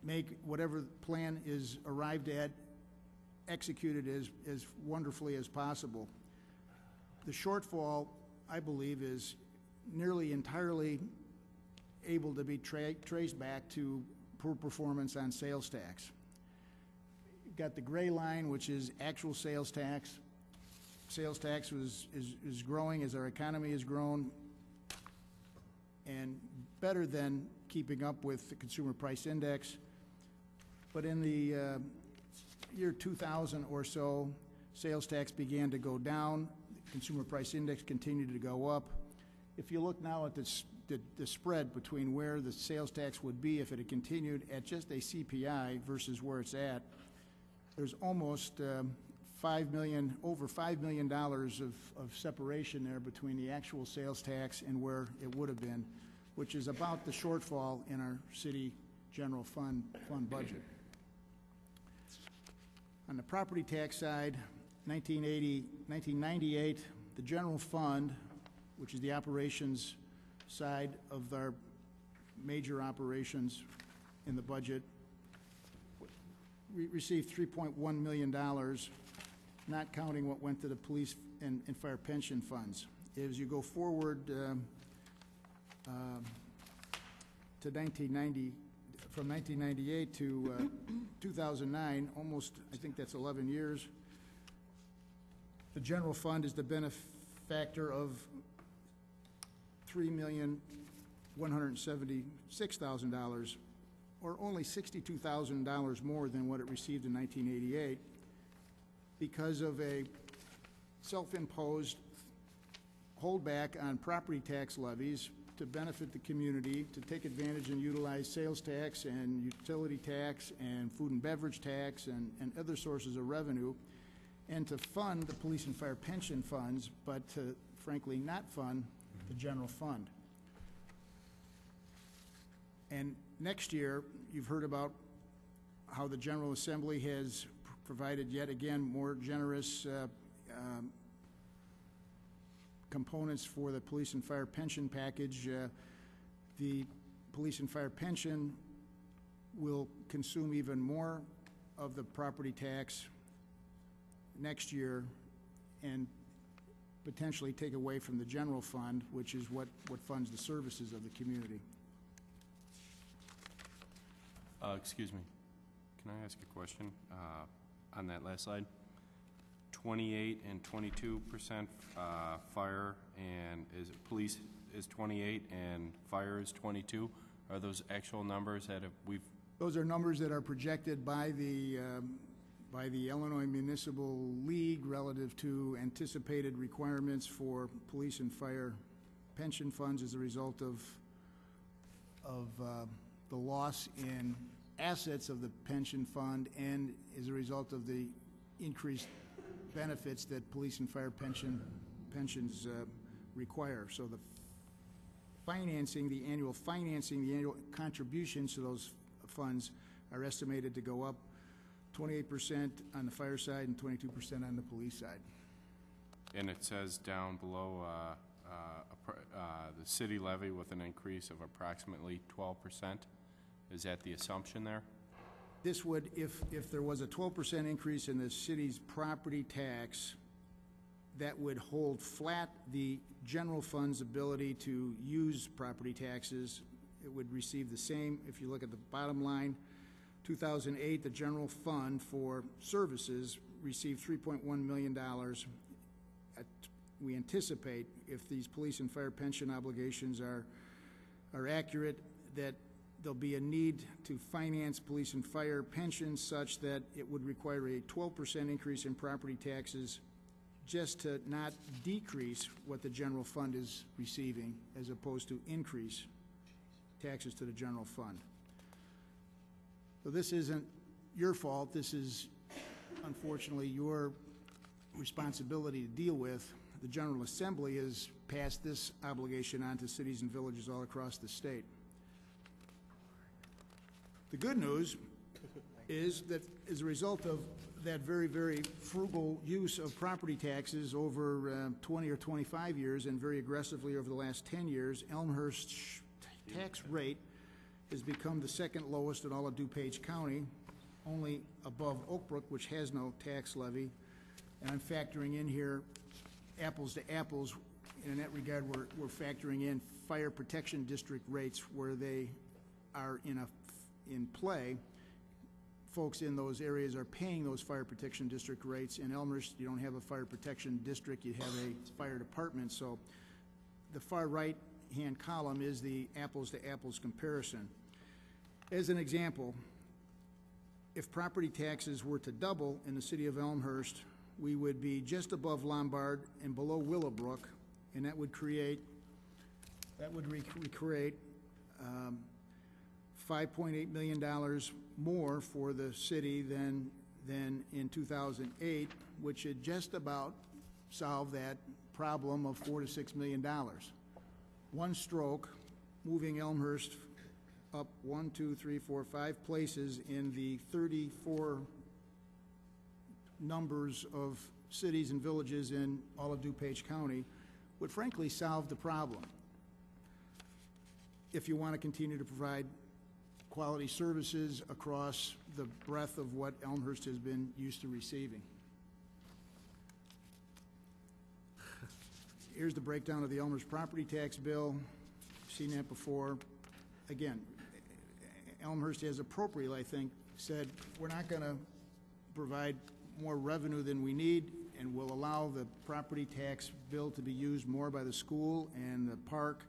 make whatever plan is arrived at executed as wonderfully as possible. The shortfall, I believe, is nearly entirely able to be traced back to poor performance on sales tax. You've got the gray line, which is actual sales tax. Sales tax is growing as our economy has grown, and better than keeping up with the consumer price index. But in the year 2000 or so, sales tax began to go down. The consumer price index continued to go up. If you look now at the spread between where the sales tax would be if it had continued at just a CPI versus where it's at, there's almost over $5 million of separation there between the actual sales tax and where it would have been, which is about the shortfall in our city general fund budget. On the property tax side, 1998, the general fund, which is the operations side of our major operations in the budget, we received $3.1 million, not counting what went to the police and fire pension funds. As you go forward to 1990, from 1998 to 2009, almost, I think that's 11 years, the general fund is the benefactor of $3,176,000, or only $62,000 more than what it received in 1988, because of a self-imposed holdback on property tax levies to benefit the community, to take advantage and utilize sales tax and utility tax and food and beverage tax and other sources of revenue, and to fund the police and fire pension funds, but to frankly not fund the general fund. And next year, you've heard about how the General Assembly has provided yet again more generous components for the police and fire pension package. The police and fire pension will consume even more of the property tax next year and potentially take away from the general fund, which is what funds the services of the community. Excuse me. Can I ask a question on that last slide? 28 and 22% fire, and police is 28 and fire is 22. Are those actual numbers that we've? Those are numbers that are projected by the Illinois Municipal League relative to anticipated requirements for police and fire pension funds as a result of the loss in assets of the pension fund and as a result of the increased benefits that police and fire pensions require. So the annual contributions to those funds are estimated to go up 28% on the fire side and 22% on the police side. And it says down below, the city levy with an increase of approximately 12%. Is that the assumption there? This would, if there was a 12% increase in the city's property tax, that would hold flat the general fund's ability to use property taxes. It would receive the same, if you look at the bottom line, 2008, the general fund for services received $3.1 million. We anticipate, if these police and fire pension obligations are accurate, that there'll be a need to finance police and fire pensions such that it would require a 12% increase in property taxes just to not decrease what the general fund is receiving, as opposed to increase taxes to the general fund. So this isn't your fault. This is, unfortunately, your responsibility to deal with. The General Assembly has passed this obligation on to cities and villages all across the state. The good news is that as a result of that very, very frugal use of property taxes over 20 or 25 years and very aggressively over the last 10 years, Elmhurst's tax rate has become the second lowest in all of DuPage County, only above Oak Brook, which has no tax levy. And I'm factoring in here apples to apples. In that regard, we're factoring in fire protection district rates where they are in play. Folks in those areas are paying those fire protection district rates. In Elmhurst, you don't have a fire protection district, you have a fire department. So the far right-hand column is the apples-to-apples comparison. As an example, if property taxes were to double in the city of Elmhurst, we would be just above Lombard and below Willowbrook, and that would create $5.8 million more for the city than in 2008, which had just about solved that problem of $4 to $6 million. One stroke, moving Elmhurst up 1, 2, 3, 4, 5 places in the 34 numbers of cities and villages in all of DuPage County, would frankly solve the problem if you want to continue to provide quality services across the breadth of what Elmhurst has been used to receiving. Here's the breakdown of the Elmhurst property tax bill. You've seen that before. Again, Elmhurst has appropriately, I think, said we're not going to provide more revenue than we need, and will allow the property tax bill to be used more by the school and the park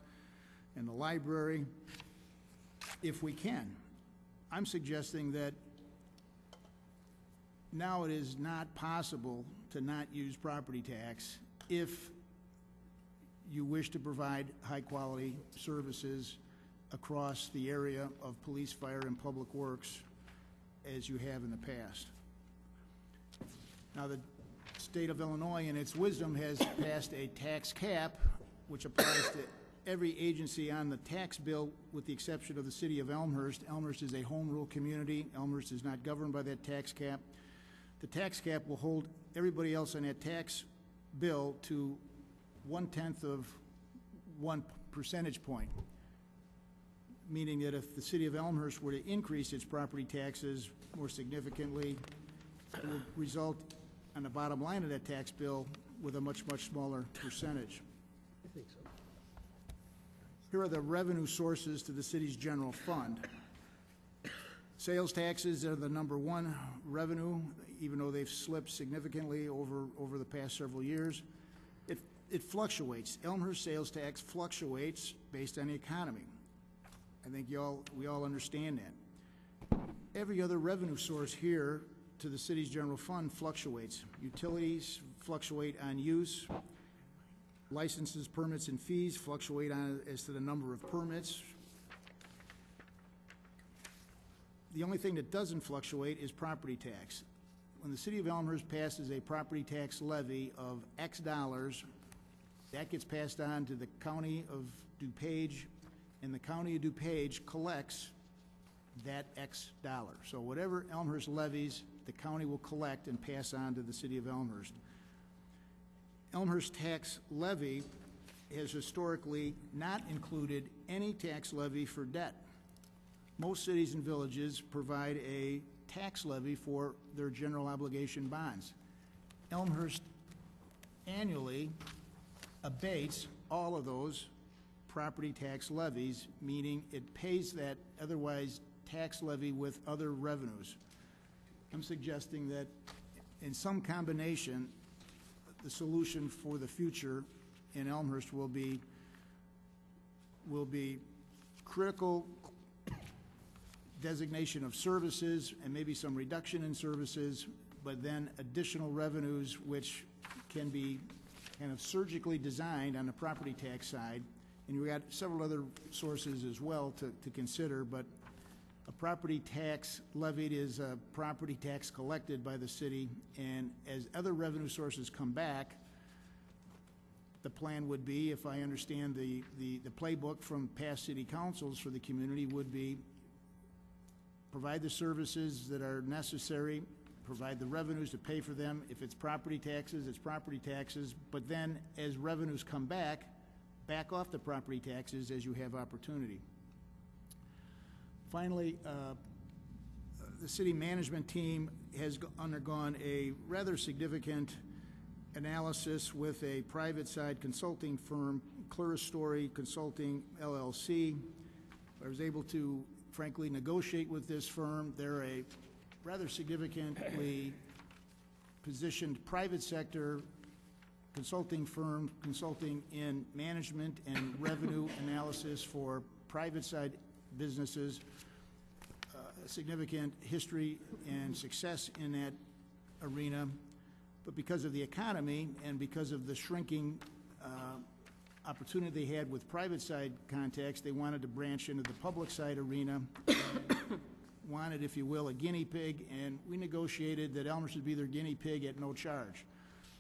and the library if we can. I'm suggesting that now it is not possible to not use property tax if you wish to provide high-quality services across the area of police, fire, and public works as you have in the past. Now, the state of Illinois, in its wisdom, has passed a tax cap which applies to every agency on the tax bill with the exception of the city of Elmhurst. Elmhurst is a home rule community. Elmhurst is not governed by that tax cap. The tax cap will hold everybody else on that tax bill to 1/10 of 1 percentage point, meaning that if the city of Elmhurst were to increase its property taxes more significantly, it would result on the bottom line of that tax bill with a much, much smaller percentage. I think so. Here are the revenue sources to the city's general fund. Sales taxes are the #1 revenue, even though they've slipped significantly over the past several years. It fluctuates. Elmhurst sales tax fluctuates based on the economy. I think we all understand that. Every other revenue source here to the city's general fund fluctuates. Utilities fluctuate on use. Licenses, permits, and fees fluctuate as to the number of permits. The only thing that doesn't fluctuate is property tax. When the city of Elmhurst passes a property tax levy of X dollars, that gets passed on to the county of DuPage, and the county of DuPage collects that X dollar. So whatever Elmhurst levies, the county will collect and pass on to the city of Elmhurst. Elmhurst tax levy has historically not included any tax levy for debt. Most cities and villages provide a tax levy for their general obligation bonds. Elmhurst annually abates all of those property tax levies, meaning it pays that otherwise tax levy with other revenues. I'm suggesting that in some combination, the solution for the future in Elmhurst will be critical designation of services and maybe some reduction in services, but then additional revenues which can be kind of surgically designed on the property tax side. And we got several other sources as well to consider, but a property tax levied is a property tax collected by the city, and as other revenue sources come back, the plan would be, if I understand the playbook from past city councils for the community, would be provide the services that are necessary, provide the revenues to pay for them. If it's property taxes, it's property taxes, but then as revenues come back off the property taxes as you have opportunity. Finally, the city management team has undergone a rather significant analysis with a private side consulting firm, Clearstory Consulting LLC. I was able to, frankly, negotiate with this firm. They're a rather significantly positioned private sector consulting firm, consulting in management and revenue analysis for private side businesses, significant history and success in that arena. But because of the economy and because of the shrinking opportunity they had with private side contacts, they wanted to branch into the public side arena, wanted, if you will, a guinea pig, and we negotiated that Elmhurst would be their guinea pig at no charge.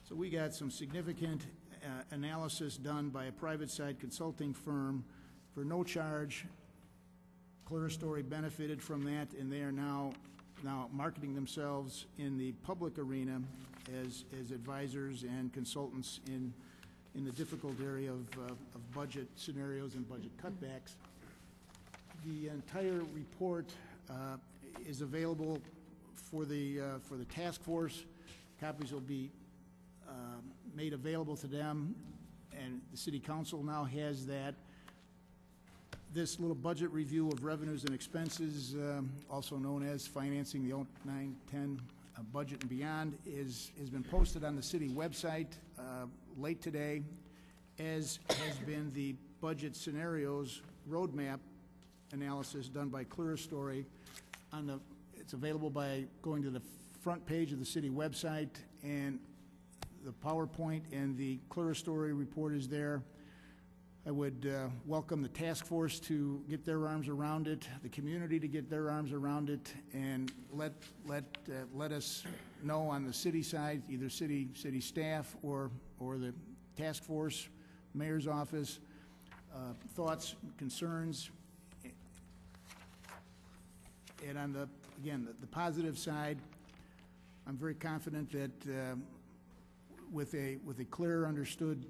So we got some significant analysis done by a private side consulting firm for no charge. Clearstory benefited from that, and they are now marketing themselves in the public arena as advisors and consultants in the difficult area of budget scenarios and budget cutbacks. The entire report is available for the task force. Copies will be made available to them, and the city council now has that. This little budget review of revenues and expenses, also known as financing the 09-10 budget and beyond, has been posted on the city website late today, as has been the budget scenarios roadmap analysis done by Clearstory. It's available by going to the front page of the city website, and the PowerPoint and the Clearstory report is there. I would welcome the task force to get their arms around it, the community to get their arms around it, and let us know on the city side, either city staff or the task force, mayor's office, thoughts, concerns. And on the positive side, I'm very confident that with a clear, understood,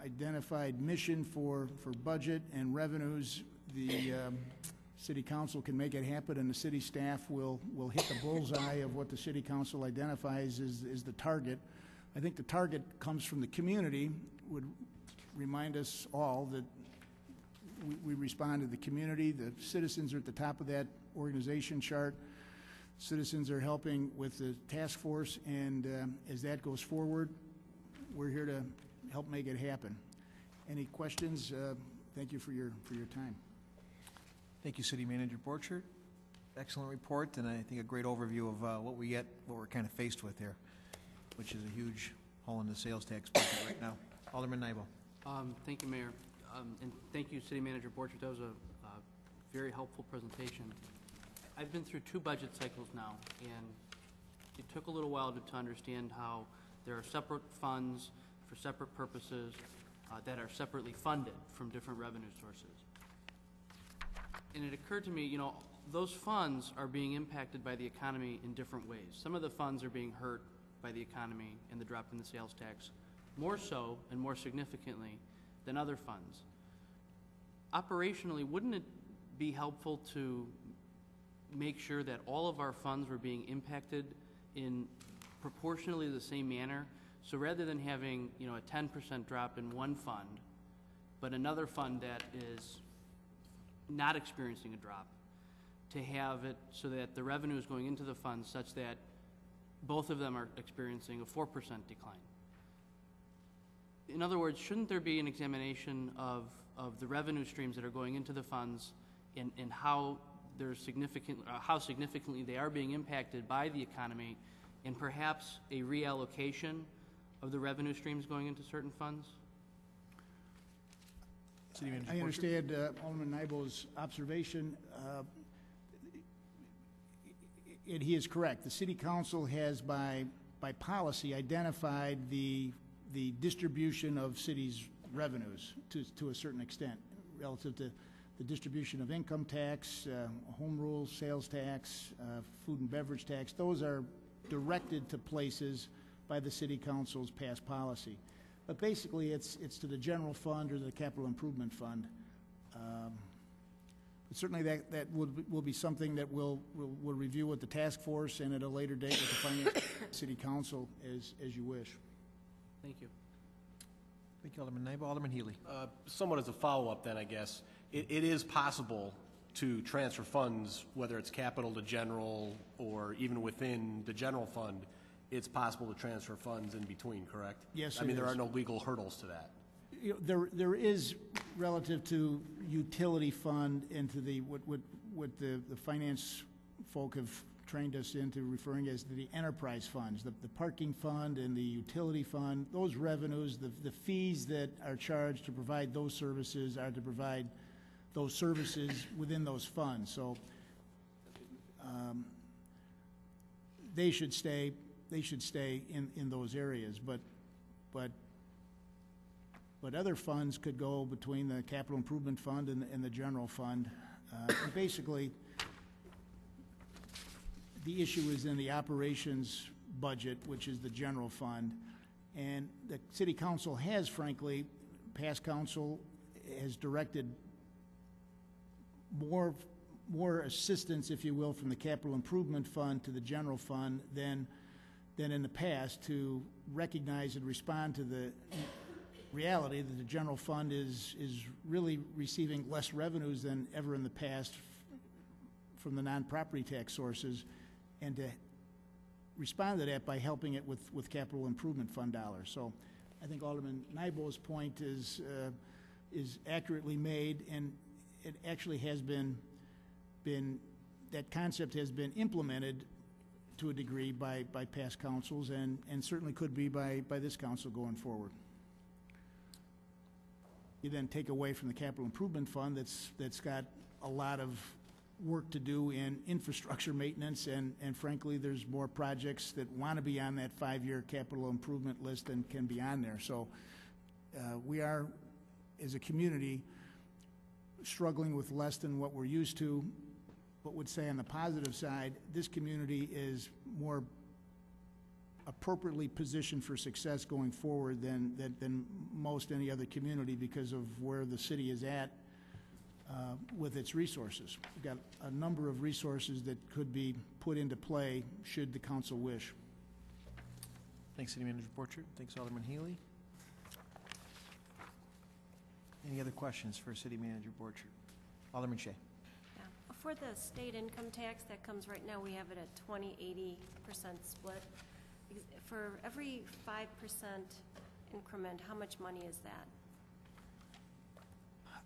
identified mission for budget and revenues, the city council can make it happen, and the city staff will hit the bullseye of what the city council identifies as the target. I think the target comes from the community. Would remind us all that we respond to the community. The citizens are at the top of that organization chart. Citizens are helping with the task force, and as that goes forward, we're here to help make it happen. Any questions? Thank you for your time. Thank you, City Manager Borchert. Excellent report, and I think a great overview of what we're kind of faced with here, which is a huge hole in the sales tax budget right now. Alderman Nybel. Thank you, Mayor. And thank you, City Manager Borchert. That was a very helpful presentation. I've been through 2 budget cycles now, and it took a little while to understand how there are separate funds for separate purposes that are separately funded from different revenue sources. And it occurred to me, you know, those funds are being impacted by the economy in different ways. Some of the funds are being hurt by the economy and the drop in the sales tax, more so and more significantly than other funds. Operationally, wouldn't it be helpful to make sure that all of our funds were being impacted in proportionally the same manner? So rather than having, you know, a 10% drop in one fund, but another fund that is not experiencing a drop, to have it so that the revenue is going into the fund such that both of them are experiencing a 4% decline. In other words, shouldn't there be an examination of the revenue streams that are going into the funds and how they're how significantly they are being impacted by the economy, and perhaps a reallocation of the revenue streams going into certain funds? I understand Alderman Nybo's observation, and he is correct. The City Council has, by policy, identified the distribution of cities' revenues to a certain extent relative to the distribution of income tax, home rule, sales tax, food and beverage tax. Those are directed to places by the City Council's past policy. But basically, it's to the general fund or the capital improvement fund. But certainly that will be something that we'll review with the task force and at a later date with the Finance City Council as you wish. Thank you. Thank you, Alderman Nybo. Alderman Healy. Somewhat as a follow-up then, I guess, it is possible to transfer funds, whether it's capital to general or even within the general fund, it's possible to transfer funds in between, correct? Yes, I mean, there is. are no legal hurdles to that. You know, there is relative to utility fund and to what the finance folk have trained us into referring as the enterprise funds, the parking fund and the utility fund. Those revenues, the fees that are charged to provide those services are to provide those services within those funds. So they should stay in those areas, but other funds could go between the capital improvement fund and the general fund. And basically, the issue is in the operations budget, which is the general fund. And the City Council has, frankly, past council has directed more assistance, if you will, from the capital improvement fund to the general fund than in the past, to recognize and respond to the reality that the general fund is really receiving less revenues than ever in the past from the non-property tax sources, and to respond to that by helping it with capital improvement fund dollars. So I think Alderman Nybo's point is accurately made, and it actually has been that concept has been implemented to a degree by past councils, and certainly could be by this council going forward. You then take away from the capital improvement fund that's got a lot of work to do in infrastructure maintenance, and frankly, there's more projects that want to be on that 5-year capital improvement list than can be on there. So we are, as a community, struggling with less than what we're used to, but would say on the positive side, this community is more appropriately positioned for success going forward than most any other community because of where the city is at with its resources. We've got a number of resources that could be put into play should the council wish. Thanks, City Manager Borchert. Thanks, Alderman Healy. Any other questions for City Manager Borchert? Alderman Shea. Yeah. For the state income tax that comes right now, we have it at 20-80% split. For every 5% increment, how much money is that?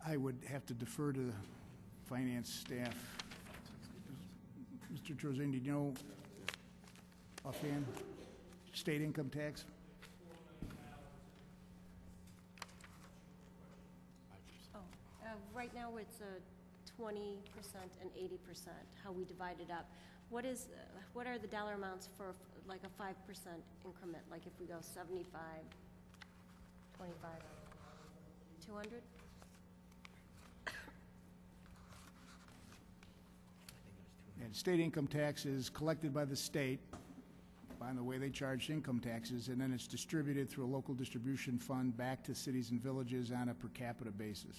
I would have to defer to the finance staff. Mr. Trozini, do you know offhand state income tax? Oh, right now it's 20% and 80%, how we divide it up. What are the dollar amounts for like a 5% increment? Like if we go 75, 25, 200? And state income tax is collected by the state by the way they charge income taxes, and then it's distributed through a local distribution fund back to cities and villages on a per capita basis.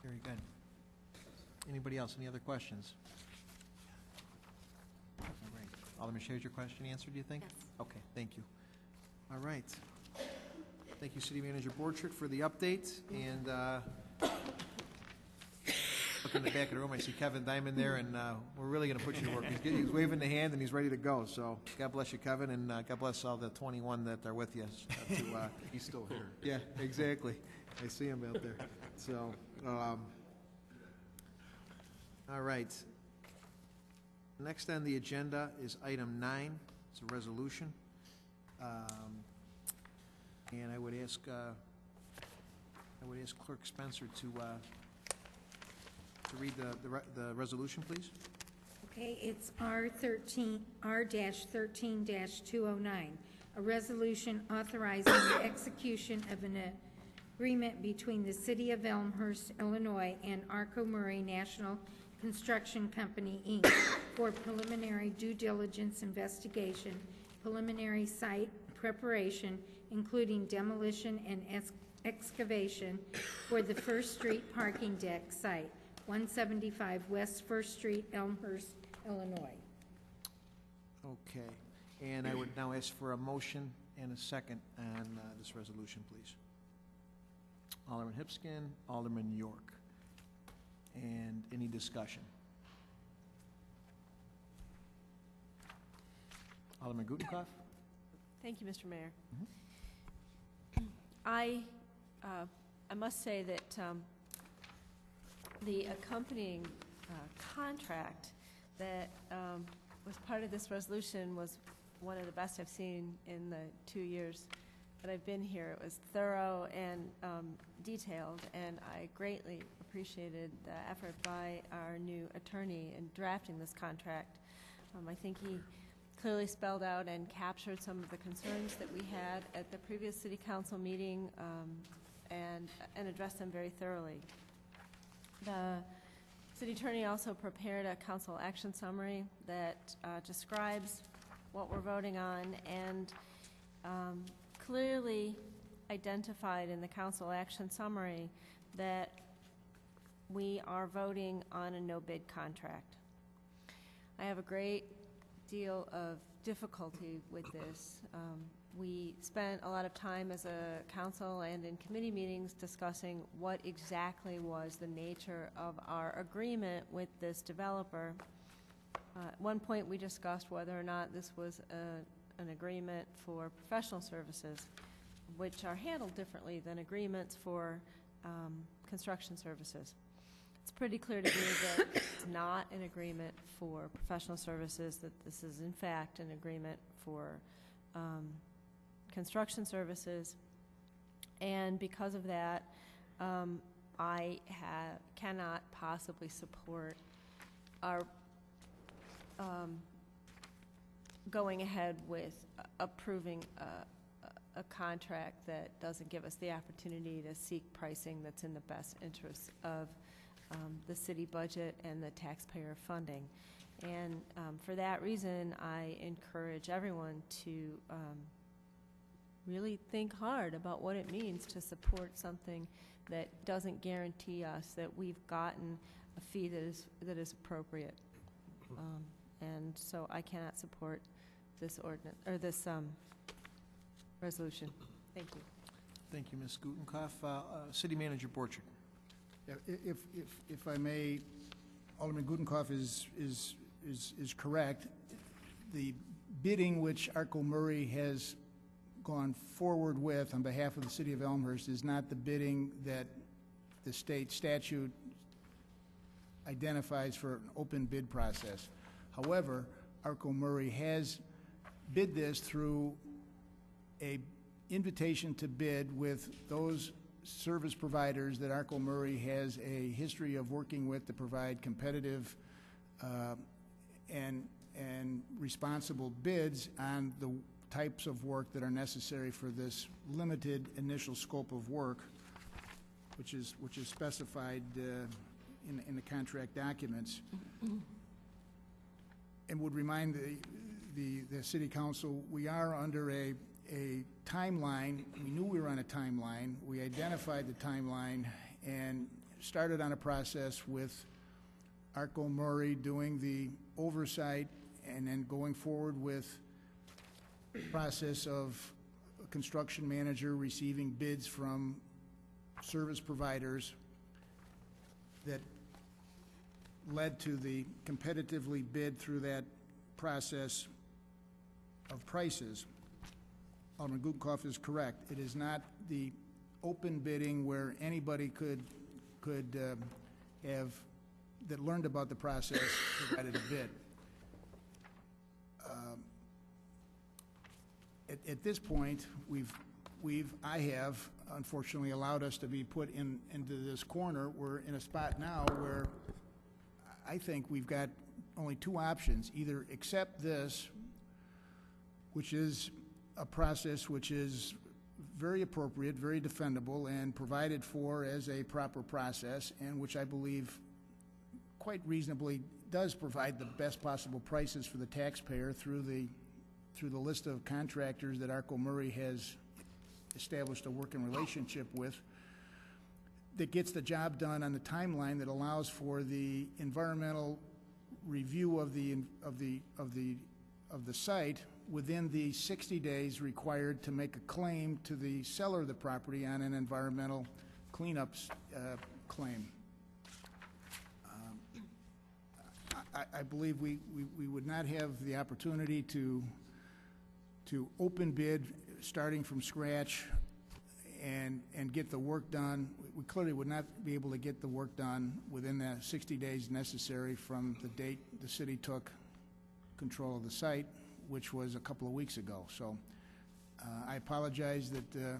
Very good. Anybody else? Any other questions? All right. Alderman Shays, your question answered, do you think? Yes. Okay, thank you. All right. Thank you, City Manager Borchert, for the update. And look in the back of the room, I see Kevin Diamond there, and we're really going to put you to work. He's waving the hand, and he's ready to go. So God bless you, Kevin, and God bless all the 21 that are with you. He's still here. Yeah, exactly. I see him out there. So, all right. Next on the agenda is item 9. It's a resolution. And I would ask Clerk Spencer to read the resolution, please. Okay, it's R13, R-13-209, a resolution authorizing the execution of an agreement between the City of Elmhurst, Illinois, and Arco Murray National Construction Company, Inc. for preliminary due diligence investigation, preliminary site preparation, including demolition and excavation for the First Street parking deck site, 175 West First Street, Elmhurst, Illinois. Okay. And I would now ask for a motion and a second on this resolution, please. Alderman Hipskin, Alderman York. And any discussion? Alderman Gutenkopf? Thank you, Mr. Mayor. I must say that the accompanying contract that was part of this resolution was one of the best I've seen in the 2 years that I've been here. It was thorough and detailed, and I greatly appreciated the effort by our new attorney in drafting this contract. I think he clearly spelled out and captured some of the concerns that we had at the previous city council meeting and addressed them very thoroughly. The city attorney also prepared a council action summary that describes what we're voting on and clearly identified in the council action summary that we are voting on a no-bid contract. I have a great deal of difficulty with this. We spent a lot of time as a council and in committee meetings discussing what exactly was the nature of our agreement with this developer. At one point we discussed whether or not this was an agreement for professional services, which are handled differently than agreements for construction services. It's pretty clear to me that it's not an agreement for professional services, that this is in fact an agreement for construction services, and because of that, I cannot possibly support our going ahead with approving a contract that doesn't give us the opportunity to seek pricing that's in the best interest of the city budget and the taxpayer funding. And for that reason, I encourage everyone to really think hard about what it means to support something that doesn't guarantee us that we've gotten a fee that is appropriate. And so I cannot support this ordinance or this resolution. Thank you. Thank you, Ms. Gutenkopf. City Manager Borchert. If I may, Alderman Gutenkopf is correct. The bidding which Arco Murray has gone forward with on behalf of the City of Elmhurst is not the bidding that the state statute identifies for an open bid process. However, Arco Murray has bid this through a invitation to bid with those service providers that Arco Murray has a history of working with to provide competitive and responsible bids on the types of work that are necessary for this limited initial scope of work, which is specified in the contract documents. And would remind the city council, we are under a timeline. We knew we were on a timeline. We identified the timeline and started on a process with Arco Murray doing the oversight and then going forward with the process of a construction manager receiving bids from service providers that led to the competitively bid through that process of prices. Alderman Gutenkauf is correct. It is not the open bidding where anybody could have, that learned about the process, provided a bid. At this point, I have unfortunately allowed us to be put into this corner. We're in a spot now where I think we've got only two options: either accept this, which is a process which is very appropriate, very defendable, and provided for as a proper process, and which I believe quite reasonably does provide the best possible prices for the taxpayer through the list of contractors that Arco Murray has established a working relationship with, that gets the job done on the timeline that allows for the environmental review of the site within the 60 days required to make a claim to the seller of the property on an environmental cleanup claim. I believe we would not have the opportunity to open bid starting from scratch and get the work done. We clearly would not be able to get the work done within the 60 days necessary from the date the city took control of the site, which was a couple of weeks ago. So I apologize that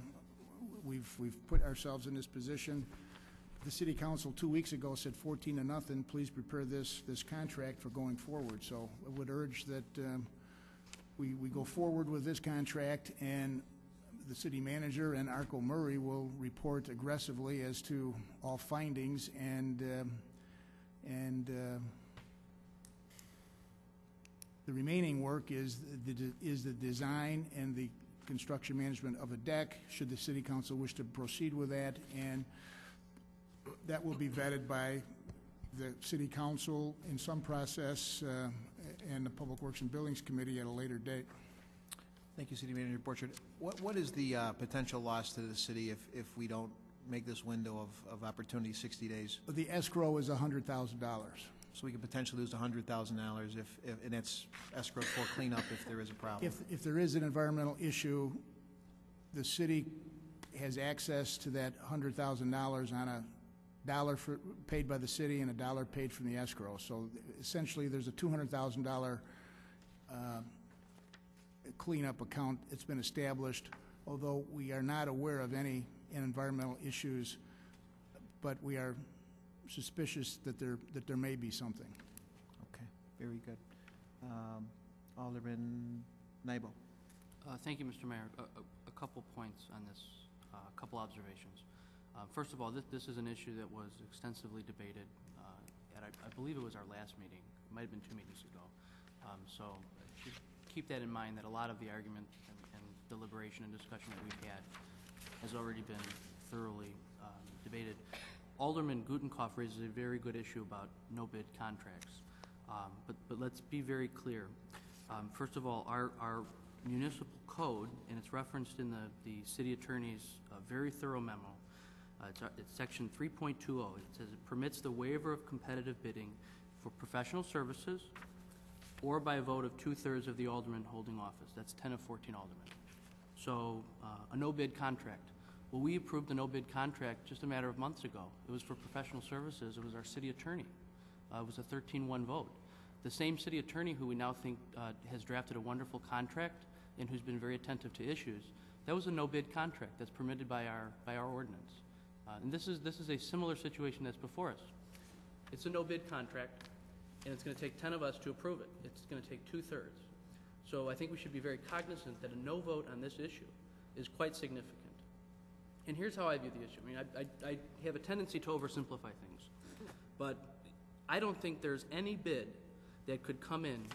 we've put ourselves in this position. The city council 2 weeks ago said 14-0, please prepare this contract for going forward. So I would urge that we go forward with this contract, and the city manager and Arco Murray will report aggressively as to all findings, and the remaining work is the design and the construction management of a deck, should the city council wish to proceed with that, and that will be vetted by the city council in some process and the Public Works and Buildings Committee at a later date. Thank you, City Manager Borchard. What is the potential loss to the city if we don't make this window of opportunity 60 days? The escrow is $100,000. So we could potentially lose $100,000 and it's escrow for cleanup if there is a problem. If there is an environmental issue, the city has access to that $100,000 on a dollar paid by the city and a dollar paid from the escrow. So essentially, there's a $200,000 cleanup account that's been established, although we are not aware of any environmental issues, but we are suspicious that there may be something. Okay, very good. Alderman Nybo. Thank you, Mr. Mayor. A couple points on this, a couple observations. First of all, this is an issue that was extensively debated at, I believe it was our last meeting. It might have been 2 meetings ago. So just keep that in mind, that a lot of the argument and deliberation and discussion that we've had has already been thoroughly debated. Alderman Gutenkauf raises a very good issue about no-bid contracts. But let's be very clear. First of all, our municipal code, and it's referenced in the city attorney's very thorough memo, it's section 3.20. It says it permits the waiver of competitive bidding for professional services or by a vote of 2/3 of the aldermen holding office. That's 10 of 14 aldermen. So a no-bid contract. Well, we approved a no-bid contract just a matter of months ago. It was for professional services. It was our city attorney. It was a 13-1 vote. The same city attorney who we now think has drafted a wonderful contract and who's been very attentive to issues, that was a no-bid contract that's permitted by our ordinance. And this is a similar situation that's before us. It's a no-bid contract, and it's going to take 10 of us to approve it. It's going to take 2/3. So I think we should be very cognizant that a no vote on this issue is quite significant. And here's how I view the issue. I mean, I have a tendency to oversimplify things, but I don't think there's any bid that could come in,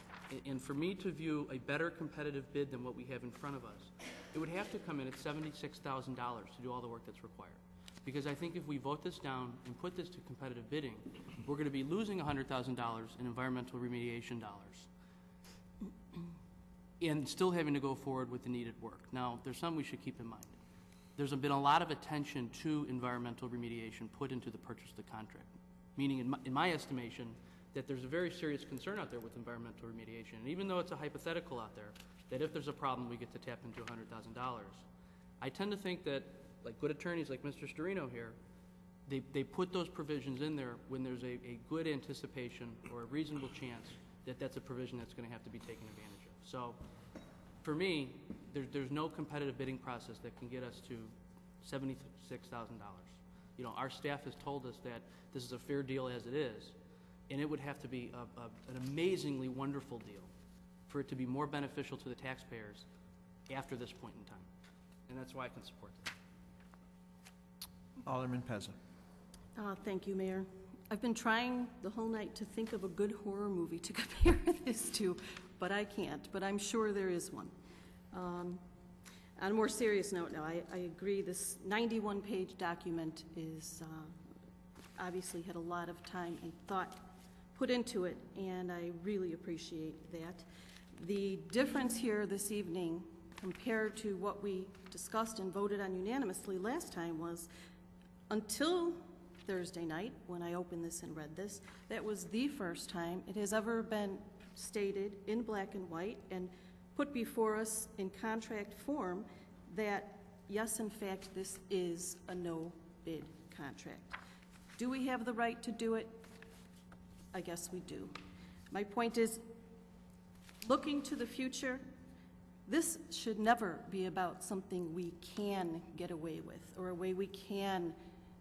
and for me to view a better competitive bid than what we have in front of us, it would have to come in at $76,000 to do all the work that's required. Because I think if we vote this down and put this to competitive bidding, we're going to be losing $100,000 in environmental remediation dollars and still having to go forward with the needed work. Now, there's something we should keep in mind. There's been a lot of attention to environmental remediation put into the purchase of the contract, meaning in my estimation that there's a very serious concern out there with environmental remediation. And even though it's a hypothetical out there, that if there's a problem, we get to tap into $100,000. I tend to think that, like good attorneys like Mr. Storino here, they put those provisions in there when there's a good anticipation or a reasonable chance that that's a provision that's going to have to be taken advantage of. So for me, there's no competitive bidding process that can get us to $76,000. You know, our staff has told us that this is a fair deal as it is, and it would have to be an amazingly wonderful deal for it to be more beneficial to the taxpayers after this point in time. And that's why I can support that. Alderman Pezza. Thank you, Mayor. I've been trying the whole night to think of a good horror movie to compare this to, but I can't. But I'm sure there is one. On a more serious note now, I agree this 91-page document is obviously had a lot of time and thought put into it, and I really appreciate that. The difference here this evening compared to what we discussed and voted on unanimously last time was until Thursday night, when I opened this and read this, that was the first time it has ever been stated in black and white and put before us in contract form that, yes, in fact, this is a no-bid contract. Do we have the right to do it? I guess we do. My point is, looking to the future, this should never be about something we can get away with or a way we can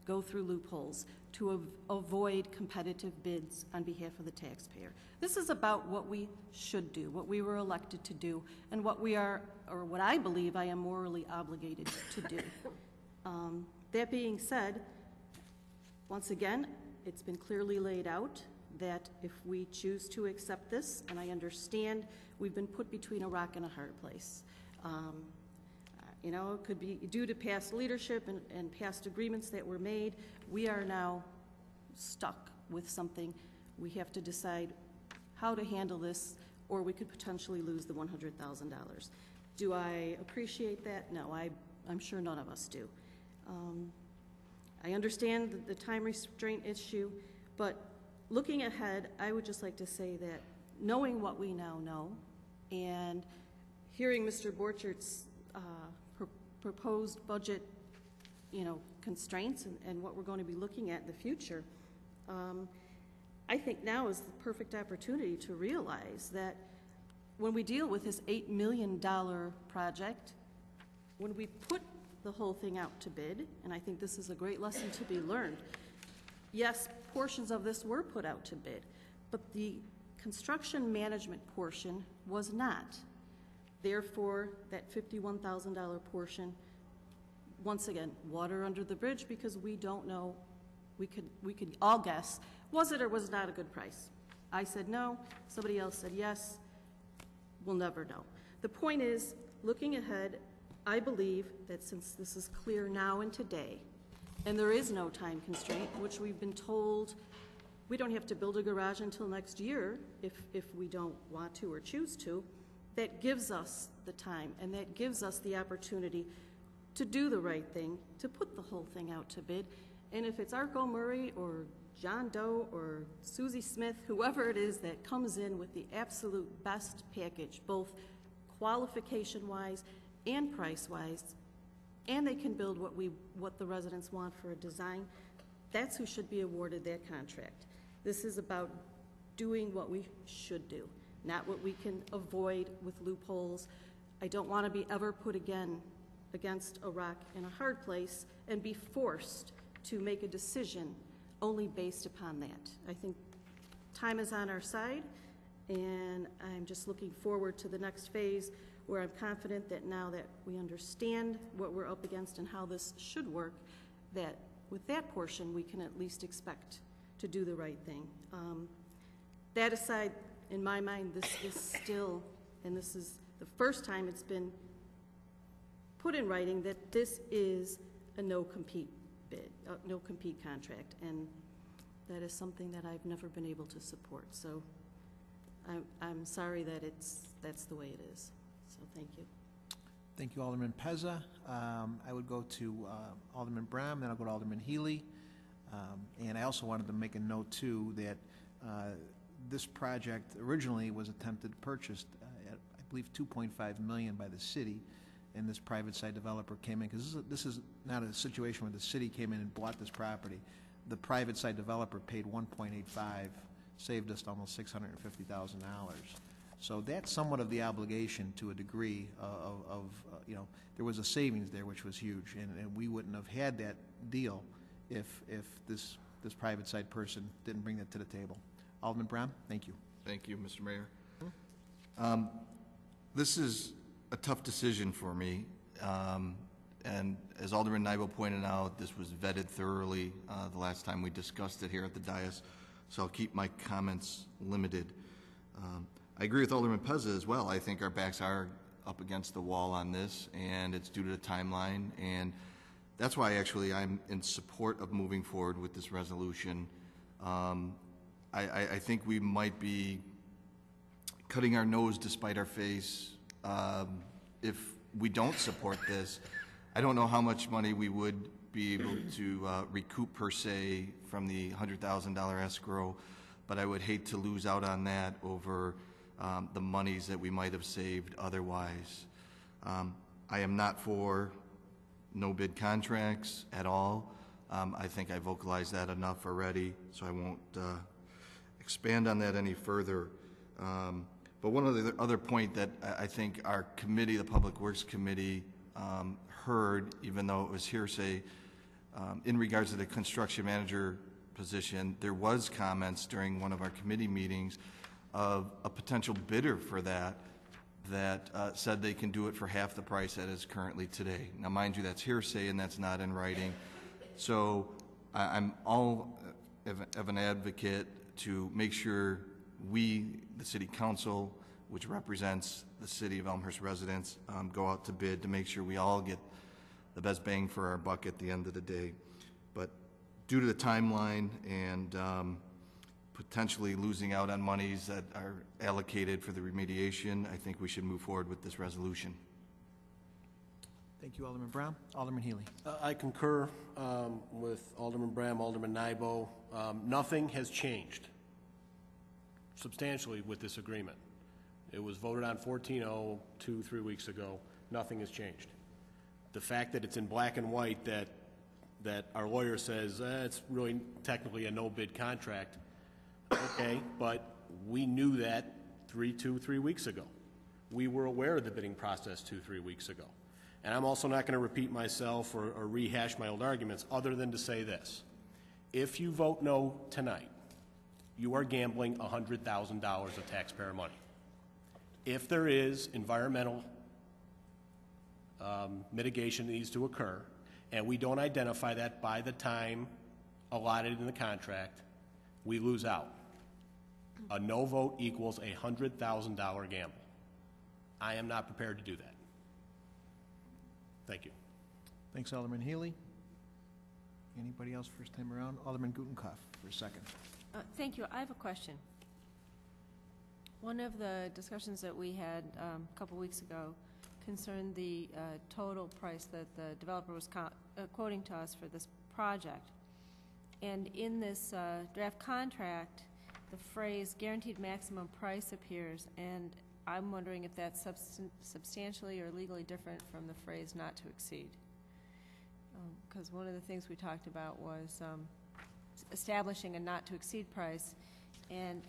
go through loopholes to avoid competitive bids on behalf of the taxpayer. This is about what we should do, what we were elected to do, and what we are, or what I believe I am morally obligated to do. That being said, once again, it's been clearly laid out that if we choose to accept this, and I understand we've been put between a rock and a hard place. You know, it could be due to past leadership and past agreements that were made. We are now stuck with something. We have to decide how to handle this, or we could potentially lose the $100,000. Do I appreciate that? No, I'm sure none of us do. I understand the time restraint issue, but looking ahead, I would just like to say that knowing what we now know and hearing Mr. Borchert's proposed budget, constraints and what we're going to be looking at in the future, I think now is the perfect opportunity to realize that when we deal with this $8 million project, when we put the whole thing out to bid, and I think this is a great lesson to be learned, yes, portions of this were put out to bid, but the construction management portion was not. Therefore, that $51,000 portion, once again, water under the bridge, because we don't know, we could all guess, was it or was not a good price? I said no, somebody else said yes, we'll never know. The point is, looking ahead, I believe that since this is clear now and today, and there is no time constraint, which we've been told we don't have to build a garage until next year if we don't want to or choose to, that gives us the time and that gives us the opportunity to do the right thing, to put the whole thing out to bid. And if it's Arco Murray or John Doe or Susie Smith, whoever it is that comes in with the absolute best package, both qualification-wise and price-wise, and they can build what the residents want for a design, that's who should be awarded that contract. This is about doing what we should do, not what we can avoid with loopholes. I don't want to be ever put again against a rock in a hard place and be forced to make a decision only based upon that. I think time is on our side, and I'm just looking forward to the next phase where I'm confident that now that we understand what we're up against and how this should work, that with that portion, we can at least expect to do the right thing. That aside, in my mind, this is still, and this is the first time it's been put in writing, that this is a no-compete bid, no-compete contract, and that is something that I've never been able to support. So I'm sorry that that's the way it is. So thank you. Thank you, Alderman Pezza. I would go to Alderman Bram, then I'll go to Alderman Healy. And I also wanted to make a note, too, that this project originally was attempted, purchased at, I believe, $2.5 million by the city, and this private side developer came in, because this is not a situation where the city came in and bought this property. The private side developer paid $1.85, saved us almost $650,000. So that's somewhat of the obligation to a degree of you know, there was a savings there which was huge, and we wouldn't have had that deal if this private side person didn't bring that to the table. Alderman Brown, thank you. Thank you, Mr. Mayor. This is a tough decision for me, and as Alderman Nybo pointed out, this was vetted thoroughly the last time we discussed it here at the dais, so I'll keep my comments limited. I agree with Alderman Pezza as well. I think our backs are up against the wall on this, and it's due to the timeline, and that's why actually I'm in support of moving forward with this resolution. I think we might be cutting our nose to spite our face if we don't support this. I don't know how much money we would be able to recoup per se from the $100,000 escrow, but I would hate to lose out on that over the monies that we might have saved otherwise. I am not for no bid contracts at all. I think I vocalized that enough already, so I won't expand on that any further. But one other point that I think our committee, the Public Works Committee, heard, even though it was hearsay, in regards to the construction manager position, there was comments during one of our committee meetings of a potential bidder for that said they can do it for half the price that is currently today. Now, mind you, that's hearsay and that's not in writing. So I'm all of an advocate to make sure we, the City Council, which represents the City of Elmhurst residents, go out to bid to make sure we all get the best bang for our buck at the end of the day. But due to the timeline and potentially losing out on monies that are allocated for the remediation, I think we should move forward with this resolution. Thank you, Alderman Brown. Alderman Healy. I concur with Alderman Bram, Alderman Nybo. Nothing has changed substantially with this agreement. It was voted on 14-0 2-3 weeks ago. Nothing has changed. The fact that it's in black and white that our lawyer says it's really technically a no-bid contract, okay, but we knew that 3 weeks ago. We were aware of the bidding process 2-3 weeks ago. And I'm also not going to repeat myself or rehash my old arguments other than to say this. If you vote no tonight, you are gambling $100,000 of taxpayer money. If there is environmental mitigation that needs to occur, and we don't identify that by the time allotted in the contract, we lose out. A no vote equals a $100,000 gamble. I am not prepared to do that. Thank you. Thanks, Alderman Healy. Anybody else first time around? Alderman Gutenkopf for a second. Thank you. I have a question. One of the discussions that we had a couple weeks ago concerned the total price that the developer was quoting to us for this project. And in this draft contract, the phrase guaranteed maximum price appears, and I'm wondering if that's substantially or legally different from the phrase not to exceed. Because one of the things we talked about was establishing a not to exceed price, and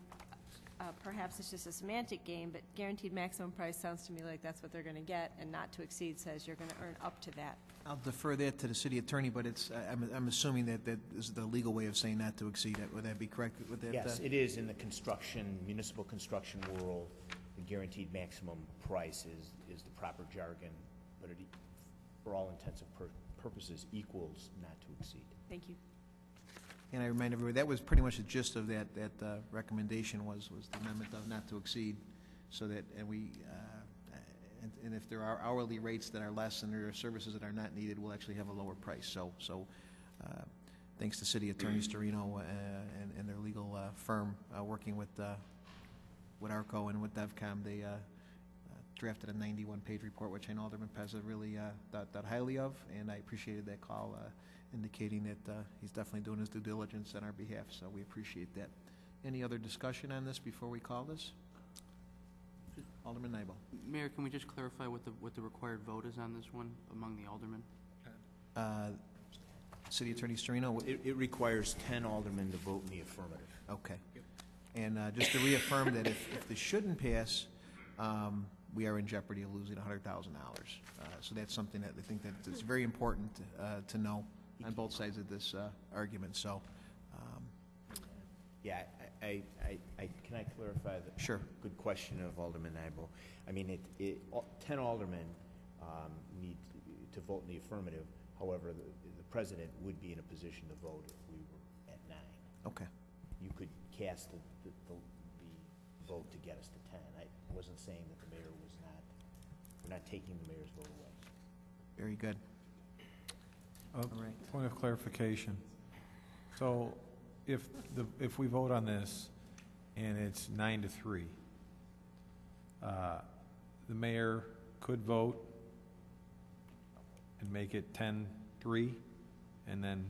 perhaps it's just a semantic game, but guaranteed maximum price sounds to me like that's what they're going to get, and not to exceed says you're going to earn up to that. I'll defer that to the city attorney, but it's, I'm assuming that is the legal way of saying not to exceed it. Would that be correct? Would that, Yes, it is in the municipal construction world. The guaranteed maximum price is the proper jargon, but it, for all intents and purposes, equals not to exceed. Thank you. And I remind everybody, that was pretty much the gist of that recommendation was the amendment of not to exceed, so that, and we, and if there are hourly rates that are less and there are services that are not needed, we'll actually have a lower price. So thanks to City Attorney Storino and their legal firm, working with ARCO and with DevCom, they drafted a 91-page report, which I know Alderman Pezza really thought highly of, and I appreciated that call, indicating that he's definitely doing his due diligence on our behalf, so we appreciate that. Any other discussion on this before we call this? Alderman Nybel. Mayor, can we just clarify what the required vote is on this one among the aldermen? City Attorney Storino? It requires 10 aldermen to vote in the affirmative. Okay. And just to reaffirm that if this shouldn't pass, we are in jeopardy of losing $100,000. So that's something that I think that it's very important to know on both sides of this argument. So, yeah, can I clarify that? Sure. Good question of Alderman Nybel. I mean, 10 aldermen need to vote in the affirmative. However, the president would be in a position to vote if we were at 9. Okay. You could cast the vote to get us to 10. I wasn't saying that the mayor was not. We're not taking the mayor's vote away. Very good. All right. Point of clarification. So, if we vote on this and it's 9-3, the mayor could vote and make it 10-3, and then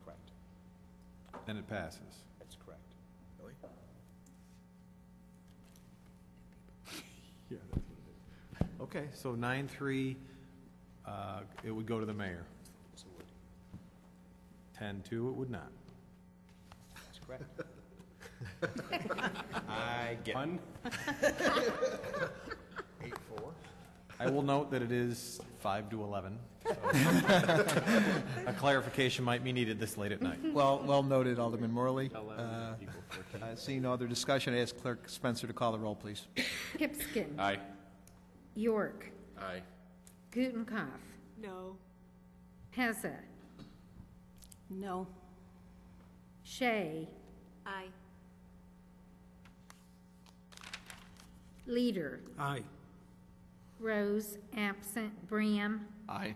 correct. Then it passes. That's correct. Really? Yeah, that's what it is. Okay, so 9-3, it would go to the mayor. Yes, it would. 10-2, it would not. That's correct. I get Fun? 8-4. I will note that it is 5-11. So a clarification might be needed this late at night. Well noted, Alderman Morley. Seeing no other discussion, I ask Clerk Spencer to call the roll, please. Hipskin. Aye. York. Aye. Gutenkopf. No. Pezza. No. Shea. Aye. Leader. Aye. Rose, absent. Bram. Aye.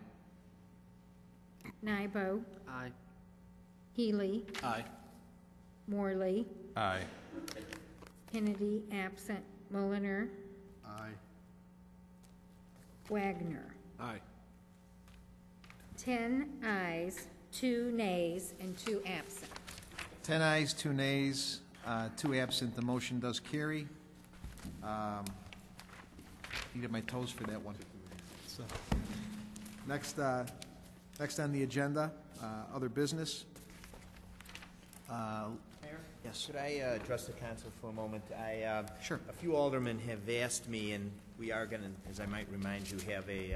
Nybo. Aye. Healy. Aye. Morley. Aye. Kennedy, absent. Mulliner. Aye. Wagner. Aye. 10 ayes, 2 nays, and 2 absent. 10 ayes, 2 nays, 2 absent. The motion does carry. Needed my toes for that one. So, next on the agenda, other business. Mayor? Yes. Could I address the council for a moment? Sure. A few aldermen have asked me, and we are going to, as I might remind you, have a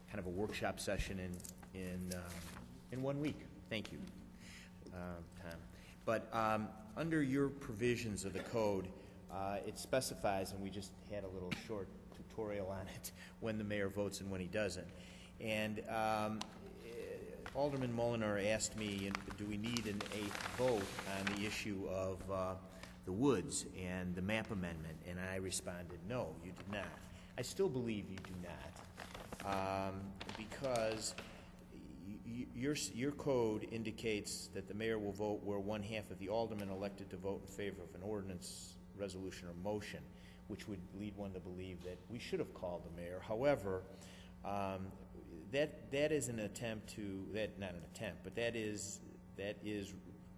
kind of a workshop session in 1 week. Thank you, Tom. But under your provisions of the code, it specifies, and we just had a little short tutorial on it, when the mayor votes and when he doesn't. And Alderman Mulliner asked me, do we need an 8th vote on the issue of the woods and the map amendment? And I responded, no, you do not. I still believe you do not, because your code indicates that the mayor will vote where 1/2 of the aldermen elected to vote in favor of an ordinance, resolution, or motion, which would lead one to believe that we should have called the mayor. However, that is an attempt to, not an attempt, but that is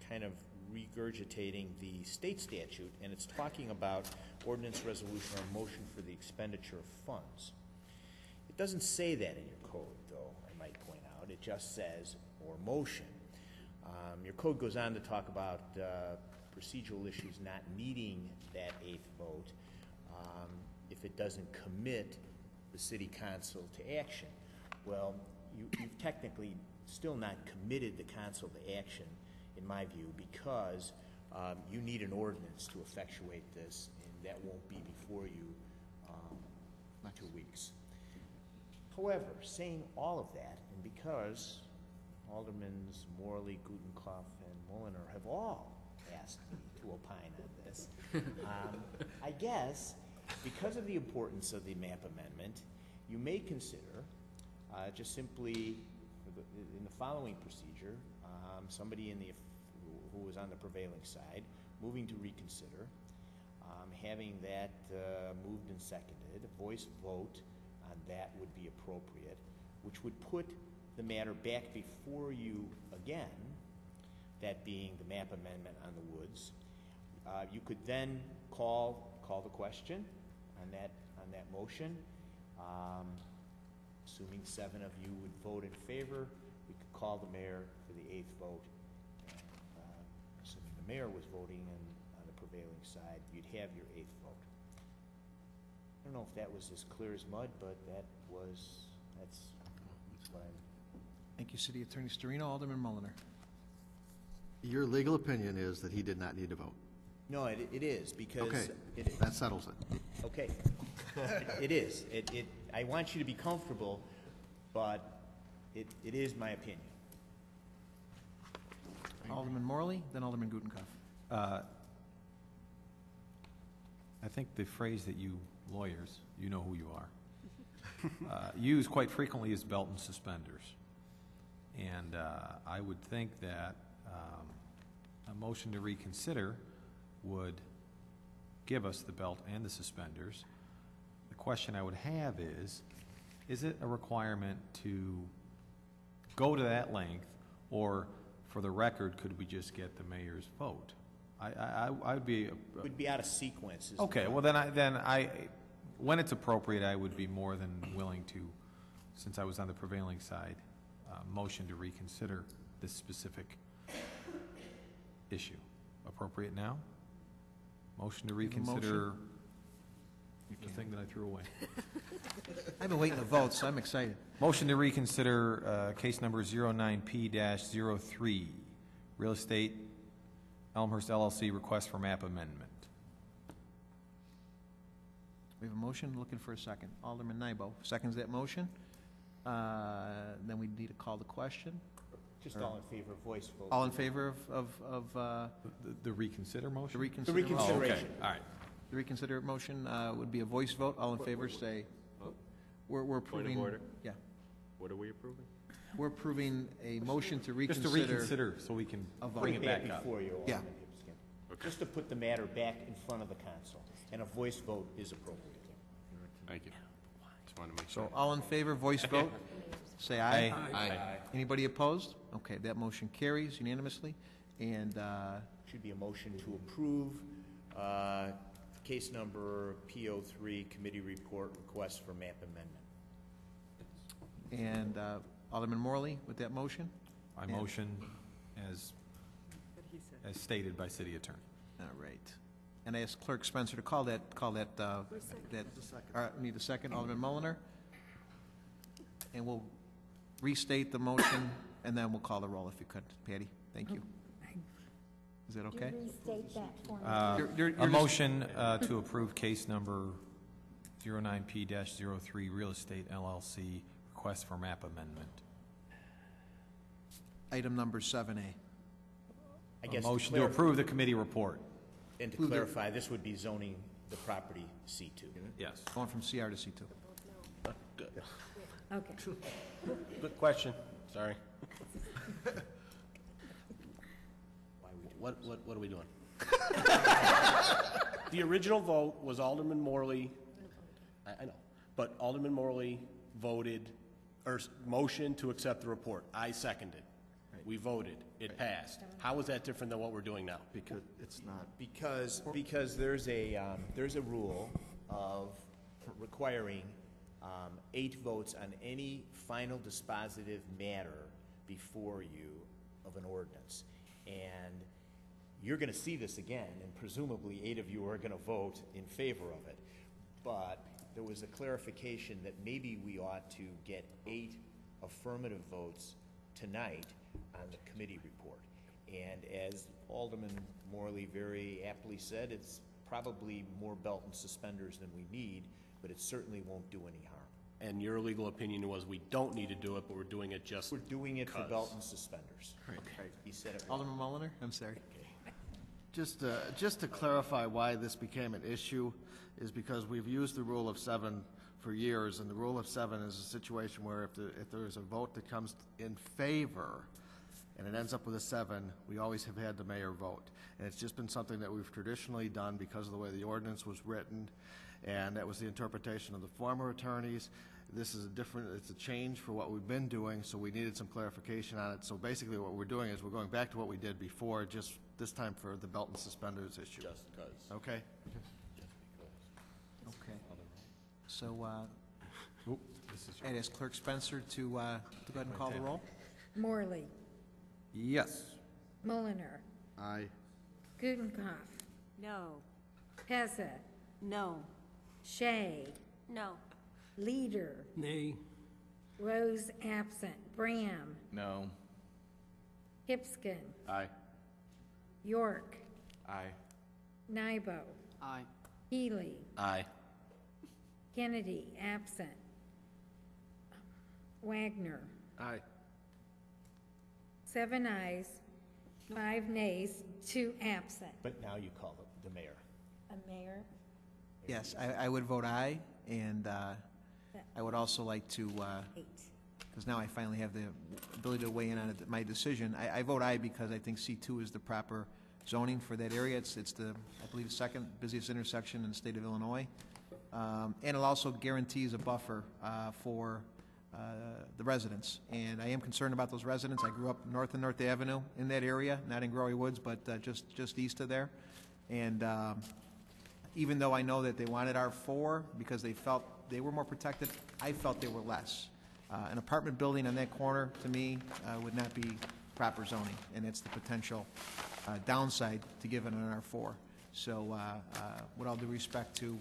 kind of regurgitating the state statute, and it's talking about ordinance, resolution, or motion for the expenditure of funds. It doesn't say that in your code, though, I might point out. It just says, or motion. Your code goes on to talk about procedural issues not needing that 8th vote if it doesn't commit the city council to action. Well, you've technically still not committed the council to action, in my view, because you need an ordinance to effectuate this, and that won't be before you in 2 weeks. However, saying all of that, and because Aldermans Morley, Gutenkopf, and Mulliner have all asked me to opine on this, I guess because of the importance of the map amendment, you may consider just simply in the following procedure, somebody who was on the prevailing side moving to reconsider, having that moved and seconded, a voice vote on that would be appropriate, which would put the matter back before you again, that being the map amendment on the woods. You could then call the question on that motion. Assuming 7 of you would vote in favor, we could call the mayor for the 8th vote. And, assuming the mayor was voting on the prevailing side, you'd have your 8th vote. I don't know if that was as clear as mud, but that's what I'm... Thank you, City Attorney Storino. Alderman Mulliner. Your legal opinion is that he did not need to vote? No, it is, because... Okay, that settles it. Okay. It is. I want you to be comfortable, but it is my opinion. Alderman Morley, then Alderman Gutenkopf. I think the phrase that you lawyers, you know who you are, use quite frequently is belt and suspenders. And I would think that a motion to reconsider would give us the belt and the suspenders. The question I would have is it a requirement to go to that length, or for the record, could we just get the mayor's vote? I would be... It would be out of sequence. Okay, well then I, when it's appropriate, I would be more than willing to, since I was on the prevailing side, motion to reconsider this specific issue. Appropriate now? Motion to reconsider the thing that I threw away. I've been waiting to vote, so I'm excited. Motion to reconsider case number 09P-03, Real Estate Elmhurst LLC request for map amendment. We have a motion, looking for a second. Alderman Nybo seconds that motion. Then we need to call the question. Just all in favor of voice vote. All in favor of the reconsider motion? The reconsideration. Oh, okay. All right. The reconsider motion would be a voice vote. All in favor say... We're approving... Point of order? Yeah. What are we approving? We're approving a motion to reconsider... Just to reconsider, so we can bring it back up. Before you, Yeah. Okay. Just to put the matter back in front of the council, and a voice vote is appropriate. Thank you. Just want to make sure. So all in favor, voice vote, say aye. Aye. Aye. Anybody opposed? Okay, that motion carries unanimously. And Should be a motion to approve case number P03, committee report request for map amendment. Alderman Morley with that motion? I motion as stated by city attorney. All right. And I ask Clerk Spencer to call that, need a second, Alderman Mulliner. And we'll restate the motion, and then we'll call the roll if you could. Patty, thank you. Is that okay? Restate that for me. A motion to approve case number 09P-03, Real Estate LLC, request for map amendment. Item number 7A. I guess motion to approve the committee report. And to clarify, this would be zoning the property C2. Yes. Going from CR to C2. Good. Okay. Good question. Sorry. What are we doing? The original vote was Alderman Morley, I know, but Alderman Morley voted, or motion to accept the report. I seconded. We voted. It passed. How is that different than what we're doing now? Because it's not. Because there's a rule of requiring 8 votes on any final dispositive matter before you of an ordinance. And you're going to see this again, and presumably 8 of you are going to vote in favor of it. But there was a clarification that maybe we ought to get 8 affirmative votes tonight on the committee report. And as Alderman Morley very aptly said, it's probably more belt and suspenders than we need, but it certainly won't do any harm. And your legal opinion was we don't need to do it, but we're doing it just We're doing it for belt and suspenders. Right. He said it wrong. Alderman Mulliner, I'm sorry. Just to clarify why this became an issue is because we've used the rule of 7 for years, and the rule of 7 is a situation where if there is a vote that comes in favor and it ends up with a 7, we always have had the mayor vote. And it's just been something that we've traditionally done because of the way the ordinance was written, and that was the interpretation of the former attorneys. This is it's a change for what we've been doing, so we needed some clarification on it. So basically what we're doing is we're going back to what we did before, just this time for the belt and suspenders issue. Just because. Okay? Okay. So, I'd ask Clerk Spencer to go ahead and call the roll. Morley, Yes. Mulliner, Aye. Gutenkopf, No. Pezza, No. Shea, No. Leader, Nay. Rose absent, Bram, No. Hipskin, Aye. York, Aye. Nybo, Aye. Healy, Aye. Kennedy, absent. Wagner, Aye. 7 ayes, 5 nays, 2 absent. But now you call the mayor. A mayor? Yes, I would vote aye, and I would also like to, 8. because now I finally have the ability to weigh in on it, my decision. I vote aye because I think C2 is the proper zoning for that area. It's the, I believe, the second busiest intersection in the state of Illinois. And it also guarantees a buffer for the residents. And I am concerned about those residents. I grew up north of North Avenue in that area, not in Growy Woods, but just east of there. And even though I know that they wanted R4 because they felt they were more protected, I felt they were less. An apartment building on that corner, to me, would not be proper zoning, and it's the potential downside to giving an R4. So with all due respect to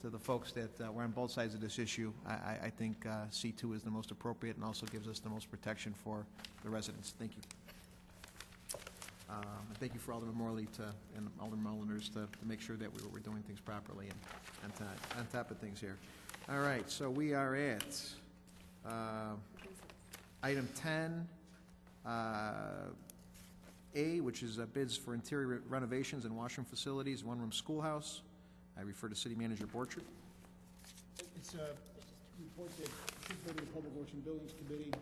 the folks that were on both sides of this issue, I think C2 is the most appropriate and also gives us the most protection for the residents. Thank you. And thank you for Alderman Morley and Alderman Mulliners to make sure that we're doing things properly and on top of things here. All right, so we are at item 10, A, which is bids for interior renovations and washroom facilities, one-room schoolhouse. I refer to City Manager Borchert. It's a report that should go to the Public Works and Buildings Committee,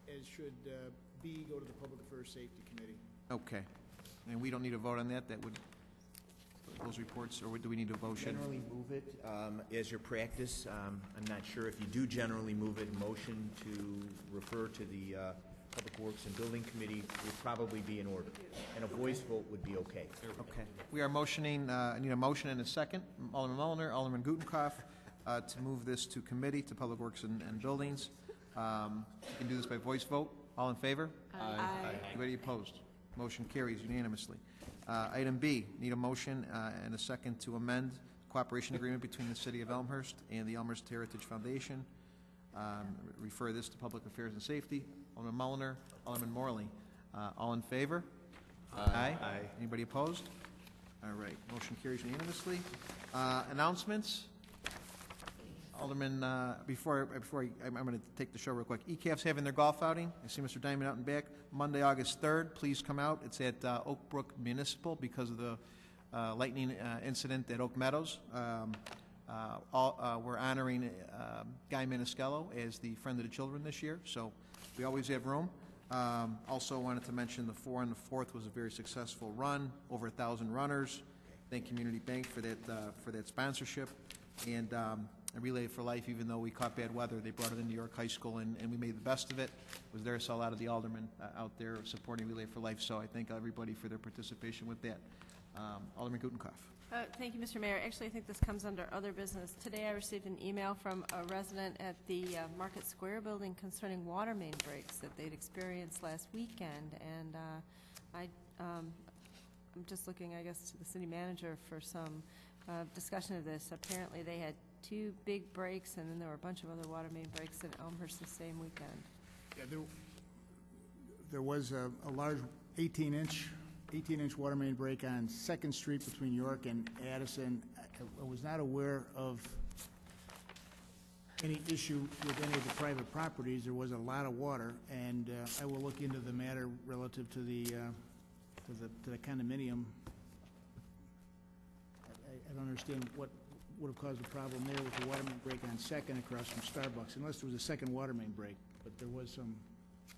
as should B go to the Public Affairs Safety Committee. Okay. And we don't need a vote on that? That would, those reports, or do we need a motion? Generally move it as your practice. I'm not sure if you do generally move it. Motion to refer to the Public Works and Building Committee would probably be in order, and a voice vote would be okay. Okay. We are motioning, I need a motion and a second. Alderman Mulliner, Alderman Gutenkopf, to move this to committee, to Public Works and Buildings. You can do this by voice vote. All in favor? Aye. Anybody opposed? Motion carries unanimously. Item B, need a motion and a second to amend the cooperation agreement between the City of Elmhurst and the Elmhurst Heritage Foundation. Refer this to Public Affairs and Safety. Alderman Mulliner, Alderman Morley. All in favor? Aye. Anybody opposed? All right, motion carries unanimously. Announcements. Alderman, I'm going to take the show real quick. ECAF's having their golf outing. I see Mr. Diamond out and back. Monday, August 3rd. Please come out. It's at Oak Brook Municipal because of the lightning incident at Oak Meadows. We're honoring Guy Maniscalco as the Friend of the Children this year, so we always have room. Also wanted to mention the 4 on the 4th was a very successful run, over 1,000 runners. Thank Community Bank for that sponsorship. And Relay for Life, even though we caught bad weather, they brought it into York High School, and we made the best of it. Was there, saw a lot of the aldermen out there supporting Relay for Life, so I thank everybody for their participation with that. Alderman Gutenkopf. Thank you, Mr. Mayor. Actually, I think this comes under other business. Today I received an email from a resident at the Market Square building concerning water main breaks that they'd experienced last weekend, and I I'm just looking, I guess, to the city manager for some discussion of this. Apparently, they had 2 big breaks, and then there were a bunch of other water main breaks in Elmhurst the same weekend. Yeah, there was a large 18-inch water main break on 2nd Street between York and Addison. I was not aware of any issue with any of the private properties. There was a lot of water, and I will look into the matter relative to the condominium. I don't understand what would have caused a problem there with the water main break on 2nd across from Starbucks, unless there was a second water main break. But there was some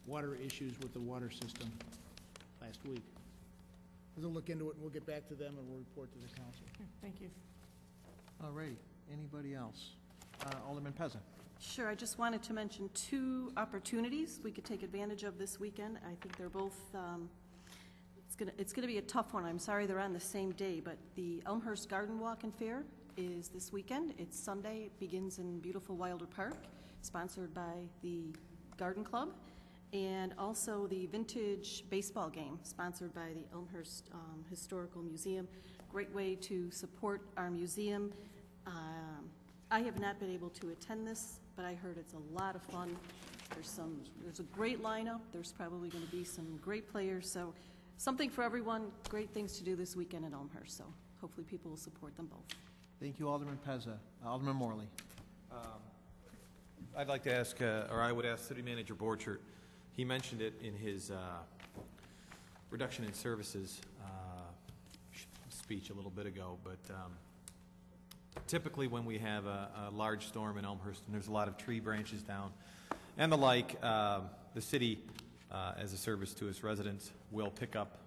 water issues with the water system last week. We'll look into it, and we'll get back to them, and we'll report to the council. Thank you. All righty. Anybody else? Alderman Pezza. Sure, I just wanted to mention 2 opportunities we could take advantage of this weekend. I think they're both, it's gonna be a tough one. I'm sorry they're on the same day, but the Elmhurst Garden Walk and Fair is this weekend. It's Sunday. It begins in beautiful Wilder Park, sponsored by the Garden Club, and also the Vintage Baseball Game, sponsored by the Elmhurst Historical Museum. Great way to support our museum. I have not been able to attend this, but I heard it's a lot of fun. There's a great lineup. There's probably going to be some great players. So something for everyone. Great things to do this weekend at Elmhurst. So hopefully people will support them both. Thank you, Alderman Pezza. Alderman Morley. I'd like to ask, or I would ask City Manager Borchert. He mentioned it in his reduction in services speech a little bit ago, but typically when we have a large storm in Elmhurst and there's a lot of tree branches down and the like, the city, as a service to its residents, will pick up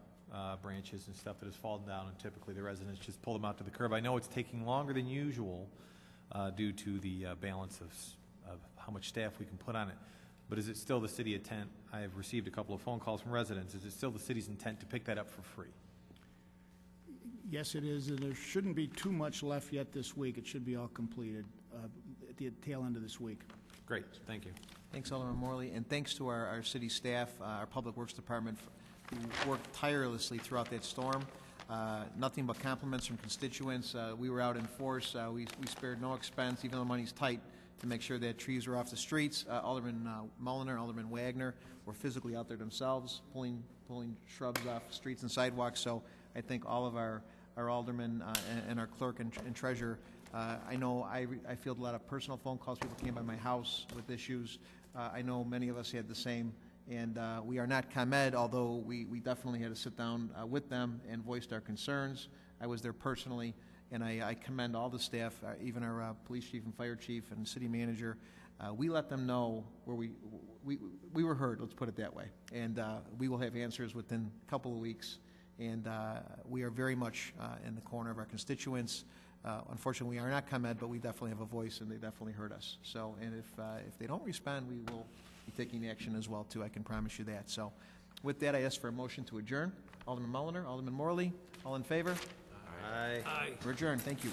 branches and stuff that has fallen down, and typically the residents just pull them out to the curb. I know it's taking longer than usual due to the balance of how much staff we can put on it, but is it still the city intent? I have received a couple of phone calls from residents. Is it still the city's intent to pick that up for free? Yes, it is, and there shouldn't be too much left yet this week. It should be all completed at the tail end of this week. Great, thank you. Thanks, Alderman Morley, and thanks to our city staff, our Public Works Department, who worked tirelessly throughout that storm. Nothing but compliments from constituents. We were out in force. We spared no expense, even though money's tight, to make sure that trees were off the streets. Alderman Mulliner, Alderman Wagner were physically out there themselves, pulling shrubs off streets and sidewalks. So I think all of our aldermen and our clerk and treasurer. I know I field a lot of personal phone calls. People came by my house with issues. I know many of us had the same. And we are not ComEd, although we definitely had to sit down with them and voiced our concerns. I was there personally, and I commend all the staff, even our police chief and fire chief and city manager. We let them know where we were heard, let's put it that way. And we will have answers within a couple of weeks. And we are very much in the corner of our constituents. Unfortunately, we are not ComEd, but we definitely have a voice, and they definitely heard us. So, and if they don't respond, we will be taking action as well, too. I can promise you that. So, with that, I ask for a motion to adjourn. Alderman Mulliner, Alderman Morley, all in favor? Aye. We're adjourned. Thank you.